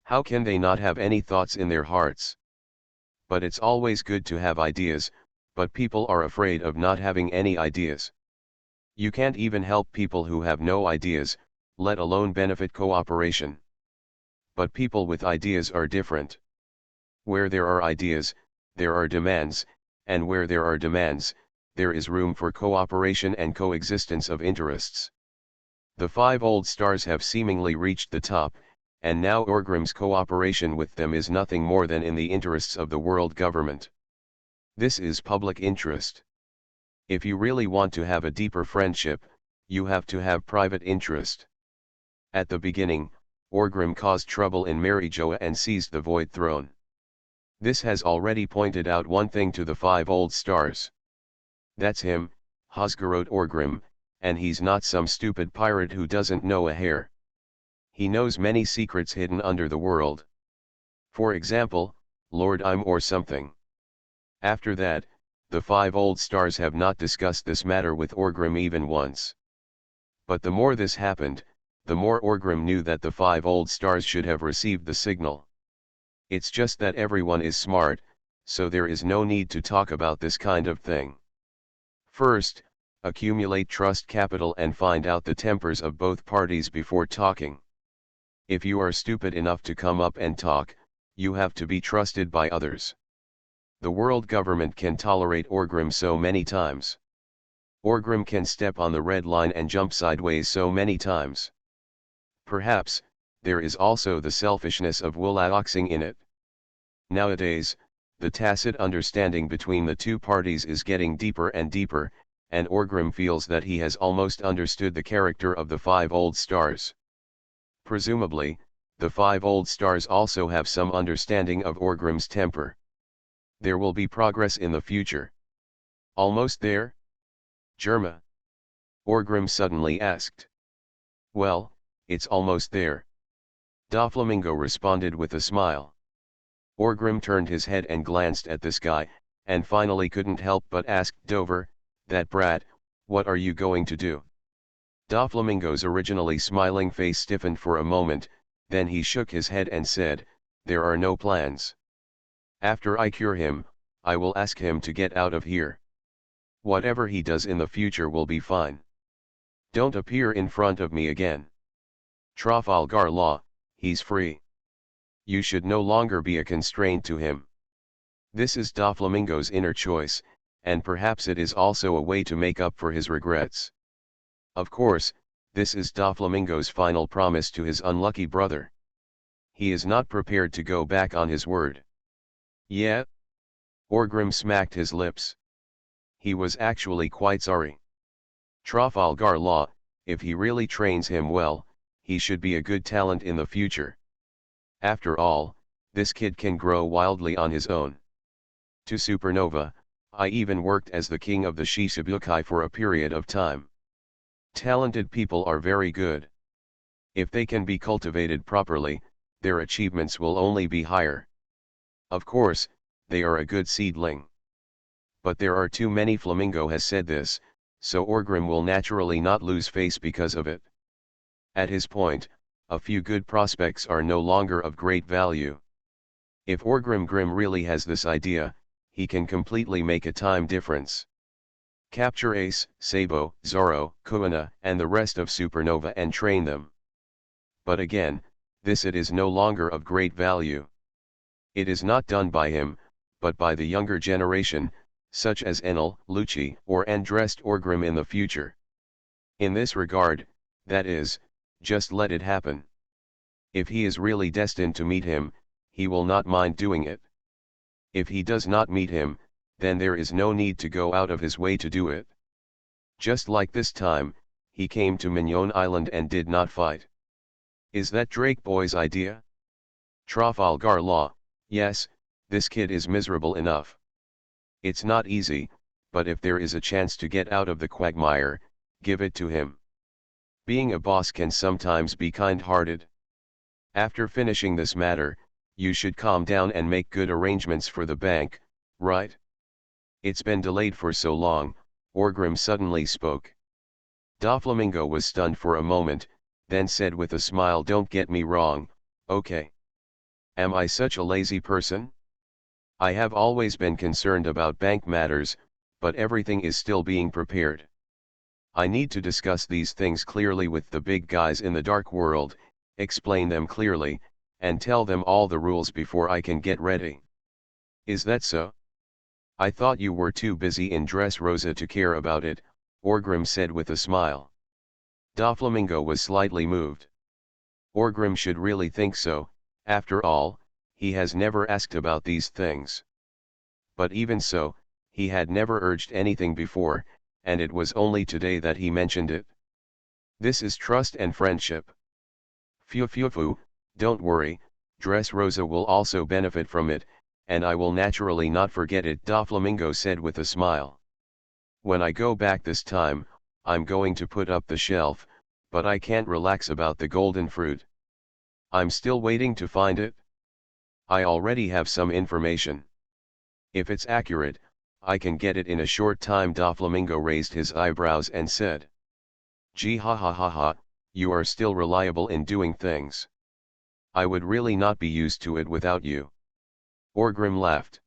How can they not have any thoughts in their hearts? But it's always good to have ideas, but people are afraid of not having any ideas. You can't even help people who have no ideas, let alone benefit cooperation. But people with ideas are different. Where there are ideas, there are demands, and where there are demands, there is room for cooperation and coexistence of interests. The 5 old stars have seemingly reached the top, and now Orgrim's cooperation with them is nothing more than in the interests of the world government. This is public interest. If you really want to have a deeper friendship, you have to have private interest. At the beginning, Orgrim caused trouble in Marijoa and seized the Void Throne. This has already pointed out one thing to the 5 old stars. That's him, Hosgarot Orgrim, and he's not some stupid pirate who doesn't know a hair. He knows many secrets hidden under the world. For example, Lord Im or something. After that, the 5 old stars have not discussed this matter with Orgrim even once. But the more this happened, the more Orgrim knew that the 5 old stars should have received the signal. It's just that everyone is smart, so there is no need to talk about this kind of thing. First, accumulate trust capital and find out the tempers of both parties before talking. If you are stupid enough to come up and talk, you have to be trusted by others. The world government can tolerate Orgrim so many times. Orgrim can step on the red line and jump sideways so many times. Perhaps, there is also the selfishness of Wulaoxing in it. Nowadays, the tacit understanding between the two parties is getting deeper and deeper, and Orgrim feels that he has almost understood the character of the 5 old stars. Presumably, the 5 old stars also have some understanding of Orgrim's temper. There will be progress in the future. Almost there? Germa? Orgrim suddenly asked. Well, it's almost there. Doflamingo responded with a smile. Orgrim turned his head and glanced at the sky, and finally couldn't help but ask Dover, that brat, what are you going to do? Doflamingo's originally smiling face stiffened for a moment, then he shook his head and said, there are no plans. After I cure him, I will ask him to get out of here. Whatever he does in the future will be fine. Don't appear in front of me again. Trafalgar Law, he's free. You should no longer be a constraint to him. This is Doflamingo's inner choice, and perhaps it is also a way to make up for his regrets. Of course, this is Doflamingo's final promise to his unlucky brother. He is not prepared to go back on his word. Yeah? Orgrim smacked his lips. He was actually quite sorry. Trafalgar Law, if he really trains him well, he should be a good talent in the future. After all, this kid can grow wildly on his own. To Supernova, I even worked as the king of the Shishibukai for a period of time. Talented people are very good. If they can be cultivated properly, their achievements will only be higher. Of course, they are a good seedling. But there are too many. Flamingo has said this, so Orgrim will naturally not lose face because of it. At his point, a few good prospects are no longer of great value. If Orgrim Grim really has this idea, he can completely make a time difference. Capture Ace, Sabo, Zoro, Kuina, and the rest of Supernova and train them. But again, this it is no longer of great value. It is not done by him, but by the younger generation, such as Enel, Lucci, or Andrest Orgrim in the future. In this regard, that is, just let it happen. If he is really destined to meet him, he will not mind doing it. If he does not meet him, then there is no need to go out of his way to do it. Just like this time, he came to Mignon Island and did not fight. Is that Drake Boy's idea? Trafalgar Law, yes, this kid is miserable enough. It's not easy, but if there is a chance to get out of the quagmire, give it to him. Being a boss can sometimes be kind-hearted. After finishing this matter, you should calm down and make good arrangements for the bank, right? It's been delayed for so long, Orgrim suddenly spoke. Doflamingo was stunned for a moment, then said with a smile, don't get me wrong, okay. Am I such a lazy person? I have always been concerned about bank matters, but everything is still being prepared. I need to discuss these things clearly with the big guys in the dark world, explain them clearly, and tell them all the rules before I can get ready. Is that so? I thought you were too busy in Dressrosa to care about it, Orgrim said with a smile. Doflamingo was slightly moved. Orgrim should really think so, after all, he has never asked about these things. But even so, he had never urged anything before, and it was only today that he mentioned it. This is trust and friendship. Phew, don't worry, Dressrosa will also benefit from it, and I will naturally not forget it, Doflamingo said with a smile. When I go back this time, I'm going to put up the shelf, but I can't relax about the golden fruit. I'm still waiting to find it. I already have some information. If it's accurate, I can get it in a short time. Doflamingo raised his eyebrows and said. Gee ha, you are still reliable in doing things. I would really not be used to it without you. Orgrim laughed.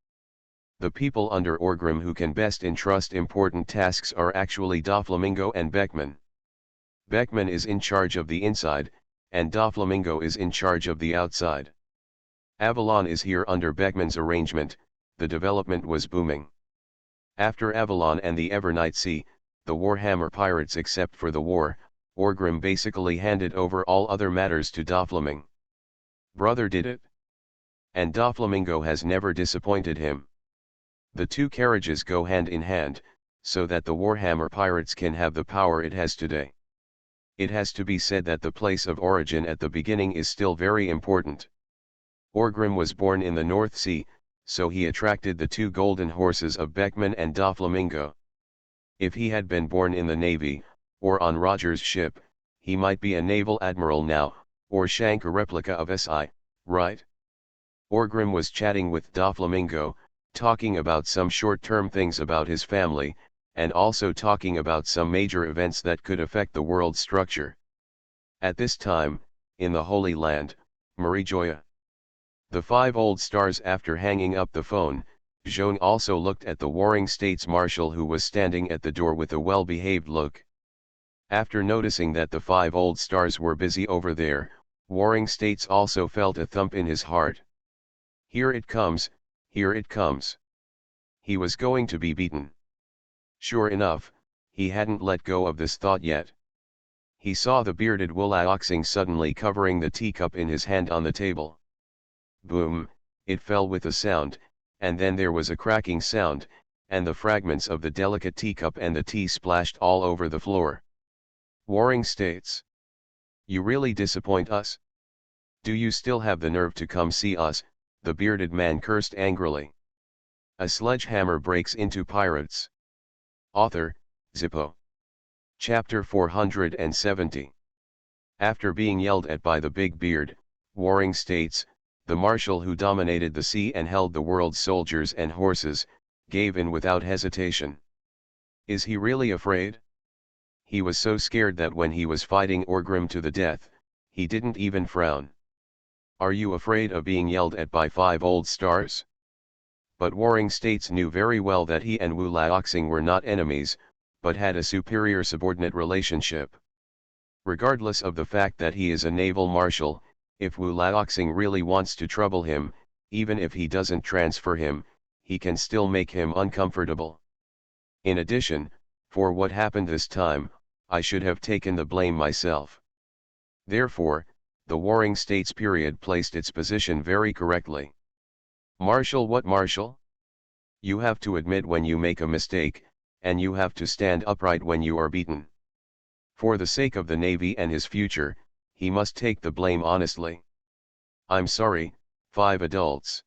The people under Orgrim who can best entrust important tasks are actually Doflamingo and Beckman. Beckman is in charge of the inside, and Doflamingo is in charge of the outside. Avalon is here under Beckman's arrangement. The development was booming. After Avalon and the Evernight Sea, the Warhammer pirates except for the war, Orgrim basically handed over all other matters to Doflamingo. Brother did it? And Doflamingo has never disappointed him. The two carriages go hand in hand, so that the Warhammer pirates can have the power it has today. It has to be said that the place of origin at the beginning is still very important. Orgrim was born in the North Sea, so he attracted the two golden horses of Beckman and Doflamingo. If he had been born in the Navy, or on Roger's ship, he might be a naval admiral now, or Shank a replica of SI, right? Orgrim was chatting with Doflamingo, talking about some short-term things about his family, and also talking about some major events that could affect the world's structure. At this time, in the Holy Land, Marijoya. The 5 old stars. After hanging up the phone, Joan also looked at the Warring States Marshal who was standing at the door with a well-behaved look. After noticing that the 5 old stars were busy over there, Warring States also felt a thump in his heart. Here it comes, here it comes. He was going to be beaten. Sure enough, he hadn't let go of this thought yet. He saw the bearded Wulaoxing suddenly covering the teacup in his hand on the table. Boom, it fell with a sound, and then there was a cracking sound, and the fragments of the delicate teacup and the tea splashed all over the floor. Warring States. You really disappoint us. Do you still have the nerve to come see us? The bearded man cursed angrily. A sledgehammer breaks into pirates. Author, Zippo. Chapter 470. After being yelled at by the big beard, Warring States, the marshal who dominated the sea and held the world's soldiers and horses, gave in without hesitation. Is he really afraid? He was so scared that when he was fighting Orgrim to the death, he didn't even frown. Are you afraid of being yelled at by 5 old stars? But Warring States knew very well that he and Wulaoxing were not enemies, but had a superior subordinate relationship. Regardless of the fact that he is a naval marshal, if Wulaoxing really wants to trouble him, even if he doesn't transfer him, he can still make him uncomfortable. In addition, for what happened this time, I should have taken the blame myself. Therefore, the Warring States period placed its position very correctly. Marshal, what marshal? You have to admit when you make a mistake, and you have to stand upright when you are beaten. For the sake of the Navy and his future, he must take the blame honestly. I'm sorry, 5 adults.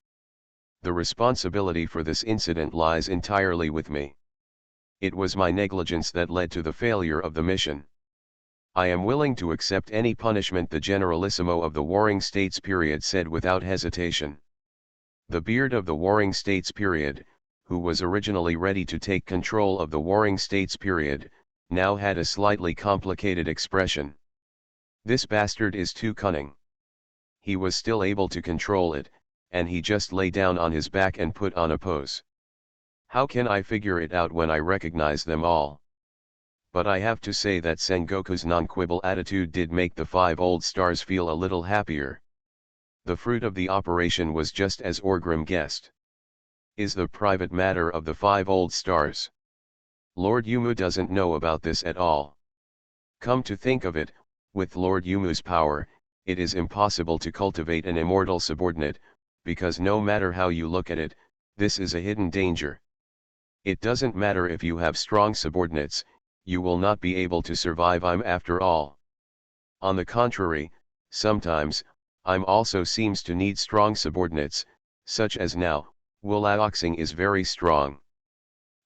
The responsibility for this incident lies entirely with me. It was my negligence that led to the failure of the mission. I am willing to accept any punishment, the Generalissimo of the Warring States period said without hesitation. The beard of the Warring States period, who was originally ready to take control of the Warring States period, now had a slightly complicated expression. This bastard is too cunning. He was still able to control it, and he just lay down on his back and put on a pose. How can I figure it out when I recognize them all? But I have to say that Sengoku's non-quibble attitude did make the 5 old stars feel a little happier. The fruit of the operation was just as Orgrim guessed. Is the private matter of the 5 old stars. Lord Yumu doesn't know about this at all. Come to think of it, with Lord Yumu's power, it is impossible to cultivate an immortal subordinate, because no matter how you look at it, this is a hidden danger. It doesn't matter if you have strong subordinates, you will not be able to survive I'm after all. On the contrary, sometimes, I'm also seems to need strong subordinates, such as now, Wulaoxing is very strong.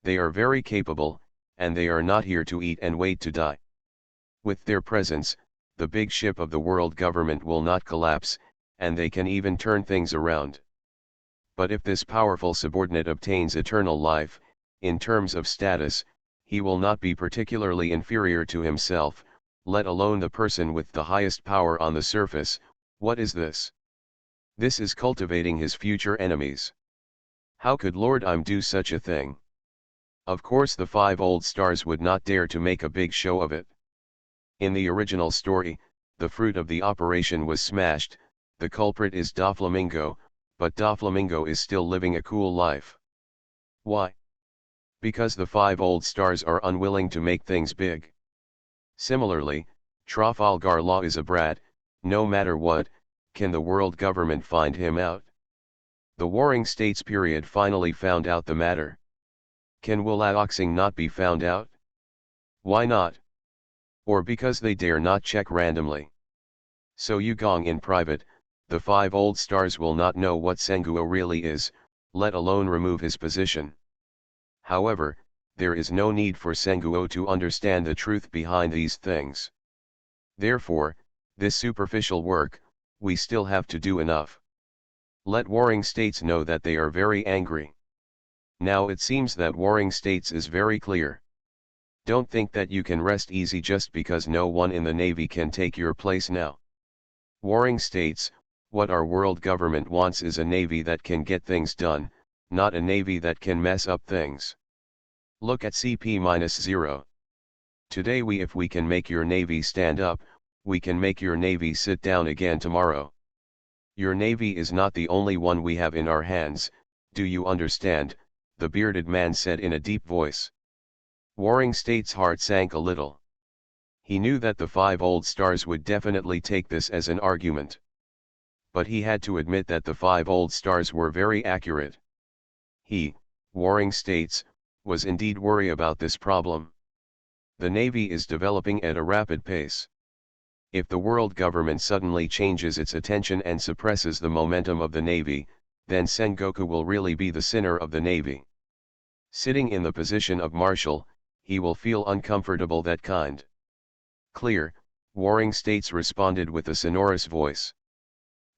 They are very capable, and they are not here to eat and wait to die. With their presence, the big ship of the world government will not collapse, and they can even turn things around. But if this powerful subordinate obtains eternal life, in terms of status, he will not be particularly inferior to himself, let alone the person with the highest power on the surface. What is this? This is cultivating his future enemies. How could Lord Im do such a thing? Of course the 5 old stars would not dare to make a big show of it. In the original story, the fruit of the operation was smashed, the culprit is Doflamingo, but Doflamingo is still living a cool life. Why? Because the 5 old stars are unwilling to make things big. Similarly, Trafalgar Law is a brat, no matter what, can the world government find him out? The Warring States period finally found out the matter. Can Wulaoxing not be found out? Why not? Or because they dare not check randomly. So Yugong in private, the 5 old stars will not know what Senguo really is, let alone remove his position. However, there is no need for Senguo to understand the truth behind these things. Therefore, this superficial work, we still have to do enough. Let Warring States know that they are very angry. Now it seems that Warring States is very clear. Don't think that you can rest easy just because no one in the Navy can take your place now. Warring States, what our world government wants is a Navy that can get things done, not a Navy that can mess up things. Look at CP-0. Today if we can make your Navy stand up, we can make your navy sit down again tomorrow. Your navy is not the only one we have in our hands, do you understand? The bearded man said in a deep voice. Warring States' heart sank a little. He knew that the 5 old stars would definitely take this as an argument. But he had to admit that the 5 old stars were very accurate. He, Warring States, was indeed worried about this problem. The Navy is developing at a rapid pace. If the world government suddenly changes its attention and suppresses the momentum of the Navy, then Sengoku will really be the sinner of the Navy. Sitting in the position of Marshal, he will feel uncomfortable that kind. Clear, Warring States responded with a sonorous voice.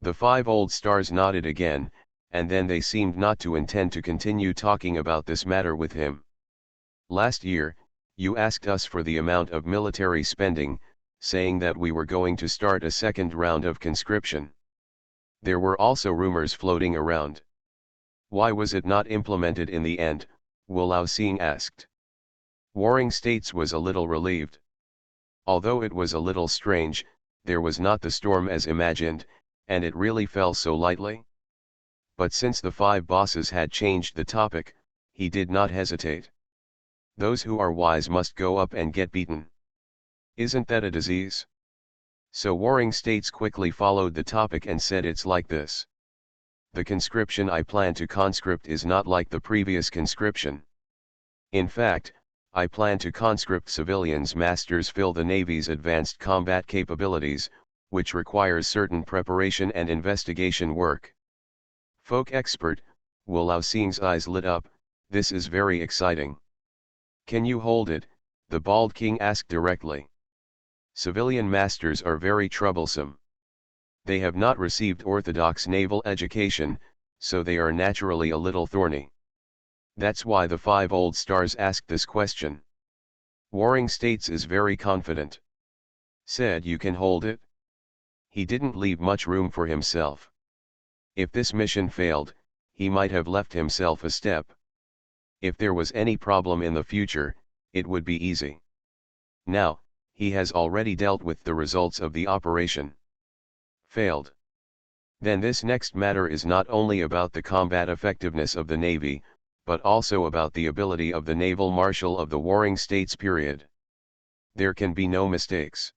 The 5 old stars nodded again, and then they seemed not to intend to continue talking about this matter with him. Last year, you asked us for the amount of military spending, saying that we were going to start a second round of conscription. There were also rumors floating around. Why was it not implemented in the end? Wu Laoxing asked. Warring States was a little relieved. Although it was a little strange, there was not the storm as imagined, and it really fell so lightly. But since the 5 bosses had changed the topic, he did not hesitate. Those who are wise must go up and get beaten. Isn't that a disease? So Warring States quickly followed the topic and said it's like this. The conscription I plan to conscript is not like the previous conscription. In fact, I plan to conscript civilians masters fill the Navy's advanced combat capabilities, which requires certain preparation and investigation work. Folk expert, Wu Laoxing's eyes lit up, this is very exciting. Can you hold it? The bald king asked directly. Civilian masters are very troublesome. They have not received orthodox naval education, so they are naturally a little thorny. That's why the 5 old stars asked this question. Warring States is very confident. Said you can hold it? He didn't leave much room for himself. If this mission failed, he might have left himself a step. If there was any problem in the future, it would be easy. Now, he has already dealt with the results of the operation. Failed. Then this next matter is not only about the combat effectiveness of the Navy, but also about the ability of the naval marshal of the Warring States period. There can be no mistakes.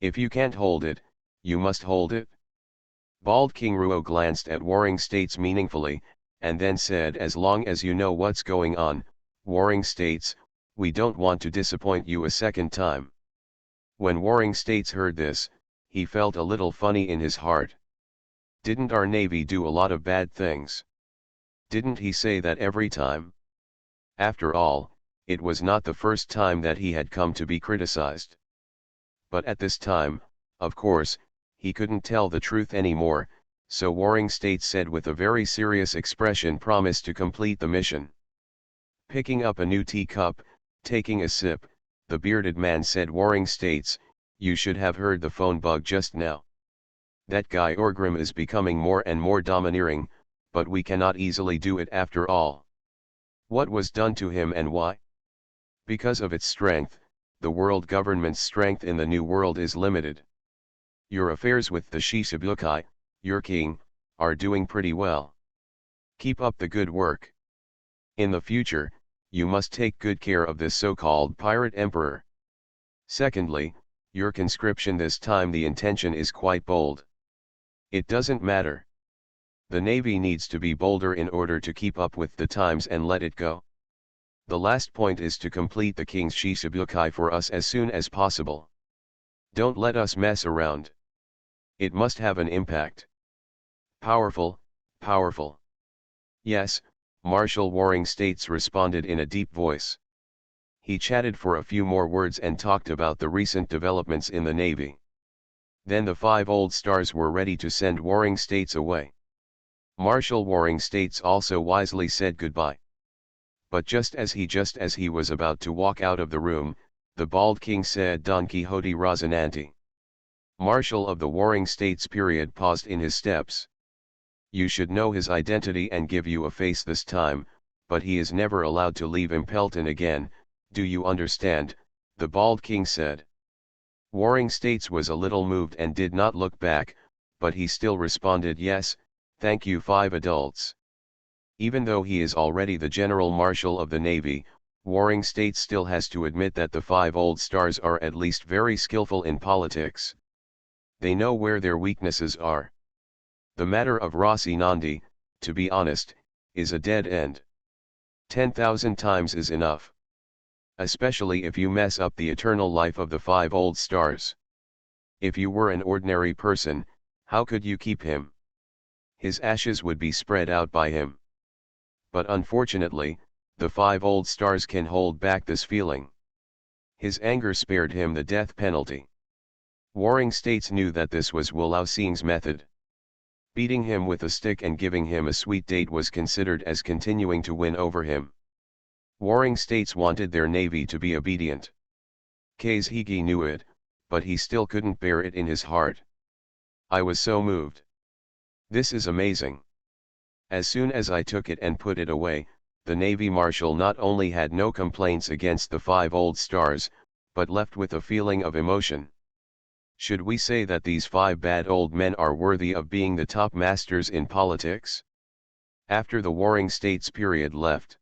If you can't hold it, you must hold it. Bald King Ruo glanced at Warring States meaningfully, and then said, as long as you know what's going on, Warring States, we don't want to disappoint you a second time. When Warring States heard this, he felt a little funny in his heart. Didn't our Navy do a lot of bad things? Didn't he say that every time? After all, it was not the first time that he had come to be criticized. But at this time, of course, he couldn't tell the truth anymore, so Warring States said with a very serious expression, promise to complete the mission. Picking up a new teacup, taking a sip, the bearded man said, Warring States, you should have heard the phone bug just now. That guy Orgrim is becoming more and more domineering, but we cannot easily do it after all. What was done to him and why? Because of its strength, the world government's strength in the New World is limited. Your affairs with the Shishibukai, your king, are doing pretty well. Keep up the good work. In the future, you must take good care of this so-called pirate emperor. Secondly, your conscription this time, the intention is quite bold. It doesn't matter. The Navy needs to be bolder in order to keep up with the times and let it go. The last point is to complete the king's Shishibukai for us as soon as possible. Don't let us mess around. It must have an impact. Powerful, powerful. Yes, Marshal Warring States responded in a deep voice. He chatted for a few more words and talked about the recent developments in the Navy. Then the 5 old stars were ready to send Warring States away. Marshal Warring States also wisely said goodbye. But just as he was about to walk out of the room, the bald king said, Don Quixote Rocinante. Marshal of the Warring States period paused in his steps. You should know his identity and give you a face this time, but he is never allowed to leave Impelton again, do you understand? The bald king said. Warring States was a little moved and did not look back, but he still responded, "Yes, thank you, 5 adults." Even though he is already the General Marshal of the Navy, Warring States still has to admit that the 5 old stars are at least very skillful in politics. They know where their weaknesses are. The matter of Rossi Nandi, to be honest, is a dead end. 10,000 times is enough. Especially if you mess up the eternal life of the 5 old stars. If you were an ordinary person, how could you keep him? His ashes would be spread out by him. But unfortunately, the 5 old stars can hold back this feeling. His anger spared him the death penalty. Warring States knew that this was Wolao Sing's method. Beating him with a stick and giving him a sweet date was considered as continuing to win over him. Warring States wanted their navy to be obedient. Kazhigi knew it, but he still couldn't bear it in his heart. "I was so moved. This is amazing." As soon as I took it and put it away, the Navy Marshal not only had no complaints against the 5 old stars, but left with a feeling of emotion. Should we say that these 5 bad old men are worthy of being the top masters in politics? After the Warring States period left,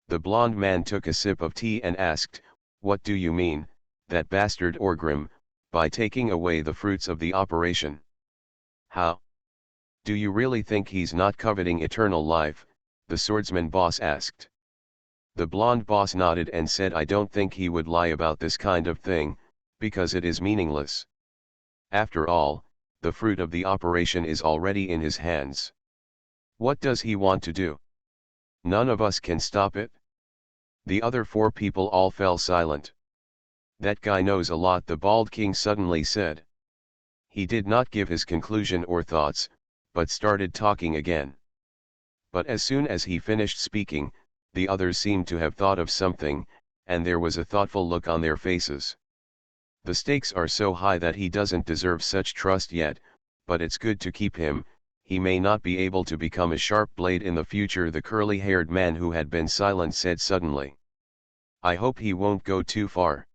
the blond man took a sip of tea and asked, "What do you mean, that bastard Orgrim, by taking away the fruits of the operation? How? Do you really think he's not coveting eternal life?" the swordsman boss asked. The blond boss nodded and said, "I don't think he would lie about this kind of thing, because it is meaningless. After all, the fruit of the operation is already in his hands. What does he want to do? None of us can stop it." The other 4 people all fell silent. "That guy knows a lot," the bald king suddenly said. He did not give his conclusion or thoughts, but started talking again. But as soon as he finished speaking, the others seemed to have thought of something, and there was a thoughtful look on their faces. "The stakes are so high that he doesn't deserve such trust yet, but it's good to keep him. He may not be able to become a sharp blade in the future," the curly-haired man who had been silent said suddenly. "I hope he won't go too far.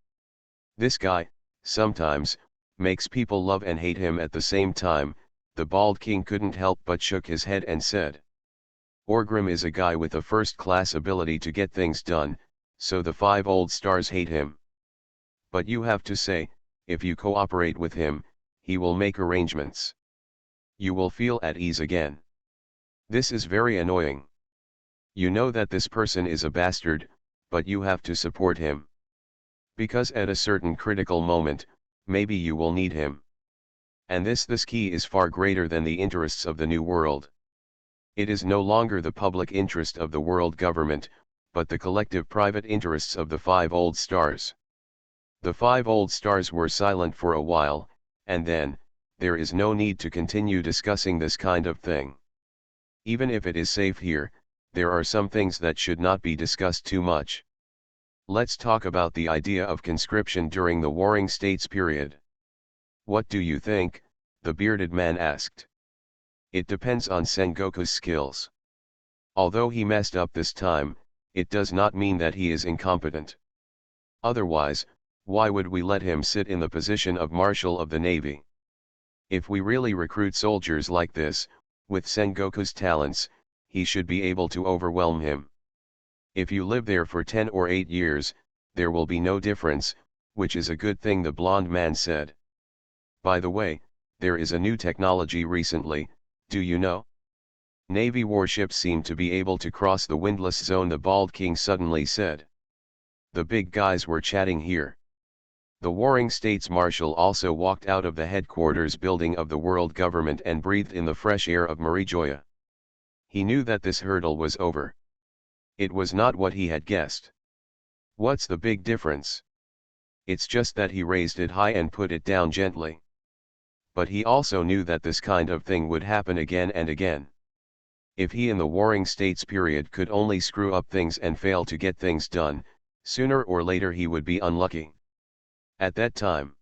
This guy, sometimes, makes people love and hate him at the same time." The bald king couldn't help but shook his head and said, "Orgrim is a guy with a first-class ability to get things done, so the 5 old stars hate him. But you have to say, if you cooperate with him, he will make arrangements. You will feel at ease again. This is very annoying. You know that this person is a bastard, but you have to support him. Because at a certain critical moment, maybe you will need him. And this key is far greater than the interests of the New World. It is no longer the public interest of the world government, but the collective private interests of the 5 old stars." The 5 old stars were silent for a while, and then, "There is no need to continue discussing this kind of thing. Even if it is safe here, there are some things that should not be discussed too much. Let's talk about the idea of conscription during the Warring States period." "What do you think?" the bearded man asked. "It depends on Sengoku's skills. Although he messed up this time, it does not mean that he is incompetent. Otherwise, why would we let him sit in the position of Marshal of the Navy? If we really recruit soldiers like this, with Sengoku's talents, he should be able to overwhelm him. If you live there for 10 or 8 years, there will be no difference, which is a good thing," the blond man said. "By the way, there is a new technology recently, do you know? Navy warships seem to be able to cross the windless zone," the bald king suddenly said. The big guys were chatting here. The Warring States Marshal also walked out of the headquarters building of the world government and breathed in the fresh air of Marijoya. He knew that this hurdle was over. It was not what he had guessed. What's the big difference? It's just that he raised it high and put it down gently. But he also knew that this kind of thing would happen again and again. If he in the Warring States period could only screw up things and fail to get things done, sooner or later he would be unlucky. At that time.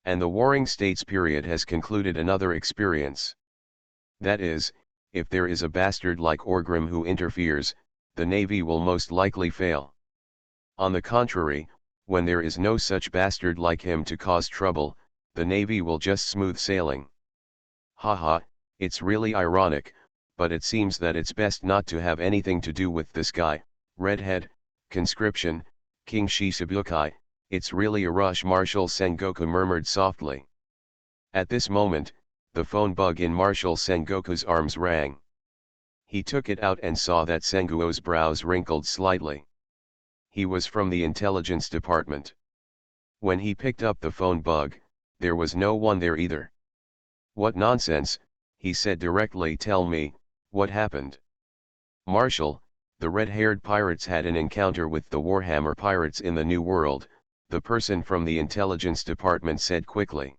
And the Warring States period has concluded another experience. That is, if there is a bastard like Orgrim who interferes, the Navy will most likely fail. On the contrary, When there is no such bastard like him to cause trouble, the Navy will just smooth sailing. Haha, it's really ironic, but it seems that it's best not to have anything to do with this guy, redhead, conscription, King Shisabukai, it's really a rush, Marshal Sengoku murmured softly. At this moment, the phone bug in Marshal Sengoku's arms rang. He took it out and saw that Senguo's brows wrinkled slightly. He was from the intelligence department. When he picked up the phone bug, there was no one there either. What nonsense, he said directly. Tell me, what happened? Marshal, the red-haired pirates had an encounter with the Warhammer pirates in the New World, the person from the intelligence department said quickly.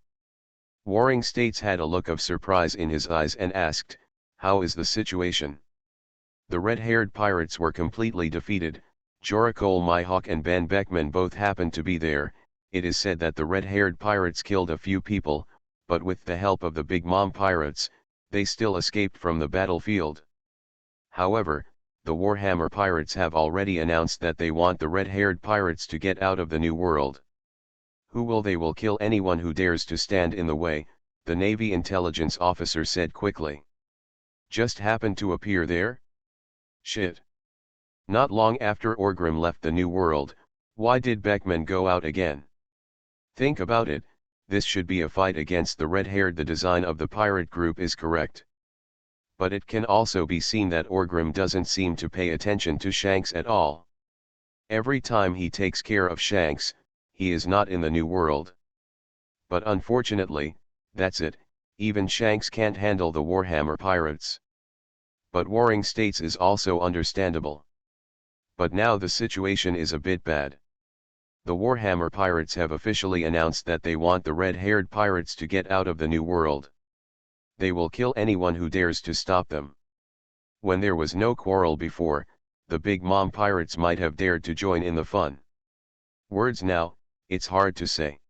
Warring States had a look of surprise in his eyes and asked, how is the situation? The red-haired pirates were completely defeated. Joracole Mihawk and Ben Beckman both happened to be there. It is said that the red-haired pirates killed a few people, but with the help of the Big Mom pirates, they still escaped from the battlefield. However, the Warhammer pirates have already announced that they want the red-haired pirates to get out of the New World. They will kill anyone who dares to stand in the way, the Navy intelligence officer said quickly. Just happened to appear there? Shit. Not long after Orgrim left the New World, why did Beckman go out again? Think about it, this should be a fight against the red-haired. The design of the pirate group is correct. But it can also be seen that Orgrim doesn't seem to pay attention to Shanks at all. Every time he takes care of Shanks, he is not in the New World. But unfortunately, that's it, even Shanks can't handle the Warhammer pirates. But Warring States is also understandable. But now the situation is a bit bad. The Warhammer pirates have officially announced that they want the red-haired pirates to get out of the New World. They will kill anyone who dares to stop them. When there was no quarrel before, the Big Mom pirates might have dared to join in the fun. Words now, it's hard to say.